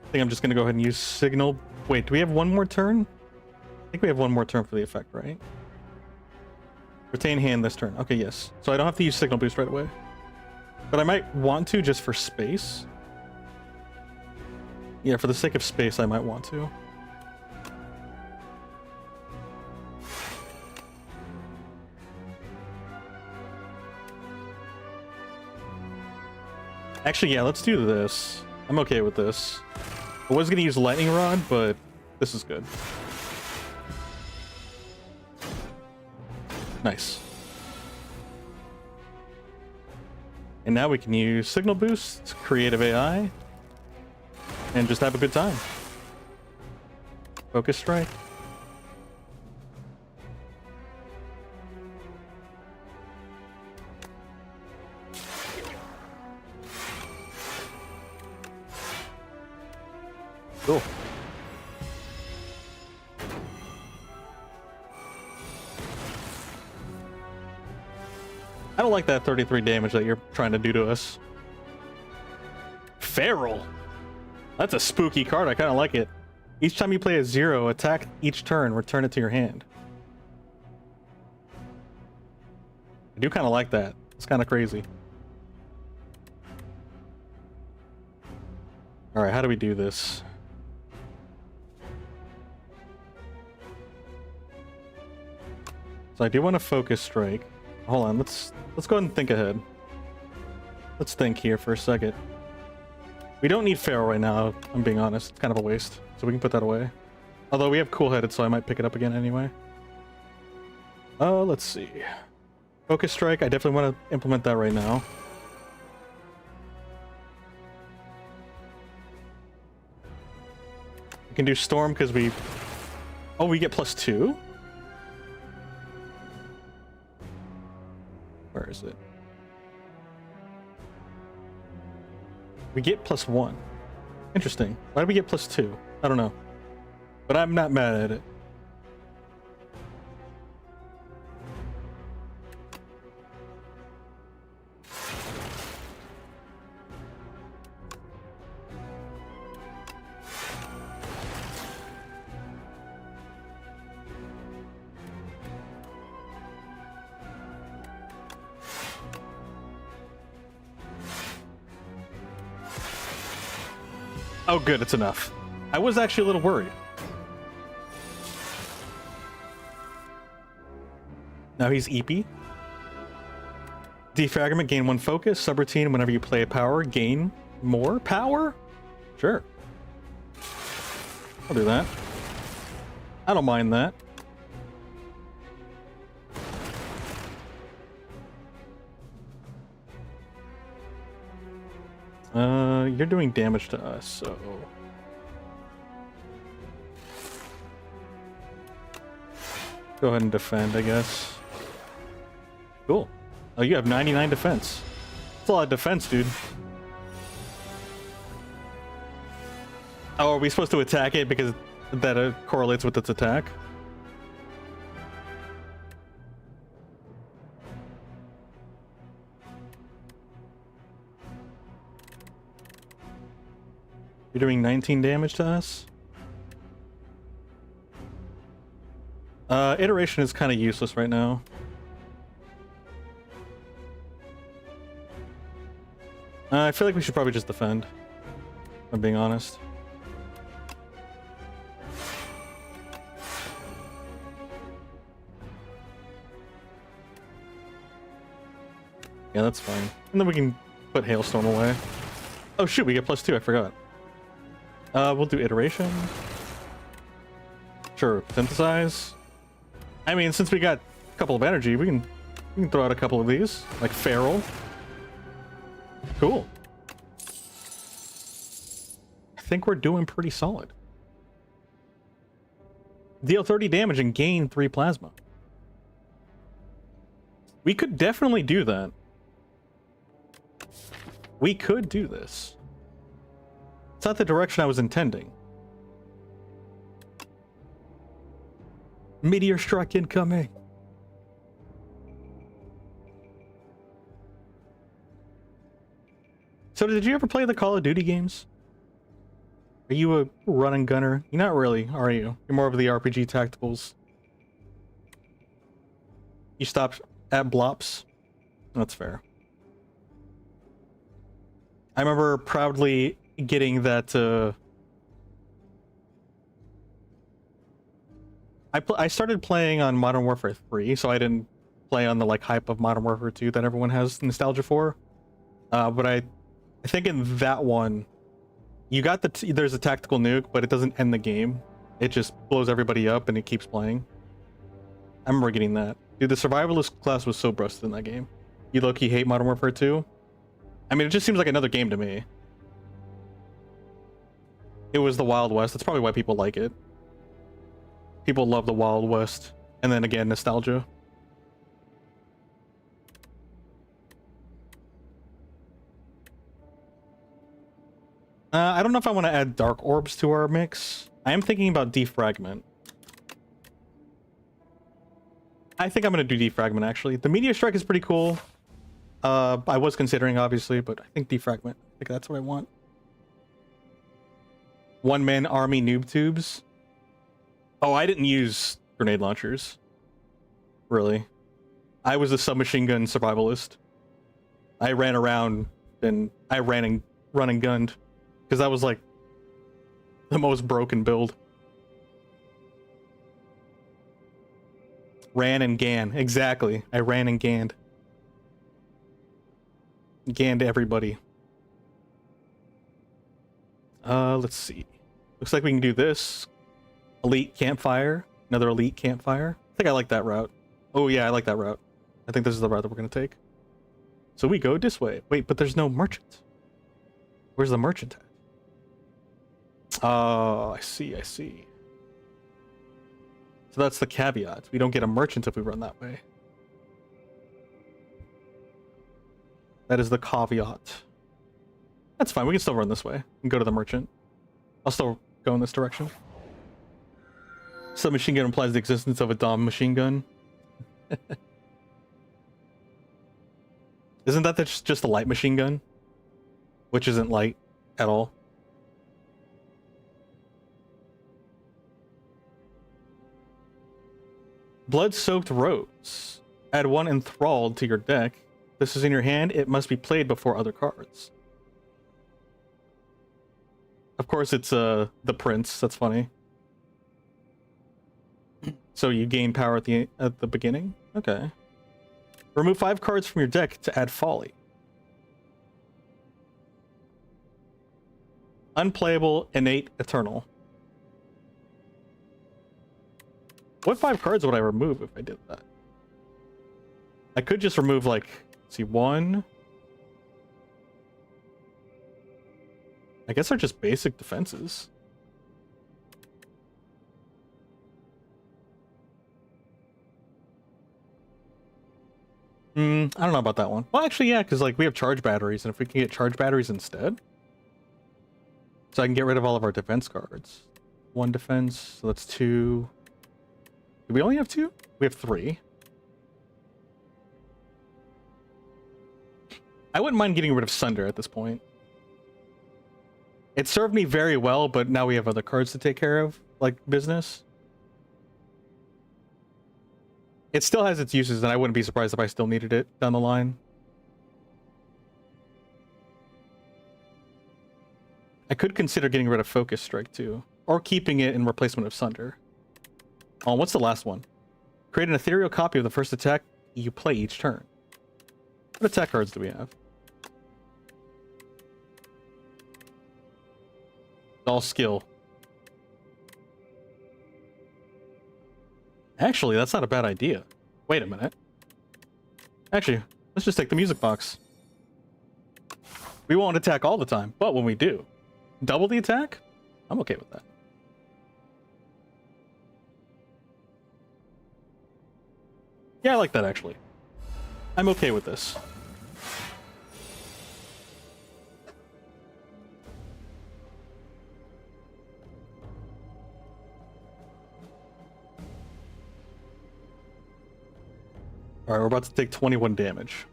I think I'm just going to go ahead and use Signal. Wait, do we have 1 more turn? I think we have 1 more turn for the effect, right? Retain hand this turn. Okay, yes. So I don't have to use Signal Boost right away. But I might want to just for space. Yeah, for the sake of space, I might want to. Actually, yeah, let's do this. I'm okay with this. I was gonna use Lightning Rod, but this is good. Nice. And now we can use Signal Boost, Creative AI, and just have a good time. Focus Strike. Cool. I don't like that 33 damage that you're trying to do to us. Feral. That's a spooky card. I kind of like it. Each time you play a 0, attack each turn, return it to your hand. I do kind of like that. It's kind of crazy. All right, how do we do this? So I do want to Focus Strike. Hold on, let's go ahead and think ahead. Let's think here for a second. We don't need Feral right now, I'm being honest. It's kind of a waste, so we can put that away. Although we have Cool-Headed, so I might pick it up again anyway. Let's see. Focus Strike, I definitely want to implement that right now. We can do Storm because we... Oh, we get +2? Where is it? We get +1. Interesting. Why do we get +2? I don't know. But I'm not mad at it. Oh, good, it's enough. I was actually a little worried. Now he's EP. Defragment, gain 1 focus. Subroutine, whenever you play a power, gain more power? Sure. I'll do that. I don't mind that. You're doing damage to us, so... Go ahead and defend, I guess. Cool. Oh, you have 99 defense. That's a lot of defense, dude. Oh, are we supposed to attack it because that correlates with its attack? You're doing 19 damage to us? Iteration is kind of useless right now. I feel like we should probably just defend, if I'm being honest. Yeah, that's fine. And then we can put Hailstorm away. Oh shoot, we get +2, I forgot. We'll do Iteration. Sure, Synthesize. I mean, since we got a couple of energy, we can throw out a couple of these, like Feral. Cool. I think we're doing pretty solid. Deal 30 damage and gain 3 plasma. We could definitely do that. We could do this. It's not the direction I was intending. Meteor strike incoming. So did you ever play the Call of Duty games? Are you a run and gunner? You're not really, are you? You're more of the RPG tacticals. You stopped at Blops? That's fair. I remember proudly getting that I started playing on Modern Warfare 3, so I didn't play on the like hype of Modern Warfare 2 that everyone has nostalgia for. But I think in that one, you got there's a tactical nuke, but it doesn't end the game. It just blows everybody up and it keeps playing. I remember getting that. Dude, the survivalist class was so busted in that game. You low-key hate Modern Warfare 2? I mean, it just seems like another game to me. It was the Wild West. That's probably why people like it. People love the Wild West. And then again, nostalgia. I don't know if I want to add dark orbs to our mix. I am thinking about defragment. I think I'm going to do defragment, actually. The meteor strike is pretty cool. I was considering, obviously, but I think defragment. I think that's what I want. One-man army noob tubes. Oh, I didn't use grenade launchers. Really. I was a submachine gun survivalist. I ran around and I run and gunned. Because that was like the most broken build. Ran and gan. Exactly. I ran and ganned. Ganned everybody. Let's see. Looks like we can do this. Elite campfire. Another elite campfire. I think I like that route. Oh yeah, I like that route. I think this is the route that we're gonna take. So we go this way. Wait, but there's no merchant. Where's the merchant at? Oh, I see, I see. So that's the caveat. We don't get a merchant if we run that way. That is the caveat. That's fine, we can still run this way and go to the merchant. I'll still go in this direction. Submachine gun implies the existence of a Dom machine gun. Isn't that just a light machine gun? Which isn't light at all. Blood-soaked rose. Add one enthralled to your deck. This is in your hand. It must be played before other cards. Of course, it's the prince. That's funny. So you gain power at the beginning. Okay. Remove 5 cards from your deck to add folly. Unplayable, innate, eternal. What 5 cards would I remove if I did that? I could just remove, like, let's see, 1. I guess they're just basic defenses. I don't know about that one. Well, actually, yeah, because, like, we have charge batteries, and if we can get charge batteries instead... So I can get rid of all of our defense cards. 1 defense, so that's 2... Do we only have 2? We have 3. I wouldn't mind getting rid of Sunder at this point. It served me very well, but now we have other cards to take care of, like business. It still has its uses, and I wouldn't be surprised if I still needed it down the line. I could consider getting rid of Focus Strike, too. Or keeping it in replacement of Sunder. Oh, what's the last one? Create an ethereal copy of the first attack you play each turn. What attack cards do we have? All skill. Actually, that's not a bad idea. Wait a minute. Actually, let's just take the music box. We won't attack all the time, but when we do, double the attack? I'm okay with that. Yeah, I like that, actually. I'm okay with this. Alright, we're about to take 21 damage.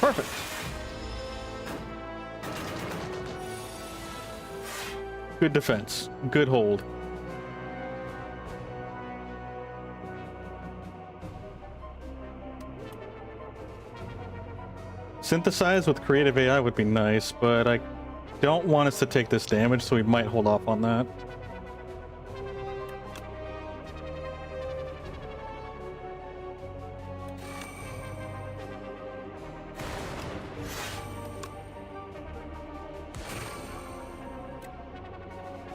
Perfect. Good defense. Good hold. Synthesize with creative AI would be nice, but I don't want us to take this damage, so we might hold off on that.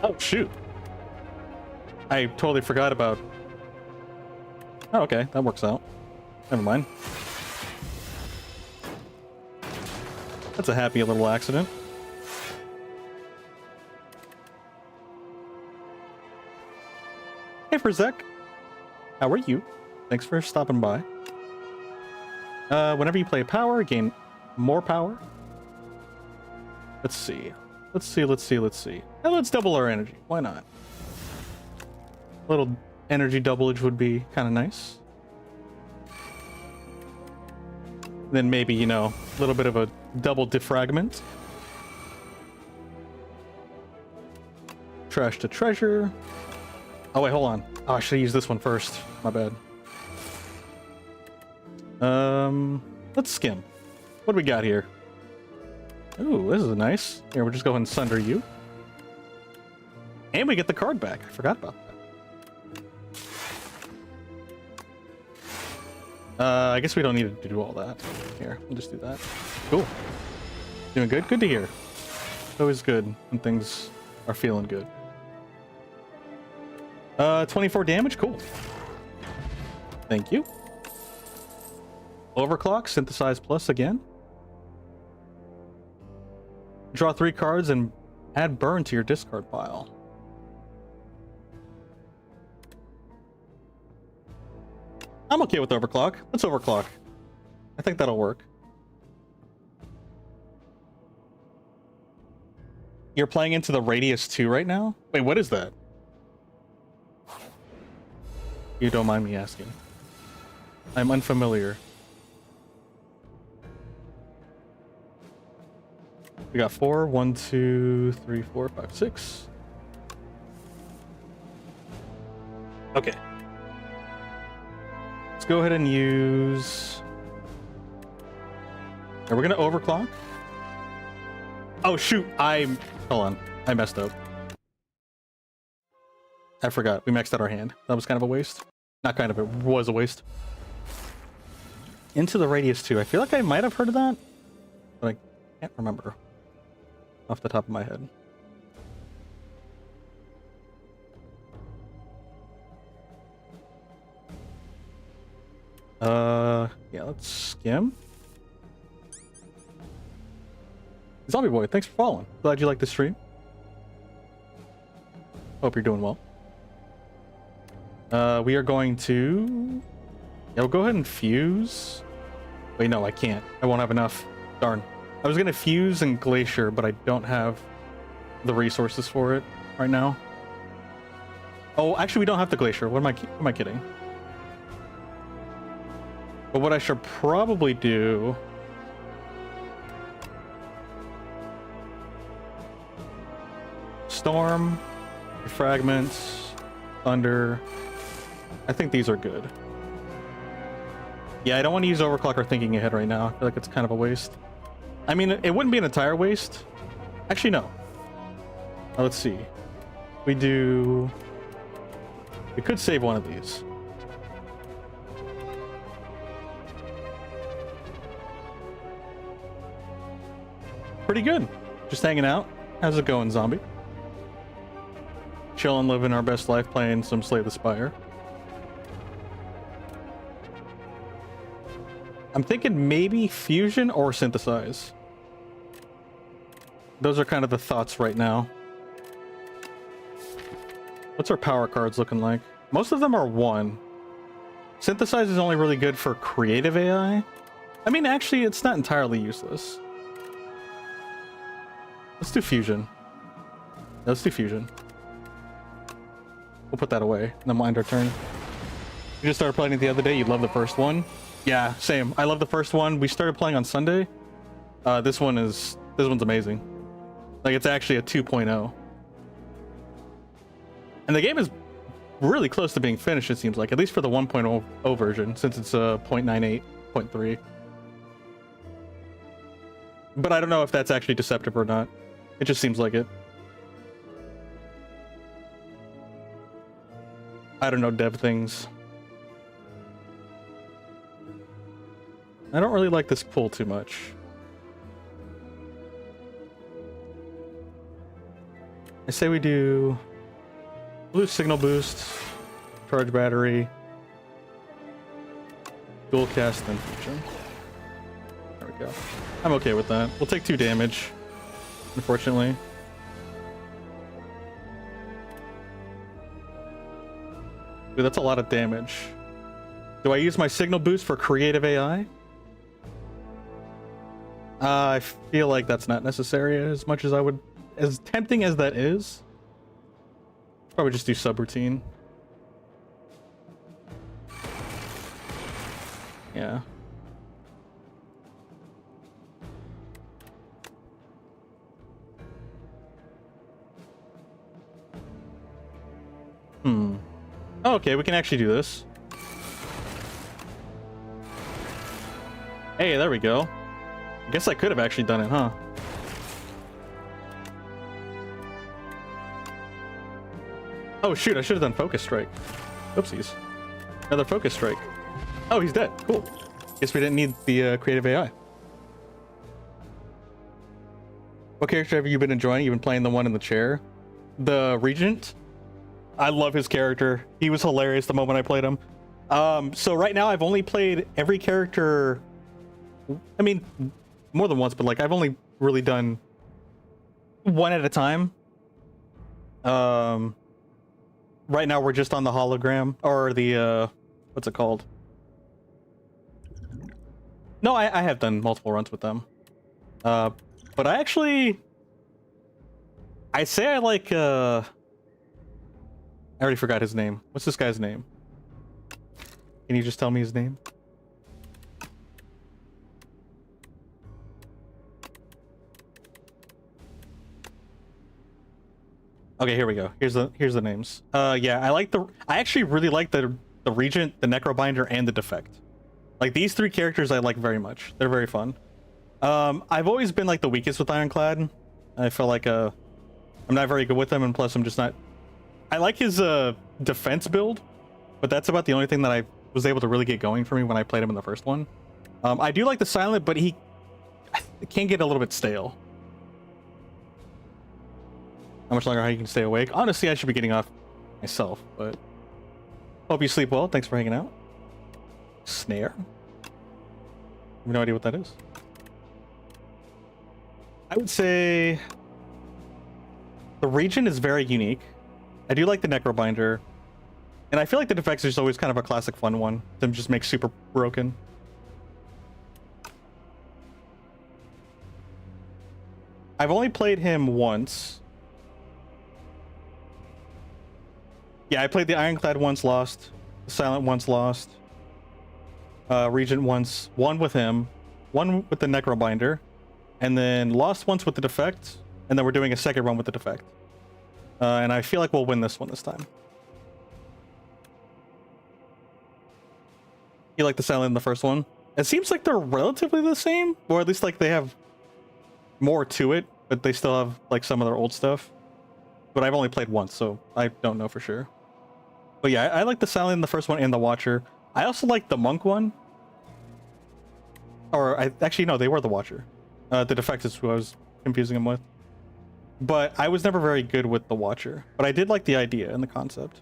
Oh, shoot. I totally forgot about... Oh, okay, that works out. Never mind. That's a happy little accident. Hey, Frizek. How are you? Thanks for stopping by. Whenever you play power, gain more power. Let's see. Let's see. Now let's double our energy. Why not? A little energy doubleage would be kind of nice. Then maybe, you know, a little bit of a double defragment. Trash to treasure. Oh, wait, hold on. Oh, I should use this one first. My bad. Let's skim. What do we got here? Ooh, this is nice. Here, we'll just go ahead and sunder you. And we get the card back. I forgot about that. I guess we don't need to do all that. Here, we'll just do that. Cool. Doing good? Good to hear. It's always good when things are feeling good. 24 damage? Cool. Thank you. Overclock, synthesize plus again. Draw 3 cards and add burn to your discard pile. I'm okay with overclock. Let's overclock. I think that'll work. You're playing into the Radius 2 right now? Wait, what is that? You don't mind me asking. I'm unfamiliar. We got 4. 1, 2, 3, 4, 5, 6. Okay. Let's go ahead and use... Are we gonna overclock? Oh shoot, hold on. I messed up. I forgot. We maxed out our hand. That was kind of a waste. Not kind of, it was a waste. Into the Radius 2. I feel like I might have heard of that, but I can't remember off the top of my head. Yeah, let's skim. Zombie Boy, thanks for following. Glad you liked the stream. Hope you're doing well. We are going to... Yeah, we'll go ahead and fuse. Wait, no, I can't. I won't have enough. Darn. I was gonna fuse and Glacier, but I don't have the resources for it right now. Oh, actually, we don't have the Glacier. What am I kidding? But what I should probably do... Storm, Fragments, Thunder. I think these are good. Yeah, I don't want to use Overclock or Thinking Ahead right now. I feel like it's kind of a waste. I mean, it wouldn't be an entire waste. Actually, no. Let's see. We could save one of these. Pretty good. Just hanging out. How's it going, zombie? Chilling, living our best life, playing some Slay the Spire. I'm thinking maybe fusion or synthesize. Those are kind of the thoughts right now. What's our power cards looking like? Most of them are 1. Synthesize is only really good for creative AI. I mean, actually, it's not entirely useless. Let's do fusion. Let's do fusion. We'll put that away, and then we'll end our turn. You just started playing it the other day. You love the first one. Yeah, same. I love the first one. We started playing on Sunday. This one's amazing. Like, it's actually a 2.0. And the game is really close to being finished, it seems like, at least for the 1.0 version, since it's 0.98, 0.3. But I don't know if that's actually deceptive or not. It just seems like it. I don't know dev things. I don't really like this pull too much. I say we do blue signal boost, charge battery, dual cast, and fusion. There we go. I'm okay with that. We'll take 2 damage, unfortunately. Dude, that's a lot of damage. Do I use my signal boost for creative AI? I feel like that's not necessary as much as I would, as tempting as that is. Probably just do subroutine. Yeah. Oh, okay, we can actually do this. Hey, there we go. I guess I could have actually done it, huh? Oh shoot, I should have done focus strike. Oopsies. Another focus strike. Oh, he's dead. Cool. Guess we didn't need the creative AI. What character have you been enjoying? You've been playing the one in the chair? The Regent? I love his character. He was hilarious the moment I played him. So right now I've only played every character. I mean, more than once, but like I've only really done one at a time. Right now we're just on the hologram, or the what's it called? No, I have done multiple runs with them. But I say I like I already forgot his name. What's this guy's name? Can you just tell me his name? Okay, here we go. Here's the names. Yeah, I actually really like the Regent, the Necrobinder, and the Defect. Like these 3 characters I like very much. They're very fun. I've always been like the weakest with Ironclad. I feel like I'm not very good with them, and plus I'm just not. I like his defense build, but that's about the only thing that I was able to really get going for me when I played him in the first one. I do like the Silent, but it can get a little bit stale. How much longer you can stay awake? Honestly, I should be getting off myself, but hope you sleep well. Thanks for hanging out. Snare? I have no idea what that is. I would say the Regent is very unique. I do like the Necrobinder, and I feel like the Defects is always kind of a classic fun one. Them just make super broken. I've only played him once. Yeah, I played the Ironclad once, lost. The Silent once, lost. Regent once, one with him, one with the Necrobinder, and then lost once with the Defect, and then we're doing a second run with the Defect. And I feel like we'll win this one this time. You like the Silent in the first one? It seems like they're relatively the same, or at least like they have more to it, but they still have like some of their old stuff. But I've only played once, so I don't know for sure. But yeah, I like the Silent in the first one and the Watcher. I also like the Monk one. Or actually no, they were the Watcher. The Defect is who I was confusing them with. But I was never very good with the Watcher. But I did like the idea and the concept.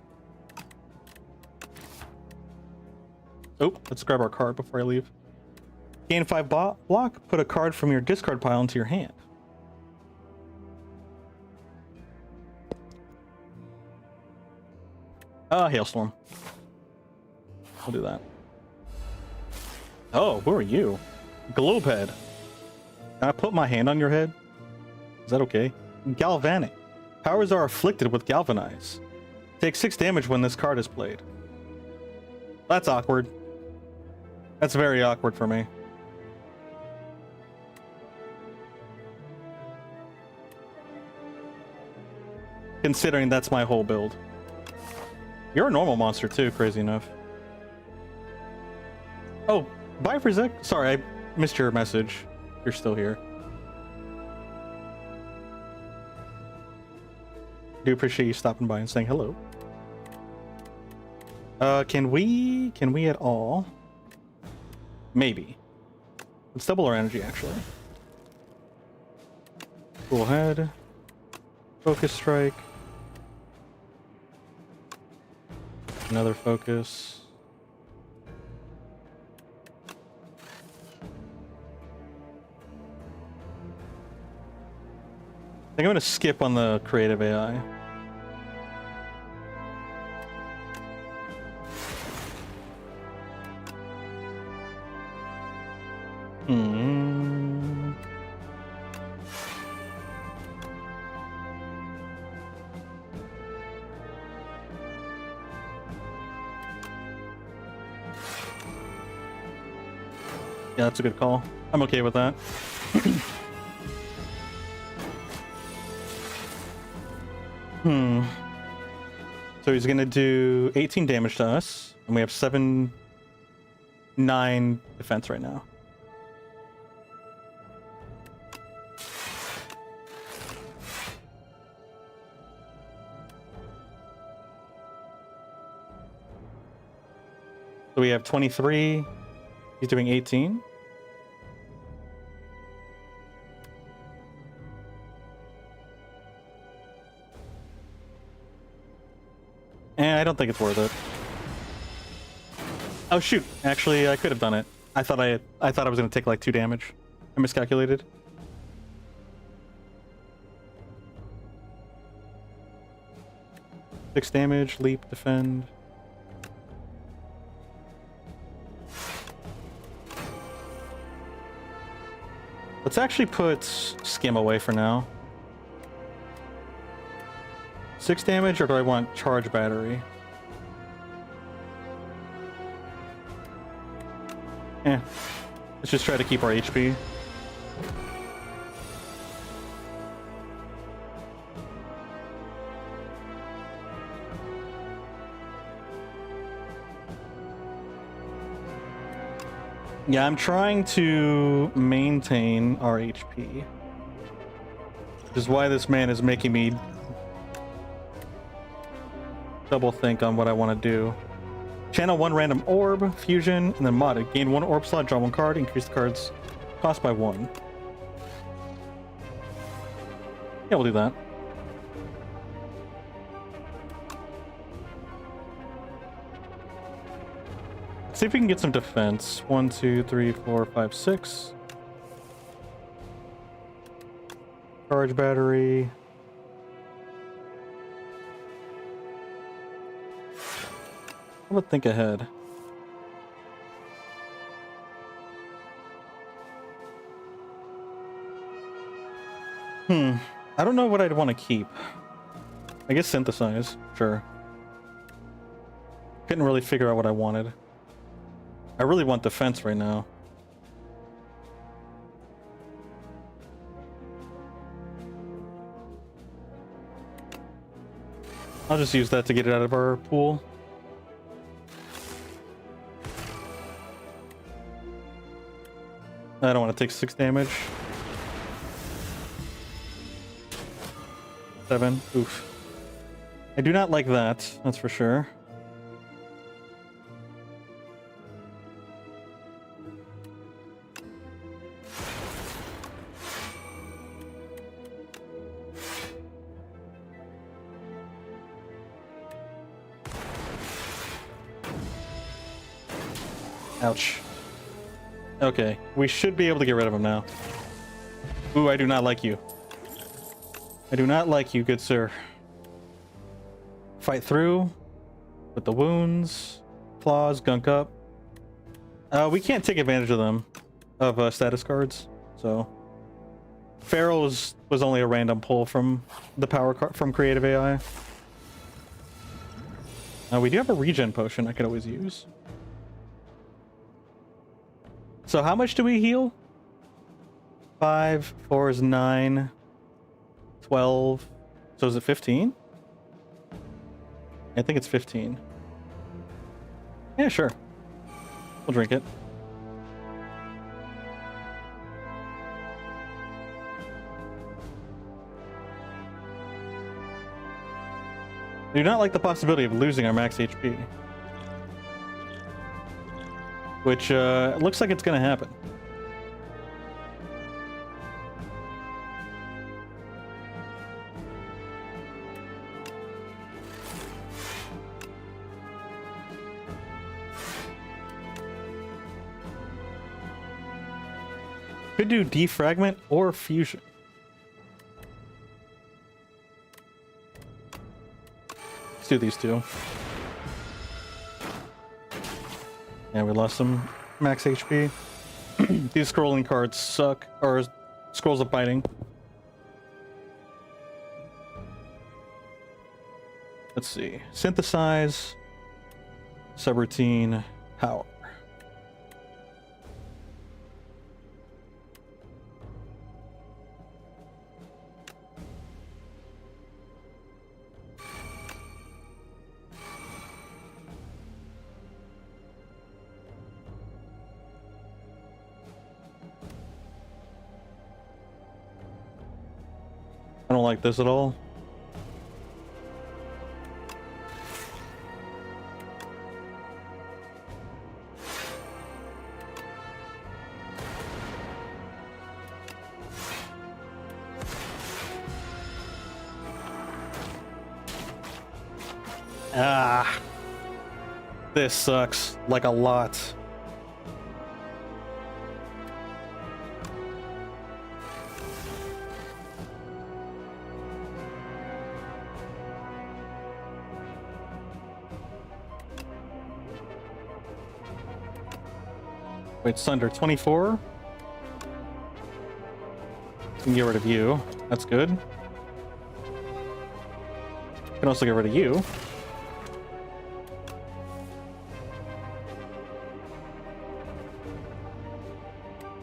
Oh, let's grab our card before I leave. Gain 5 block. Put a card from your discard pile into your hand. Hailstorm. I'll do that. Oh, who are you? Globehead. Can I put my hand on your head? Is that okay? Galvanic. Powers are afflicted with Galvanize. Take 6 damage when this card is played. That's awkward. That's very awkward for me. Considering that's my whole build. You're a normal monster too, crazy enough. Oh, bye for Zek. Sorry, I missed your message. You're still here. Do appreciate you stopping by and saying hello. Can we at all? Maybe. Let's double our energy, actually. Cool head. Focus strike. Another focus. I think I'm gonna skip on the creative AI. Yeah, that's a good call. I'm okay with that. So he's gonna do 18 damage to us, and we have 9 defense right now. So we have 23. He's doing 18. And I don't think it's worth it. Oh shoot! Actually, I could have done it. I thought I was gonna take like 2 damage. I miscalculated. Six damage, leap, defend. Let's actually put Skim away for now. 6 damage, or do I want charge battery? Let's just try to keep our HP. Yeah, I'm trying to maintain our HP. Which is why this man is making me double think on what I want to do. Channel 1 random orb, fusion, and then mod it. Gain 1 orb slot, draw 1 card, increase the card's cost by 1. Yeah, we'll do that. See if we can get some defense. 1, 2, 3, 4, 5, 6. Charge battery. How about think ahead? I don't know what I'd want to keep. I guess synthesize, sure. Couldn't really figure out what I wanted. I really want defense right now. I'll just use that to get it out of our pool. I don't want to take 6 damage. 7. Oof. I do not like that, that's for sure. Ouch. Okay, we should be able to get rid of him now. Ooh, I do not like you. I do not like you, good sir. Fight through with the wounds, claws, gunk up. We can't take advantage of them, of status cards. So, Pharaoh's was only a random pull from the power card from Creative AI. We do have a regen potion I could always use. So how much do we heal? 5, 4 is 9, 12. So is it 15? I think it's 15. Yeah, sure. We'll drink it. I do not like the possibility of losing our max HP. Which, looks like it's gonna happen. Could do defragment or fusion. Let's do these two. Yeah, we lost some max HP. These scrolling cards suck, or scrolls of biting. Let's see. Synthesize, subroutine, power. I don't like this at all. Ah, this sucks like a lot. Wait, Sunder, 24? Can get rid of you. That's good. Can also get rid of you.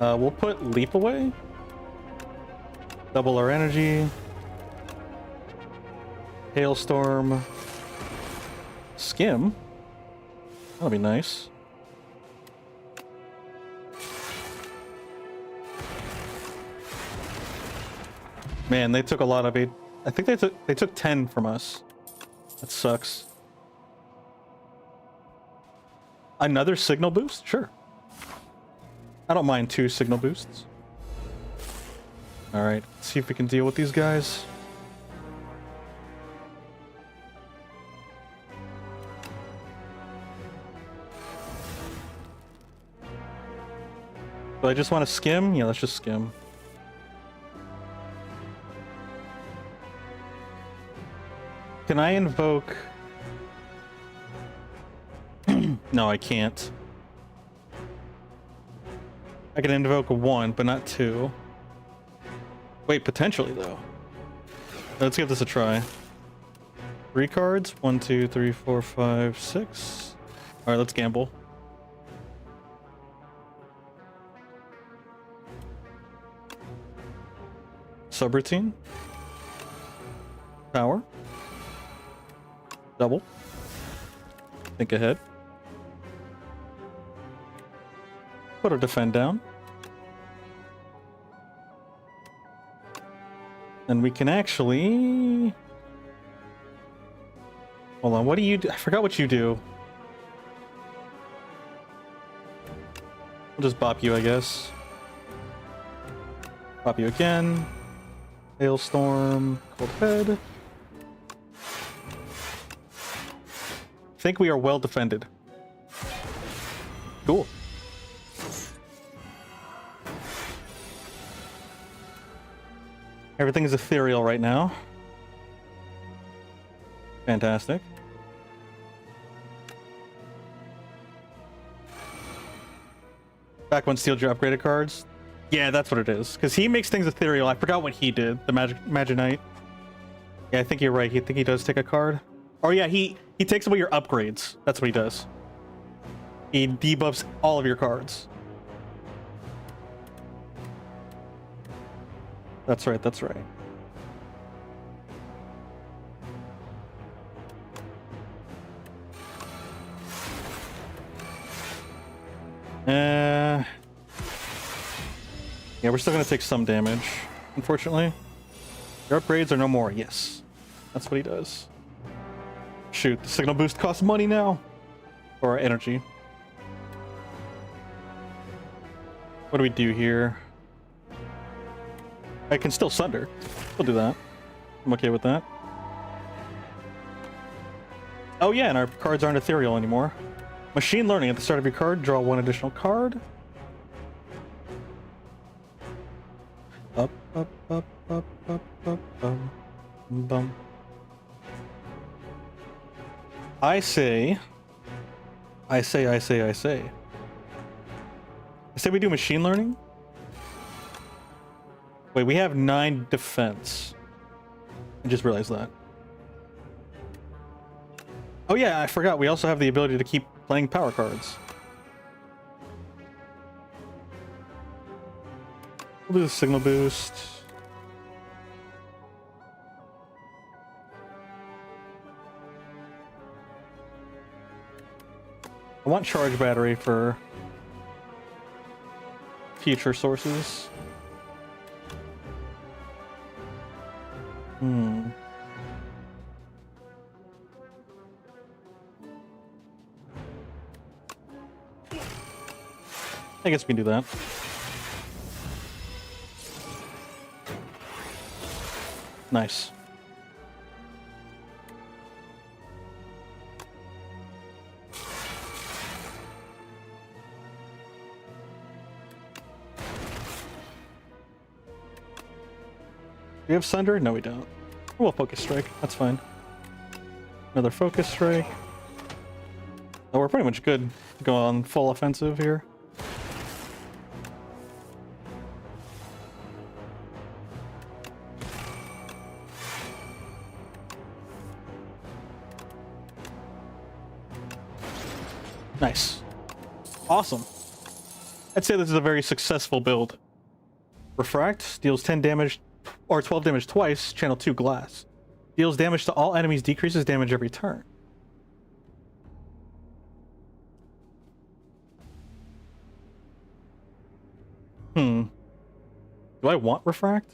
We'll put Leap away. Double our energy. Hailstorm. Skim. That'll be nice. Man, they took a lot of it. I think they took 10 from us. That sucks. Another signal boost? Sure. I don't mind 2 signal boosts. Alright, let's see if we can deal with these guys. Do I just want to skim? Yeah, let's just skim. Can I invoke... No, I can't. I can invoke 1, but not 2. Wait, potentially, though. Let's give this a try. 3 cards. 1, 2, 3, 4, 5, 6. Alright, let's gamble. Subroutine. Power. Double. Think ahead. Put our defend down. And we can actually... Hold on, what do you do? I forgot what you do. We'll just bop you, I guess. Bop you again. Hailstorm. Cold head. Think we are well defended. Cool. Everything is ethereal right now. Fantastic. Back when sealed your upgraded cards. Yeah, that's what it is. Because he makes things ethereal. I forgot what he did. The Magic Knight. Yeah, I think you're right. I think he does take a card. Oh yeah, he takes away your upgrades. That's what he does. He debuffs all of your cards. That's right, that's right. Yeah, we're still gonna take some damage, unfortunately. Your upgrades are no more. Yes. That's what he does. Shoot, the signal boost costs money now. Or energy. What do we do here? I can still sunder. We'll do that. I'm okay with that. Oh yeah, and our cards aren't ethereal anymore. Machine learning. At the start of your card, draw one additional card. Up, up, up, up, up, up, bum. I say we do machine learning? Wait, we have 9 defense. I just realized that. Oh yeah, I forgot. We also have the ability to keep playing power cards. We'll do the signal boost. I want charge battery for future sources. I guess we can do that. Nice. Do we have Sunder? No, we don't. We'll Focus Strike. That's fine. Another Focus Strike. Oh, we're pretty much good to go on full offensive here. Nice. Awesome. I'd say this is a very successful build. Refract deals 10 damage or 12 damage twice, channel 2 glass. Deals damage to all enemies, decreases damage every turn. Do I want Refract?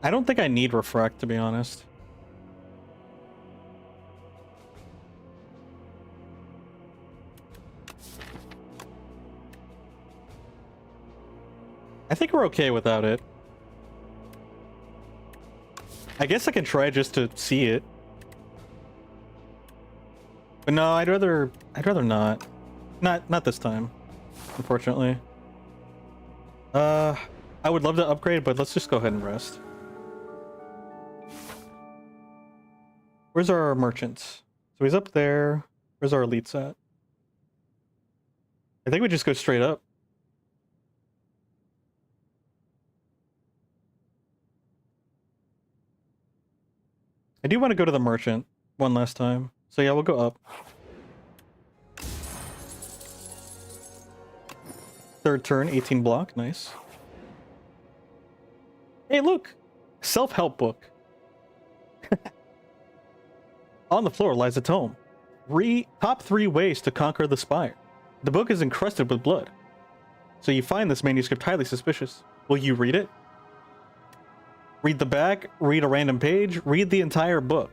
I don't think I need Refract, to be honest. I think we're okay without it. I guess I can try just to see it. But no, I'd rather not. Not this time, unfortunately. I would love to upgrade, but let's just go ahead and rest. Where's our merchant? So he's up there. Where's our elites at? I think we just go straight up. I do want to go to the merchant one last time. So yeah, we'll go up. Third turn, 18 block. Nice. Hey, look! Self-help book. On the floor lies a tome. Top 3 ways to conquer the Spire. The book is encrusted with blood. So you find this manuscript highly suspicious. Will you read it? Read the back, read a random page, read the entire book.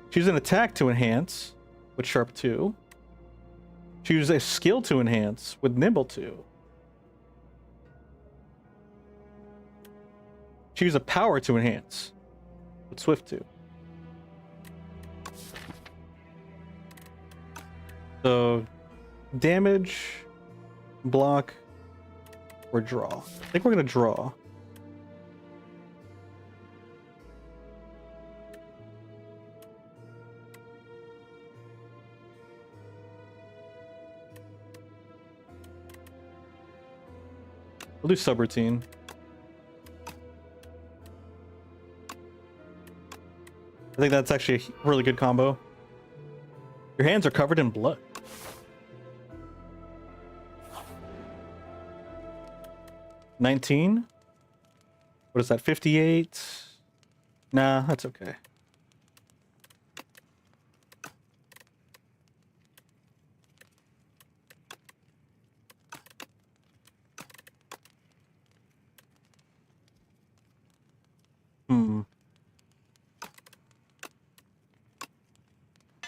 Choose an attack to enhance with Sharp 2. Choose a skill to enhance with Nimble 2. Choose a power to enhance with Swift 2. So, damage, block, or draw. I think we're going to draw. We'll do subroutine. I think that's actually a really good combo. Your hands are covered in blood. $19. What is that? 58. Nah, that's okay.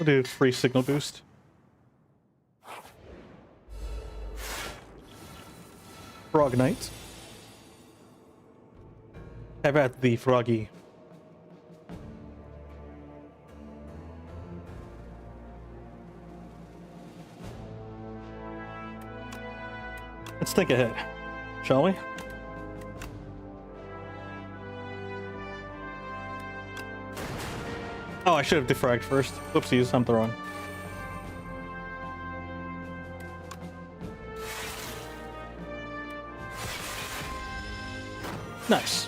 do free signal boost. Frog Knight. Have at the froggy. Let's think ahead, shall we? Oh, I should have defragged first. Whoopsies, I'm throwing. Nice.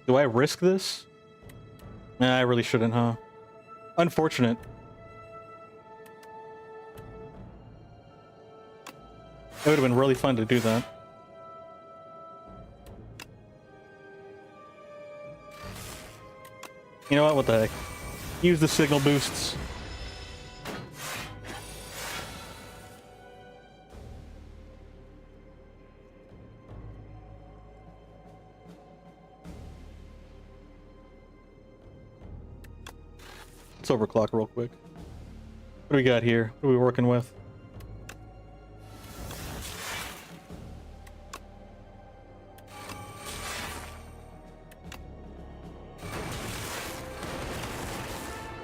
Do I risk this? Nah, I really shouldn't, huh? Unfortunate. It would have been really fun to do that. You know what? What the heck? Use the signal boosts. Let's overclock real quick. What do we got here? What are we working with?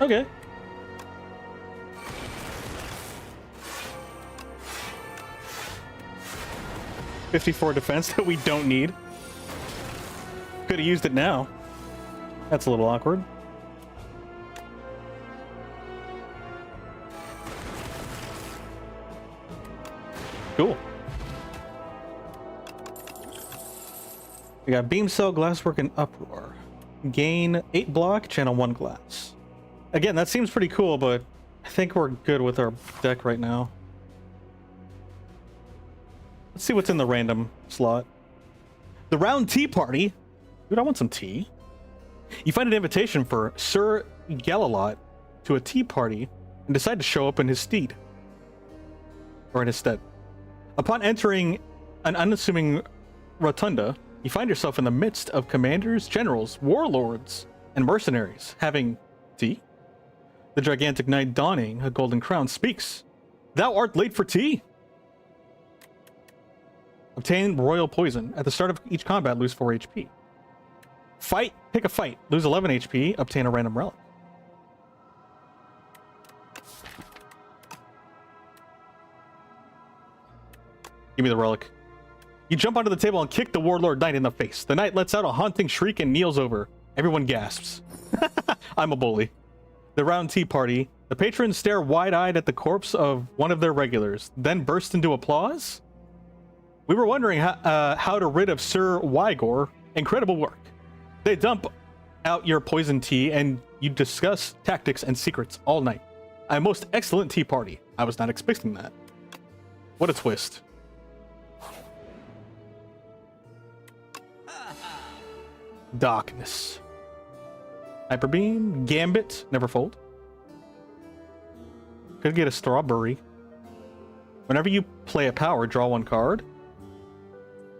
Okay. $54 defense that we don't need. Could have used it now. That's a little awkward. Cool. We got Beam Cell, Glasswork, and Uproar. Gain 8 block, channel 1 glass. Again, that seems pretty cool, but I think we're good with our deck right now. Let's see what's in the random slot. The Round Tea Party. Dude, I want some tea. You find an invitation for Sir Galalot to a tea party and decide to show up in his stead. Or in his stead. Upon entering an unassuming rotunda, you find yourself in the midst of commanders, generals, warlords, and mercenaries having tea. The gigantic knight donning a golden crown speaks. Thou art late for tea. Obtain royal poison. At the start of each combat, lose 4 HP. Fight. Pick a fight. Lose 11 HP. Obtain a random relic. Give me the relic. You jump onto the table and kick the warlord knight in the face. The knight lets out a haunting shriek and kneels over. Everyone gasps. I'm a bully. The Round Tea Party. The patrons stare wide-eyed at the corpse of one of their regulars, then burst into applause. We were wondering how to rid of Sir Wygor. Incredible work. They dump out your poison tea and you discuss tactics and secrets all night. A most excellent tea party. I was not expecting that. What a twist. Darkness. Hyper Beam. Gambit. Never fold. Could get a strawberry. Whenever you play a power, draw 1 card.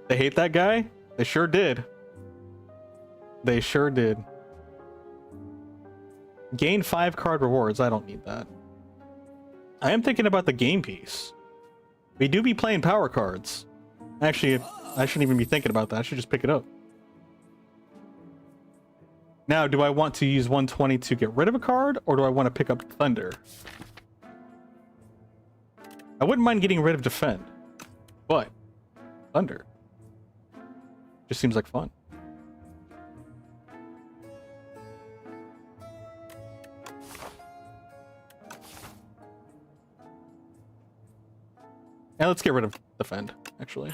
They hate that guy? They sure did. They sure did. Gain 5 card rewards. I don't need that. I am thinking about the game piece. We do be playing power cards. Actually, I shouldn't even be thinking about that. I should just pick it up. Now, do I want to use 120 to get rid of a card, or do I want to pick up Thunder? I wouldn't mind getting rid of Defend, but Thunder just seems like fun. And let's get rid of Defend, actually.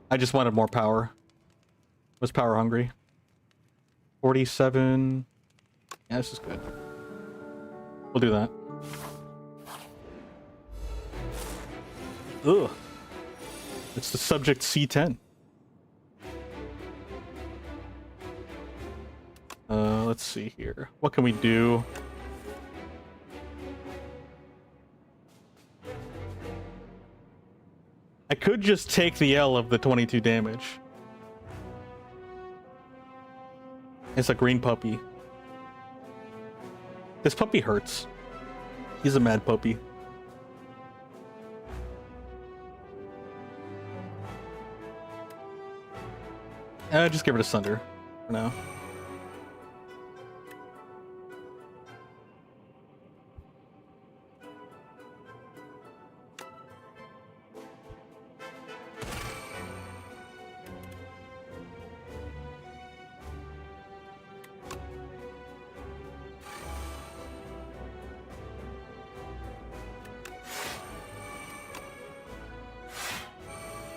I just wanted more power. Was power hungry. 47. Yeah, this is good. We'll do that. Ugh. It's the subject C10. Let's see here. What can we do? I could just take the L of the 22 damage. It's a green puppy. This puppy hurts. He's a mad puppy. Just get rid of Sunder for now.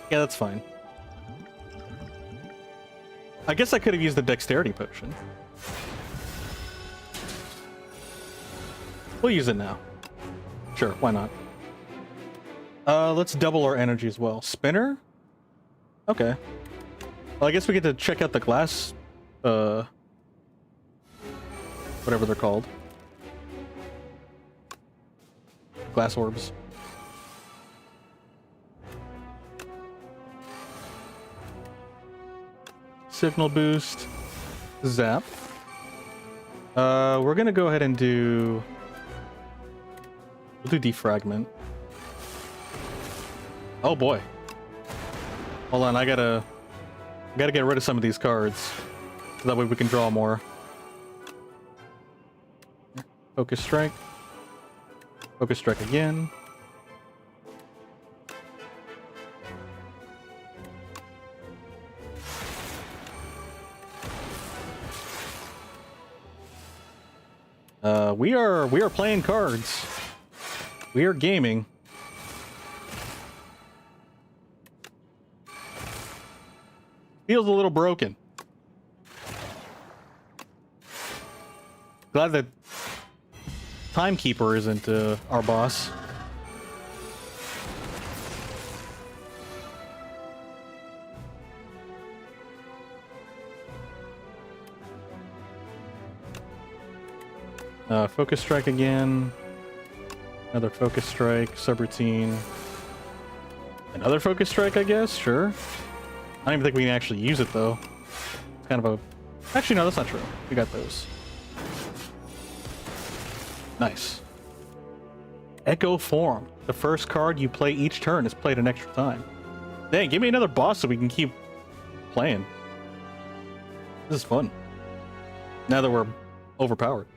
Yeah, that's fine. I guess I could have used the dexterity potion. We'll use it now. Sure, why not? Let's double our energy as well. Spinner? Okay. Well, I guess we get to check out the glass, whatever they're called. Glass orbs. Signal boost. Zap. We're gonna go ahead and do... We'll do defragment. Oh boy. Hold on, I gotta get rid of some of these cards. So that way we can draw more. Focus strike. Focus strike again. We are playing cards. We are gaming. Feels a little broken. Glad that Timekeeper isn't our boss. Focus strike again. Another focus strike, subroutine. Another focus strike, I guess? Sure. I don't even think we can actually use it, though. It's kind of a... Actually, no, that's not true. We got those. Nice. Echo Form. The first card you play each turn is played an extra time. Dang, give me another boss so we can keep playing. This is fun. Now that we're overpowered.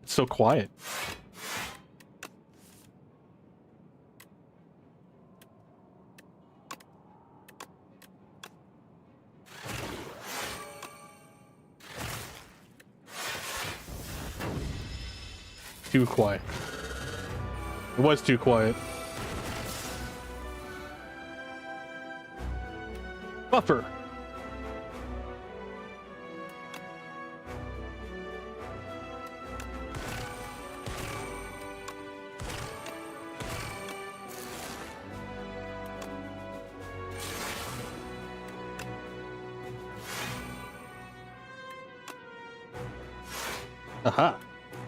So quiet. Too quiet. It was too quiet. Buffer. Aha.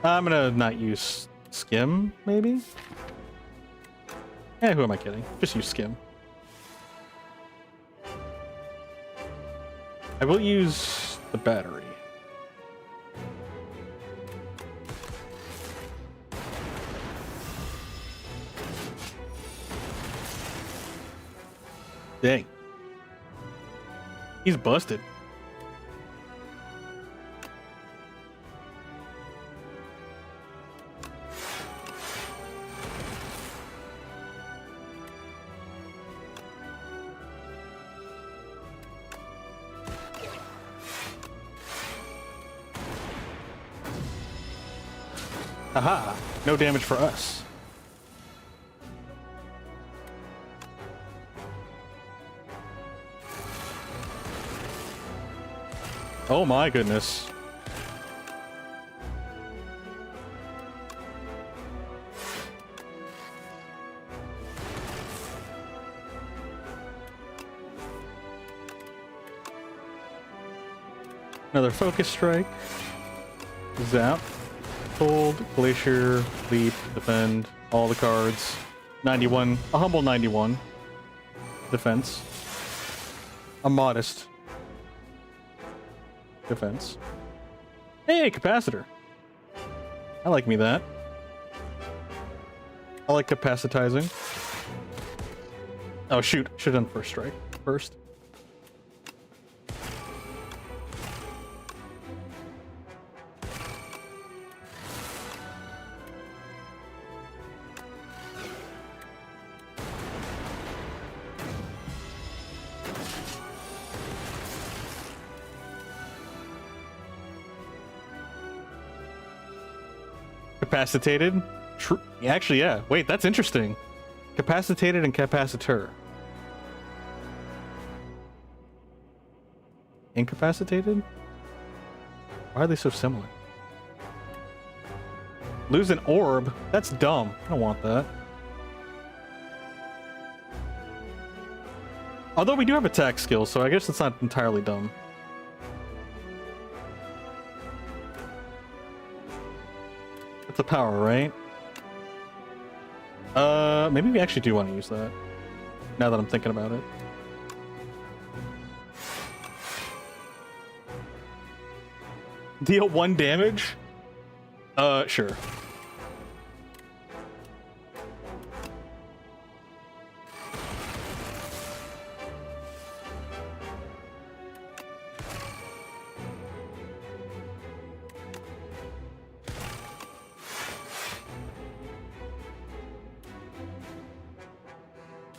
I'm gonna not use Skim, maybe? Eh, who am I kidding? Just use Skim. I will use the battery. Dang. He's busted. Aha! No damage for us. Oh my goodness. Another focus strike. Zap. Hold, Glacier, Leap, Defend, all the cards. 91, a humble 91. Defense. A modest defense. Hey, Capacitor. I like me that. I like capacitizing. Oh shoot, should have done first strike first. Capacitated? Actually, yeah. Wait, that's interesting. Capacitated and capacitor. Incapacitated? Why are they so similar? Lose an orb? That's dumb. I don't want that. Although we do have attack skills, so I guess it's not entirely dumb. It's a power, right? Maybe we actually do want to use that. Now that I'm thinking about it. Deal 1 damage? Sure.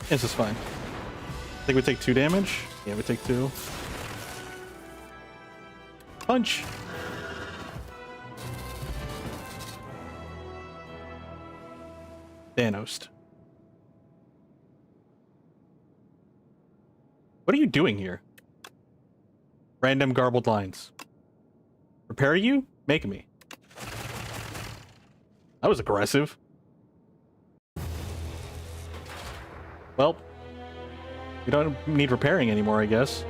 This is fine. I think we take 2 damage. Yeah, we take 2. Punch! Thanos. What are you doing here? Random garbled lines. Repair you? Make me. That was aggressive. Well, we don't need repairing anymore, I guess.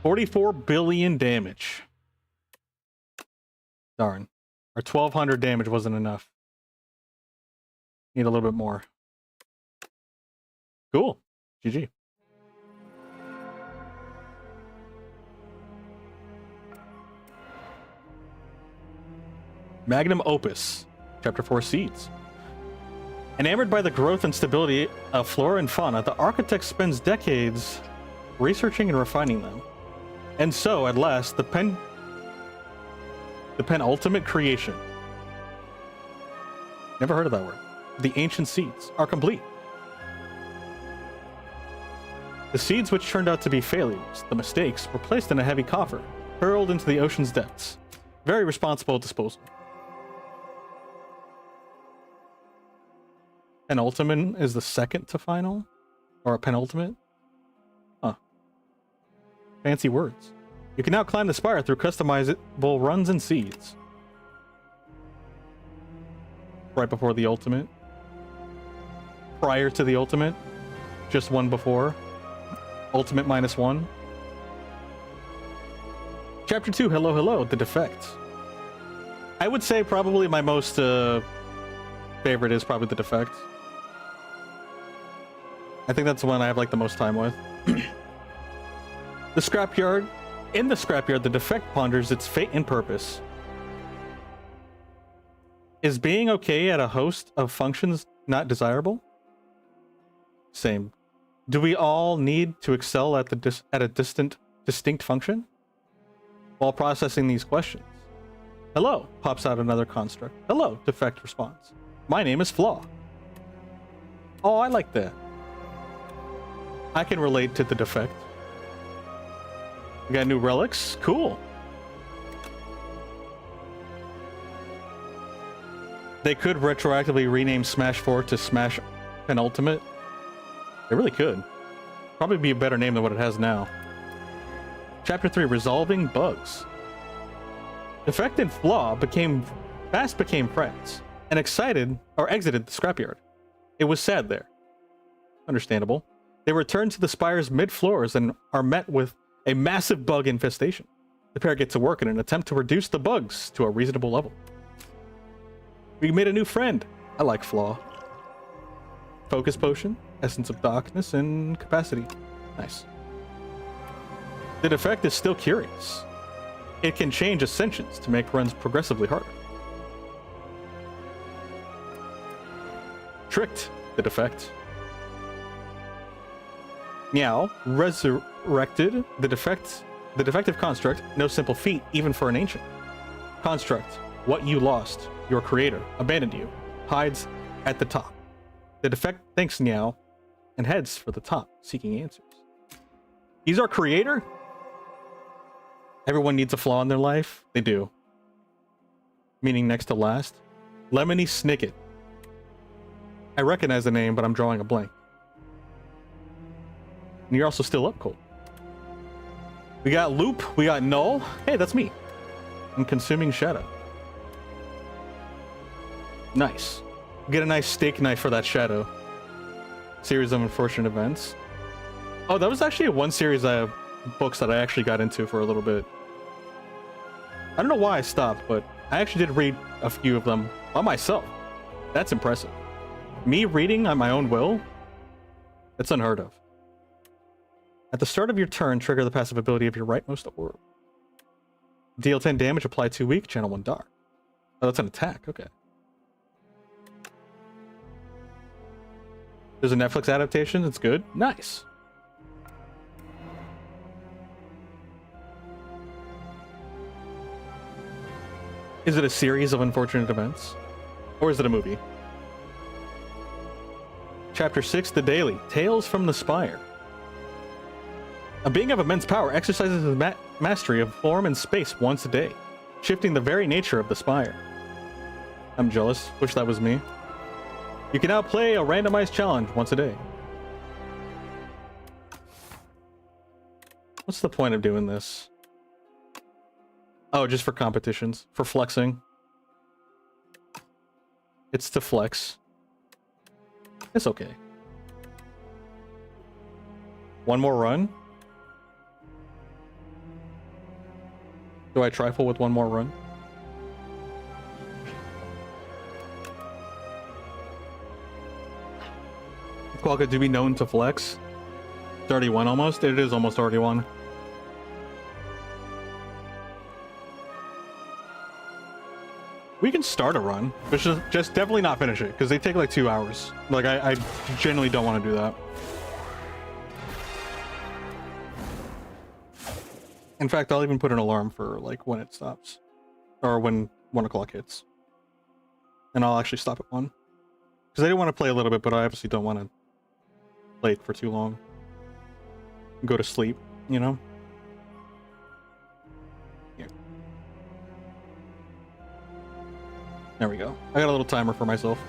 44 billion damage. Darn. Our 1200 damage wasn't enough. Need a little bit more. Cool. GG. Magnum Opus. Chapter 4 Seeds. Enamored by the growth and stability of flora and fauna, the architect spends decades researching and refining them. And so, at last, the penultimate creation. Never heard of that word. The ancient seeds are complete. The seeds which turned out to be failures, the mistakes, were placed in a heavy coffer, hurled into the ocean's depths. Very responsible disposal. Penultimate is the second to final? Or a penultimate? Huh. Fancy words. You can now climb the Spire through customizable runs and seeds. Right before the ultimate. Prior to the ultimate. Just one before. Ultimate -1. Chapter 2, Hello Hello, The Defect. I would say probably my most favorite is probably The Defect. I think that's the one I have like the most time with. The scrapyard. In the scrapyard, the defect ponders its fate and purpose. Is being okay at a host of functions not desirable? Same. Do we all need to excel at a distinct function? While processing these questions. Hello, pops out another construct. Hello, defect response. My name is Flaw. Oh, I like that. I can relate to the defect. We got new relics. Cool. They could retroactively rename Smash 4 to Smash Penultimate. They really could. Probably be a better name than what it has now. Chapter 3, Resolving Bugs. Defect and Flaw became friends and exited the scrapyard. It was sad there. Understandable. They return to the Spire's mid-floors and are met with a massive bug infestation. The pair get to work in an attempt to reduce the bugs to a reasonable level. We made a new friend. I like Flaw. Focus Potion, Essence of Darkness, and Capacity. Nice. The Defect is still curious. It can change ascensions to make runs progressively harder. Tricked, the Defect. Meow, resurrected, the defective construct, no simple feat, even for an ancient. Construct, what you lost, your creator, abandoned you, hides at the top. The defect thanks Meow and heads for the top, seeking answers. He's our creator? Everyone needs a flaw in their life? They do. Meaning next to last. Lemony Snicket. I recognize the name, but I'm drawing a blank. And you're also still up, Cole. We got Loop, we got Null. Hey, that's me. And Consuming Shadow. Nice. Get a nice steak knife for that Shadow. Series of unfortunate events. Oh, that was actually one series of books that I actually got into for a little bit. I don't know why I stopped, but I actually did read a few of them by myself. That's impressive. Me reading on my own will? That's unheard of. At the start of your turn, trigger the passive ability of your rightmost orb. Deal 10 damage, apply 2 weak, channel 1 dark. Oh, that's an attack, okay. There's a Netflix adaptation, it's good. Nice. Is it a series of unfortunate events? Or is it a movie? Chapter 6, The Daily, Tales from the Spire. A being of immense power exercises his mastery of form and space once a day, shifting the very nature of the Spire. I'm jealous. Wish that was me. You can now play a randomized challenge once a day. What's the point of doing this? Oh, just for competitions. For flexing. It's to flex. It's okay. One more run? Do I trifle with one more run? Qualca, do be known to flex? It's already won almost? It is almost already won. We can start a run, but just definitely not finish it, because they take like 2 hours. Like, I genuinely don't want to do that. In fact, I'll even put an alarm for like when it stops. Or when 1 o'clock hits. And I'll actually stop at 1. Because I do want to play a little bit, but I obviously don't want to play it for too long. Go to sleep, you know? Here. There we go. I got a little timer for myself.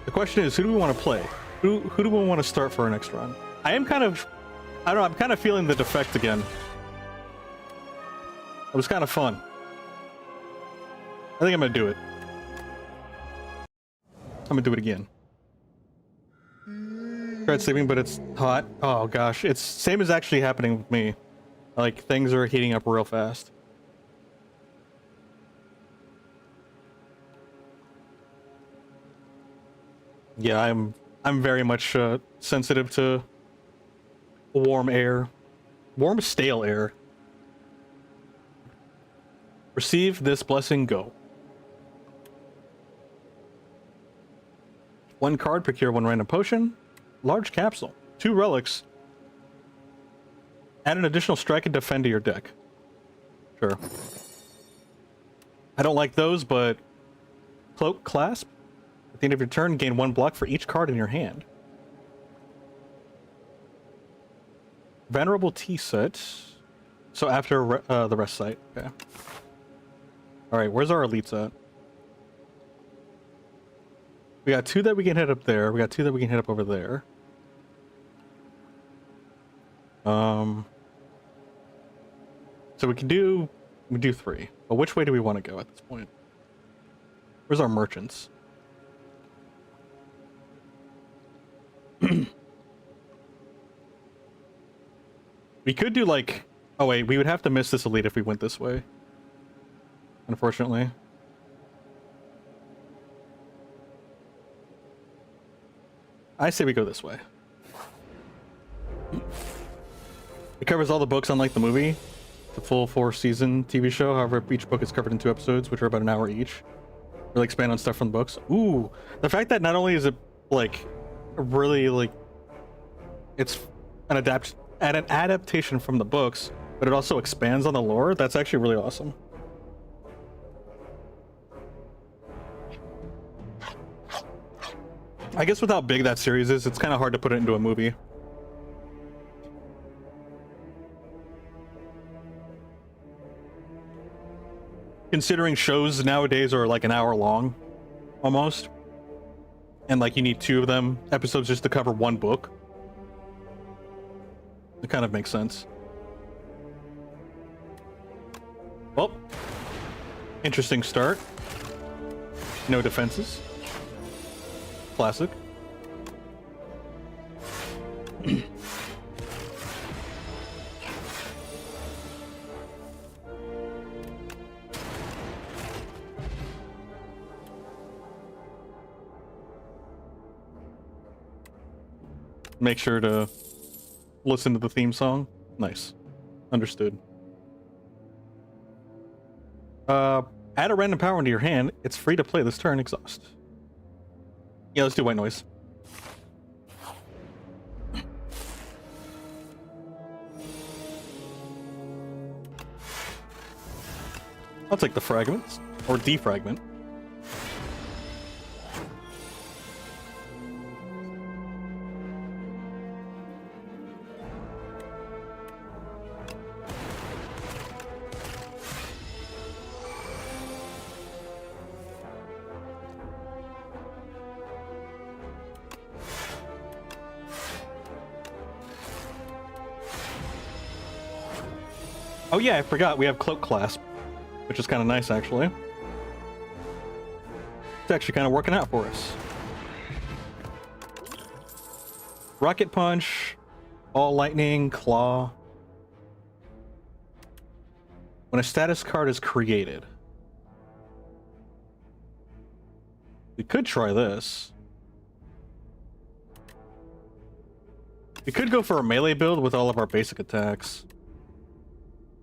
The question is, who do we want to play? Who do we want to start for our next run? I am kind of... I don't know, I'm kind of feeling the defect again. It was kind of fun. I think I'm gonna do it. I'm gonna do it again. Tried sleeping, but it's hot. Oh gosh, it's same as actually happening with me. Like, things are heating up real fast. Yeah, I'm very much sensitive to warm air. Warm, stale air. Receive this blessing, go. 1 card, procure 1 random potion. Large capsule. 2 relics. Add an additional strike and defend to your deck. Sure. I don't like those, but... Cloak Clasp. At the end of your turn, gain 1 block for each card in your hand. Venerable Tea Set. So after the rest site. Okay. Alright, where's our elites at? We got 2 that we can hit up there. We got 2 that we can hit up over there. So we do 3. But which way do we want to go at this point? Where's our merchants? We could do like... Oh wait, we would have to miss this elite if we went this way. Unfortunately. I say we go this way. It covers all the books unlike the movie. The full 4-season TV show. However, each book is covered in 2 episodes, which are about an hour each. Really expand on stuff from the books. Ooh, the fact that not only is it like really like it's an adaptation from the books, but it also expands on the lore. That's actually really awesome. I guess with how big that series is, it's kind of hard to put it into a movie. Considering shows nowadays are like an hour long, almost. And like you need 2 of them episodes just to cover 1 book. It kind of makes sense. Well, interesting start. No defenses. Classic. Make sure to listen to the theme song. Nice. Understood. Add a random power into your hand. It's free to play this turn. Exhaust. Yeah, let's do white noise. I'll take the fragments. Or defragment. Oh yeah, I forgot we have Cloak Clasp, which is kind of nice actually. It's actually kind of working out for us. Rocket Punch, All Lightning, Claw. When a status card is created. We could try this. We could go for a melee build with all of our basic attacks.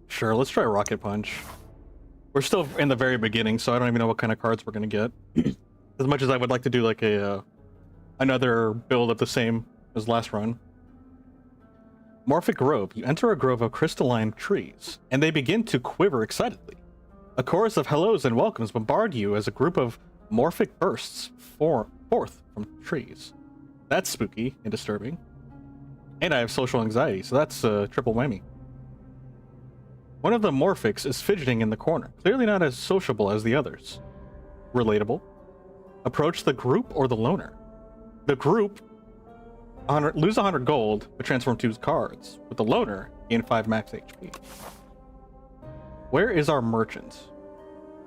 Sure, let's try Rocket Punch. We're still in the very beginning, so I don't even know what kind of cards we're gonna get. As much as I would like to do like a another build of the same as last run. Morphic Grove. You enter a grove of crystalline trees, and they begin to quiver excitedly. A chorus of hellos and welcomes bombard you as a group of morphic bursts forth from trees. That's spooky and disturbing. And I have social anxiety, so that's a triple whammy. One of the morphics is fidgeting in the corner, clearly not as sociable as the others. Relatable. Approach the group or the loner. The group lose 100 gold, but transform 2 cards. With the loner, gain 5 max HP. Where is our merchant?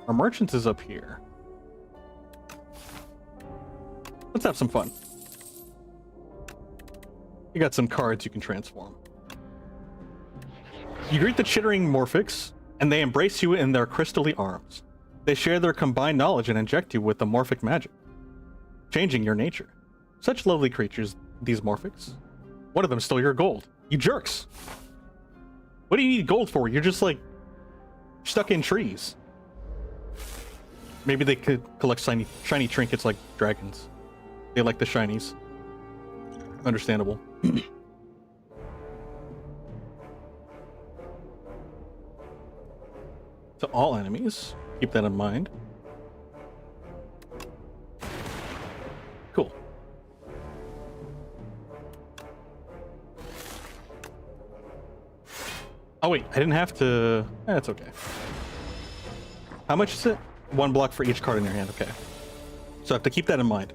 Our merchant is up here. Let's have some fun. You got some cards you can transform. You greet the chittering morphics, and they embrace you in their crystally arms. They share their combined knowledge and inject you with the morphic magic, changing your nature. Such lovely creatures, these morphics. One of them stole your gold. You jerks! What do you need gold for? You're just like stuck in trees. Maybe they could collect shiny trinkets like dragons. They like the shinies. Understandable. To all enemies. Keep that in mind. Cool. Oh wait, I didn't have to... That's okay. How much is it? 1 block for each card in your hand, okay. So I have to keep that in mind.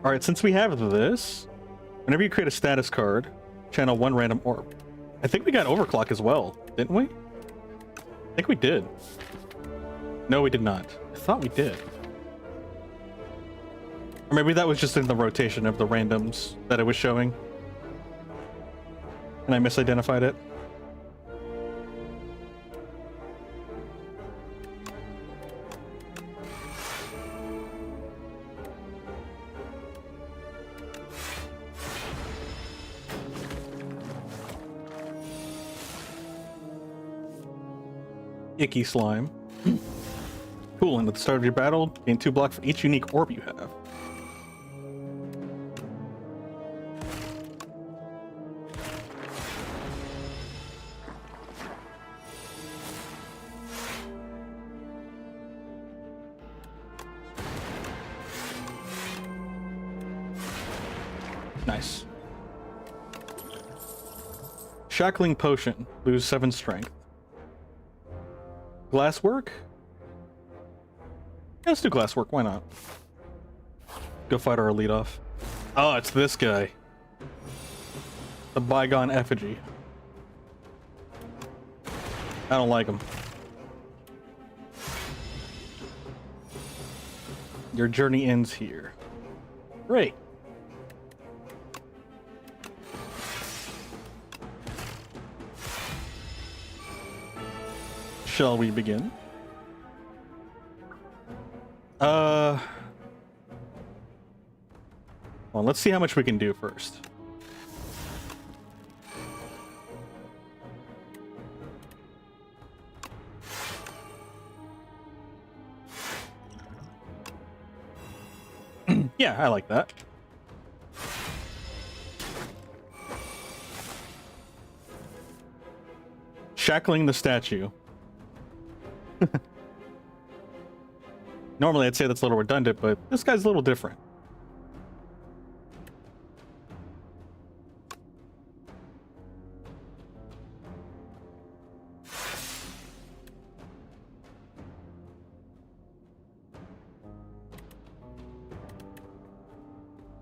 Alright, since we have this, whenever you create a status card, channel 1 random orb. I think we got overclock as well, didn't we? I think we did. No, we did not. I thought we did. Or maybe that was just in the rotation of the randoms that it was showing. And I misidentified it. Icky slime. Cool, and at the start of your battle, gain 2 block for each unique orb you have. Nice. Shackling Potion. Lose 7 strength. Glasswork? Yeah, let's do glasswork, why not? Go fight our lead off. Oh, it's this guy. The bygone effigy. I don't like him. Your journey ends here. Great. Shall we begin? Well, let's see how much we can do first. Yeah, I like that. Shackling the statue. Normally I'd say that's a little redundant, but this guy's a little different.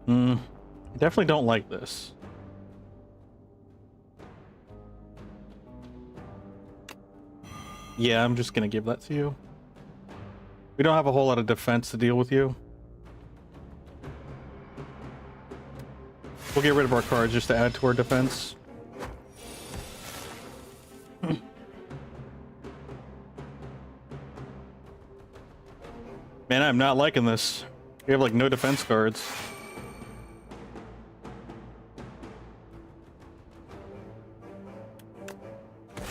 I definitely don't like this. Yeah, I'm just gonna give that to you. We don't have a whole lot of defense to deal with you. We'll get rid of our cards just to add to our defense. Man, I'm not liking this. We have like no defense cards.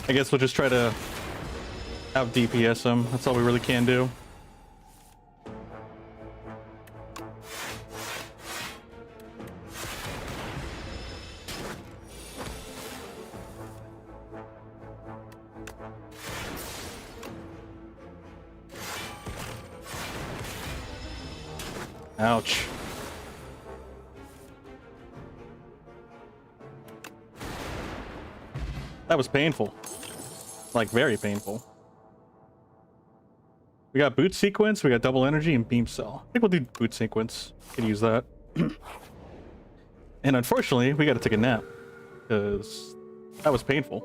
I guess we'll just try to out DPS him. That's all we really can do. Ouch. That was painful. Like, very painful. We got boot sequence, we got double energy, and beam cell. I think we'll do boot sequence. Could use that. And unfortunately, we gotta take a nap. Because that was painful.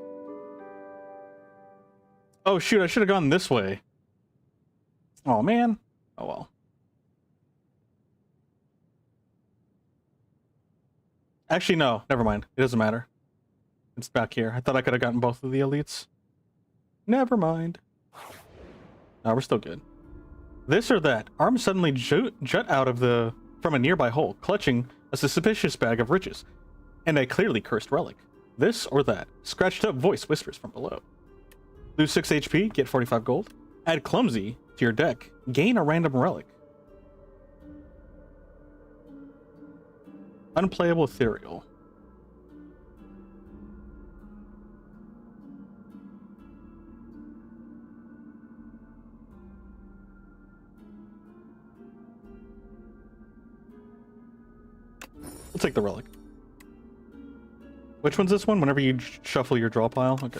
Oh shoot, I should have gone this way. Oh man. Oh well. Actually, no. Never mind. It doesn't matter. It's back here. I thought I could have gotten both of the elites. Never mind. No, we're still good. This or that. Arms suddenly jut out of from a nearby hole, clutching a suspicious bag of riches, and a clearly cursed relic. This or that. Scratched up voice whispers from below. Lose 6 HP, get 45 gold. Add Clumsy to your deck. Gain a random relic. Unplayable Ethereal. We'll take the relic. Which one's this one? Whenever you shuffle your draw pile? Okay.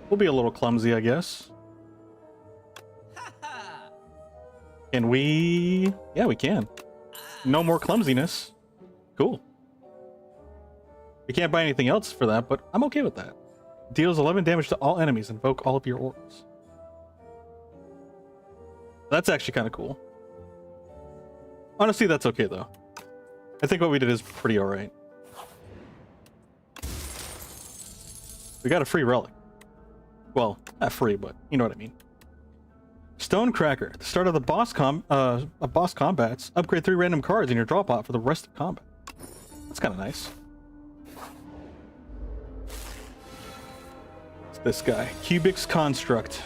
We'll be a little clumsy, I guess. Can we? Yeah, we can. No more clumsiness. Cool. We can't buy anything else for that, but I'm okay with that. Deals 11 damage to all enemies. Invoke all of your orbs. That's actually kind of cool. Honestly, that's okay, though. I think what we did is pretty alright. We got a free relic. Well, not free, but you know what I mean. Stone Cracker. At the start of the boss combats, upgrade 3 random cards in your draw pot for the rest of combat. That's kind of nice. It's this guy. Cubix Construct.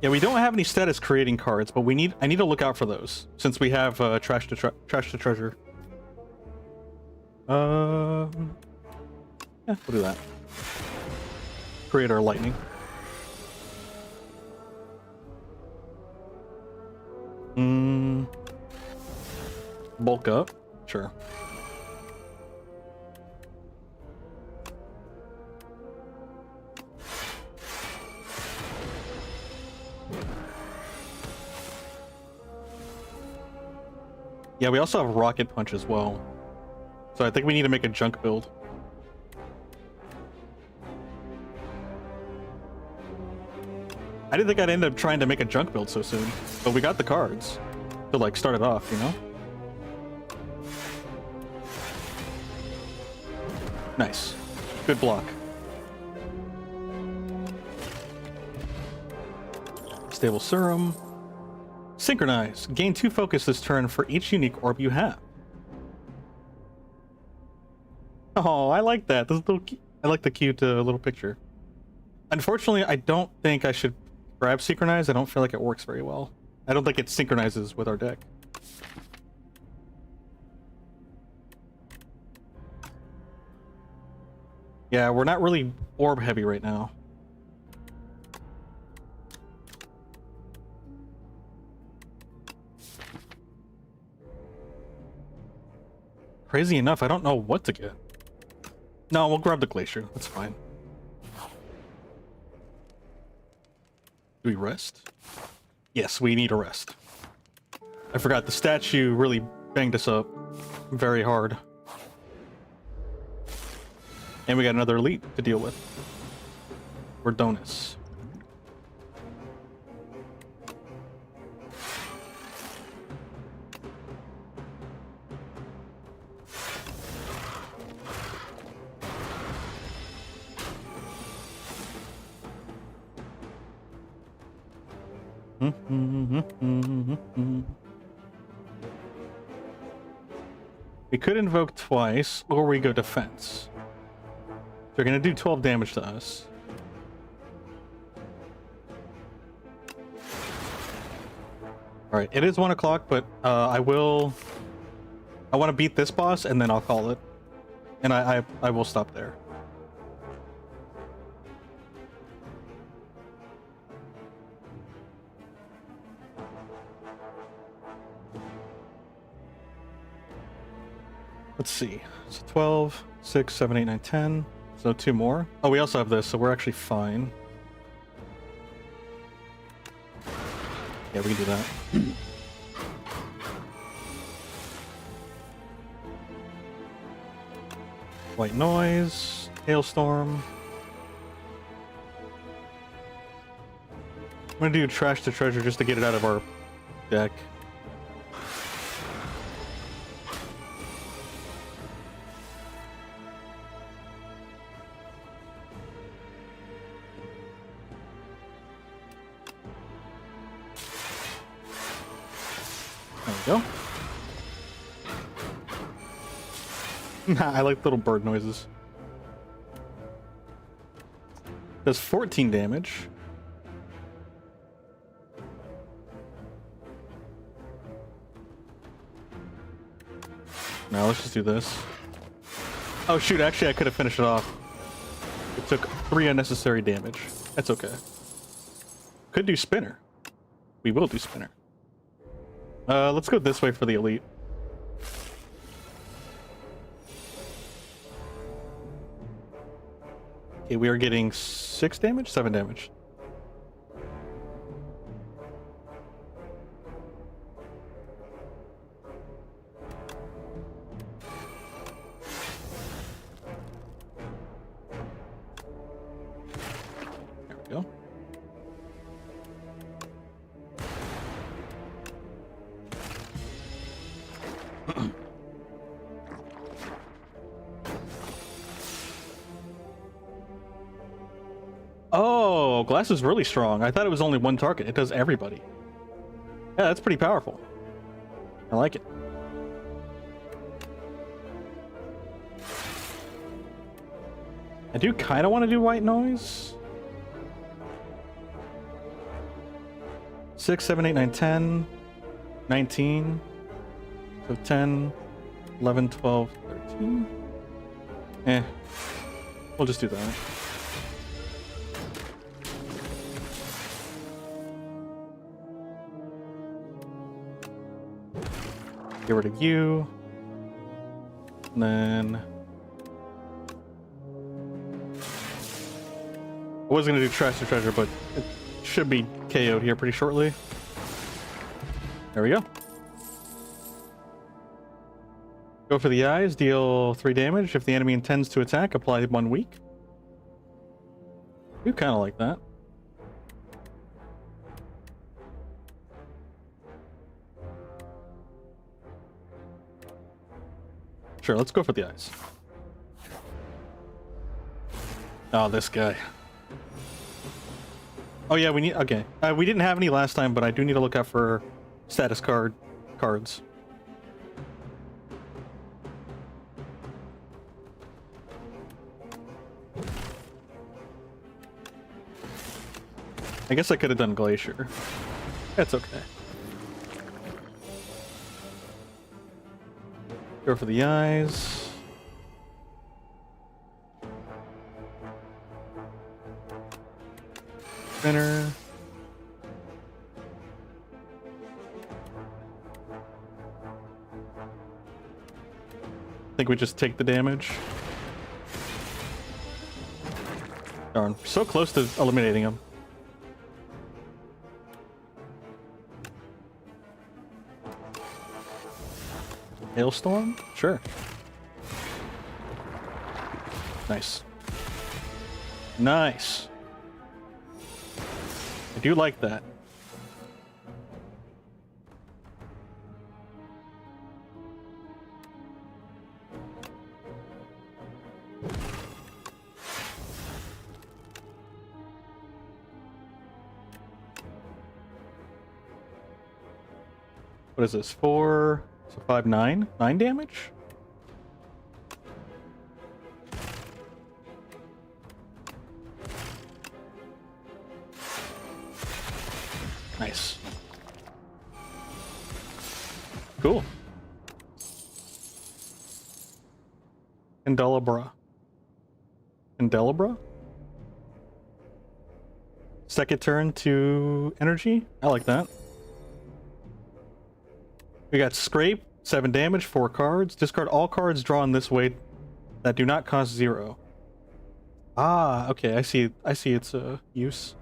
Yeah, we don't have any status creating cards, but I need to look out for those since we have trash to treasure. Yeah, we'll do that. Create our lightning. Bulk up, sure. Yeah, we also have Rocket Punch as well. So I think we need to make a junk build. I didn't think I'd end up trying to make a junk build so soon, but we got the cards to like start it off, you know? Nice. Good block. Stable Serum. Synchronize. Gain 2 focus this turn for each unique orb you have. Oh, I like that. This little, I like the cute little picture. Unfortunately, I don't think I should grab Synchronize. I don't feel like it works very well. I don't think it synchronizes with our deck. Yeah, we're not really orb heavy right now. Crazy enough, I don't know what to get. No, we'll grab the Glacier. That's fine. Do we rest? Yes, we need a rest. I forgot the statue really banged us up very hard. And we got another elite to deal with. Ordonez. We could invoke twice, or we go defense. They're gonna do 12 damage to us. Alright, it is 1 o'clock, but I want to beat this boss, and then I'll call it. And I will stop there. Let's see. So 12, 6, 7, 8, 9, 10. So 2 more. Oh, we also have this, so we're actually fine. Yeah, we can do that. White Noise, Hailstorm. I'm gonna do Trash to Treasure just to get it out of our deck. There we go. I like little bird noises. Does 14 damage. Now let's just do this. Oh shoot, actually I could have finished it off. It took 3 unnecessary damage. That's okay. Could do spinner. We will do spinner. Let's go this way for the elite. Okay, we are getting 6 damage? 7 damage. There we go. Oh, glass is really strong. I thought it was only one target. It does everybody. Yeah, that's pretty powerful. I like it. I do kind of want to do white noise. 6, 7, 8, 9, 10, 19. So 10, 11, 12, 13. Eh. We'll just do that. Get rid of you. And then I was gonna do trash to treasure, but it should be KO'd here pretty shortly. There we go. Go for the eyes, deal 3 damage. If the enemy intends to attack, apply 1 weak. Do kind of like that. Sure, let's go for the eyes. Oh, this guy. Oh yeah, we need... Okay. We didn't have any last time, but I do need to look out for status cards. I guess I could have done Glacier. That's okay. Go for the eyes. Spinner. I think we just take the damage. Darn, so close to eliminating him. Hailstorm? Sure. Nice. Nice. I do like that. What is this? 4... So 5, 9? 9 damage? Nice. Cool. Candelabra. Candelabra? Second turn to energy? I like that. We got Scrape, 7 damage, 4 cards. Discard all cards drawn this way that do not cost 0. Ah, okay, I see its use.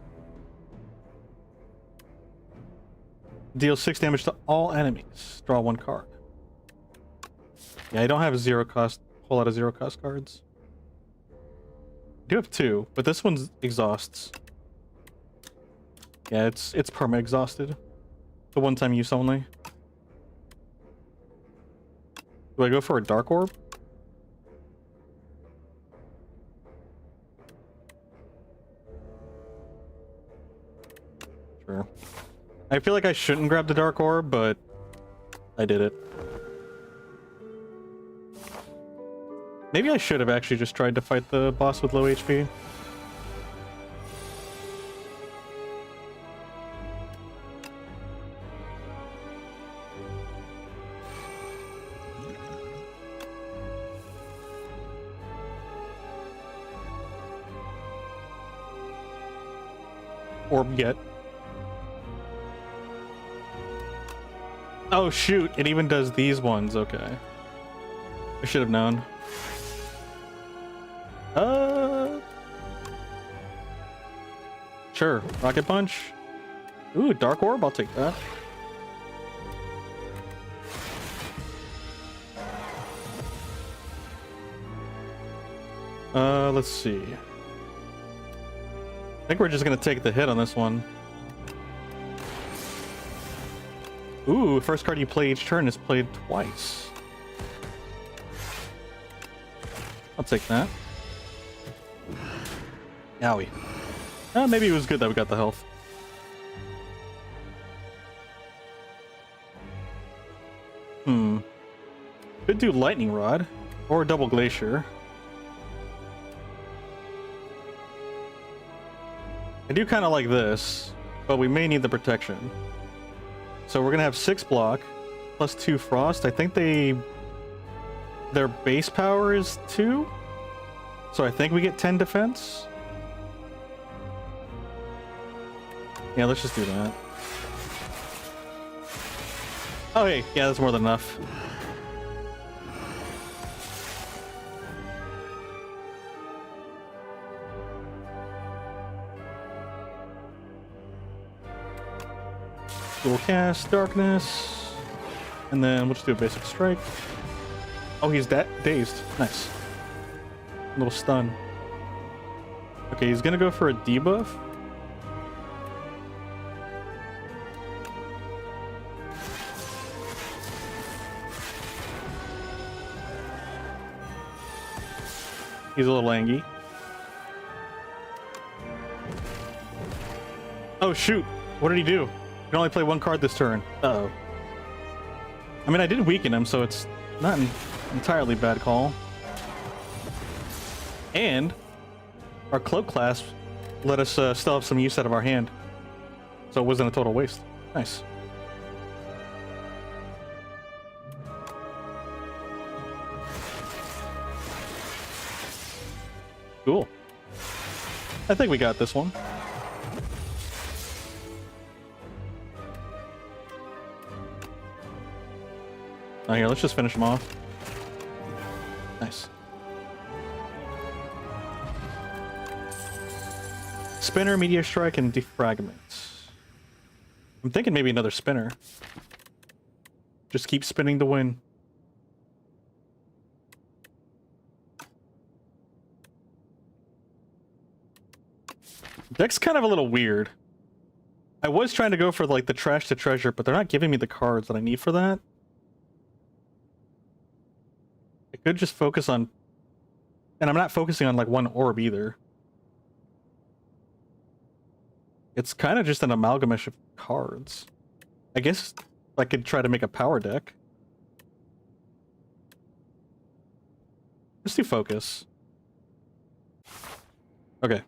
Deal 6 damage to all enemies. Draw 1 card. Yeah, I don't have a whole lot of 0 cost cards. I do have 2, but this one exhausts. Yeah, it's perma exhausted. The one-time use only. Do I go for a Dark Orb? Sure. I feel like I shouldn't grab the Dark Orb, but I did it. Maybe I should have actually just tried to fight the boss with low HP. orb yet. Oh shoot, it even does these ones. Okay. I should have known. Sure. Rocket Punch. Ooh, Dark Orb, I'll take that. Let's see. I think we're just gonna take the hit on this one. Ooh, first card you play each turn is played twice. I'll take that. Owie. Maybe it was good that we got the health. Could do Lightning Rod or Double Glacier. I do kind of like this, but we may need the protection. So we're gonna have 6 block plus 2 frost. I think their base power is 2, so I think we get 10 defense. Yeah, let's just do that. Oh hey, yeah, that's more than enough. Dual cast Darkness, and then we'll just do a basic strike. Oh, he's dazed. Nice. A little stun. Okay, he's gonna go for a debuff. He's a little angry. Oh shoot! What did he do? You can only play 1 card this turn. Uh-oh. I mean, I did weaken him, so it's not an entirely bad call. And our Cloak Clasp let us still have some use out of our hand. So it wasn't a total waste. Nice. Cool. I think we got this one. Oh, here, let's just finish him off. Nice. Spinner, Meteor Strike, and Defragment. I'm thinking maybe another spinner. Just keep spinning to win. Deck's kind of a little weird. I was trying to go for like the trash to treasure, but they're not giving me the cards that I need for that. I could just focus on... And I'm not focusing on like 1 orb either. It's kind of just an amalgamation of cards. I guess I could try to make a power deck. Let's do focus. Okay.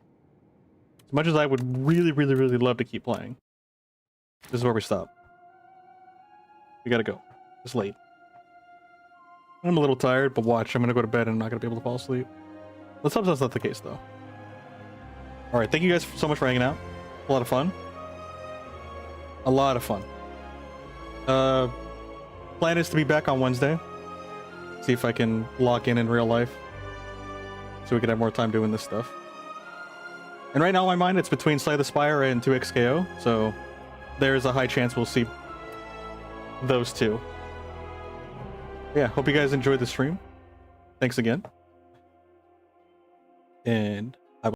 As much as I would really, really, really love to keep playing, this is where we stop. We gotta go. It's late. I'm a little tired, but watch, I'm gonna go to bed and I'm not gonna be able to fall asleep. Let's hope that's not the case, though. Alright, thank you guys so much for hanging out. A lot of fun. A lot of fun. Plan is to be back on Wednesday. See if I can lock in real life. So we can have more time doing this stuff. And right now in my mind, it's between Slay the Spire and 2xKO, so there's a high chance we'll see those two. Yeah, hope you guys enjoyed the stream. Thanks again. And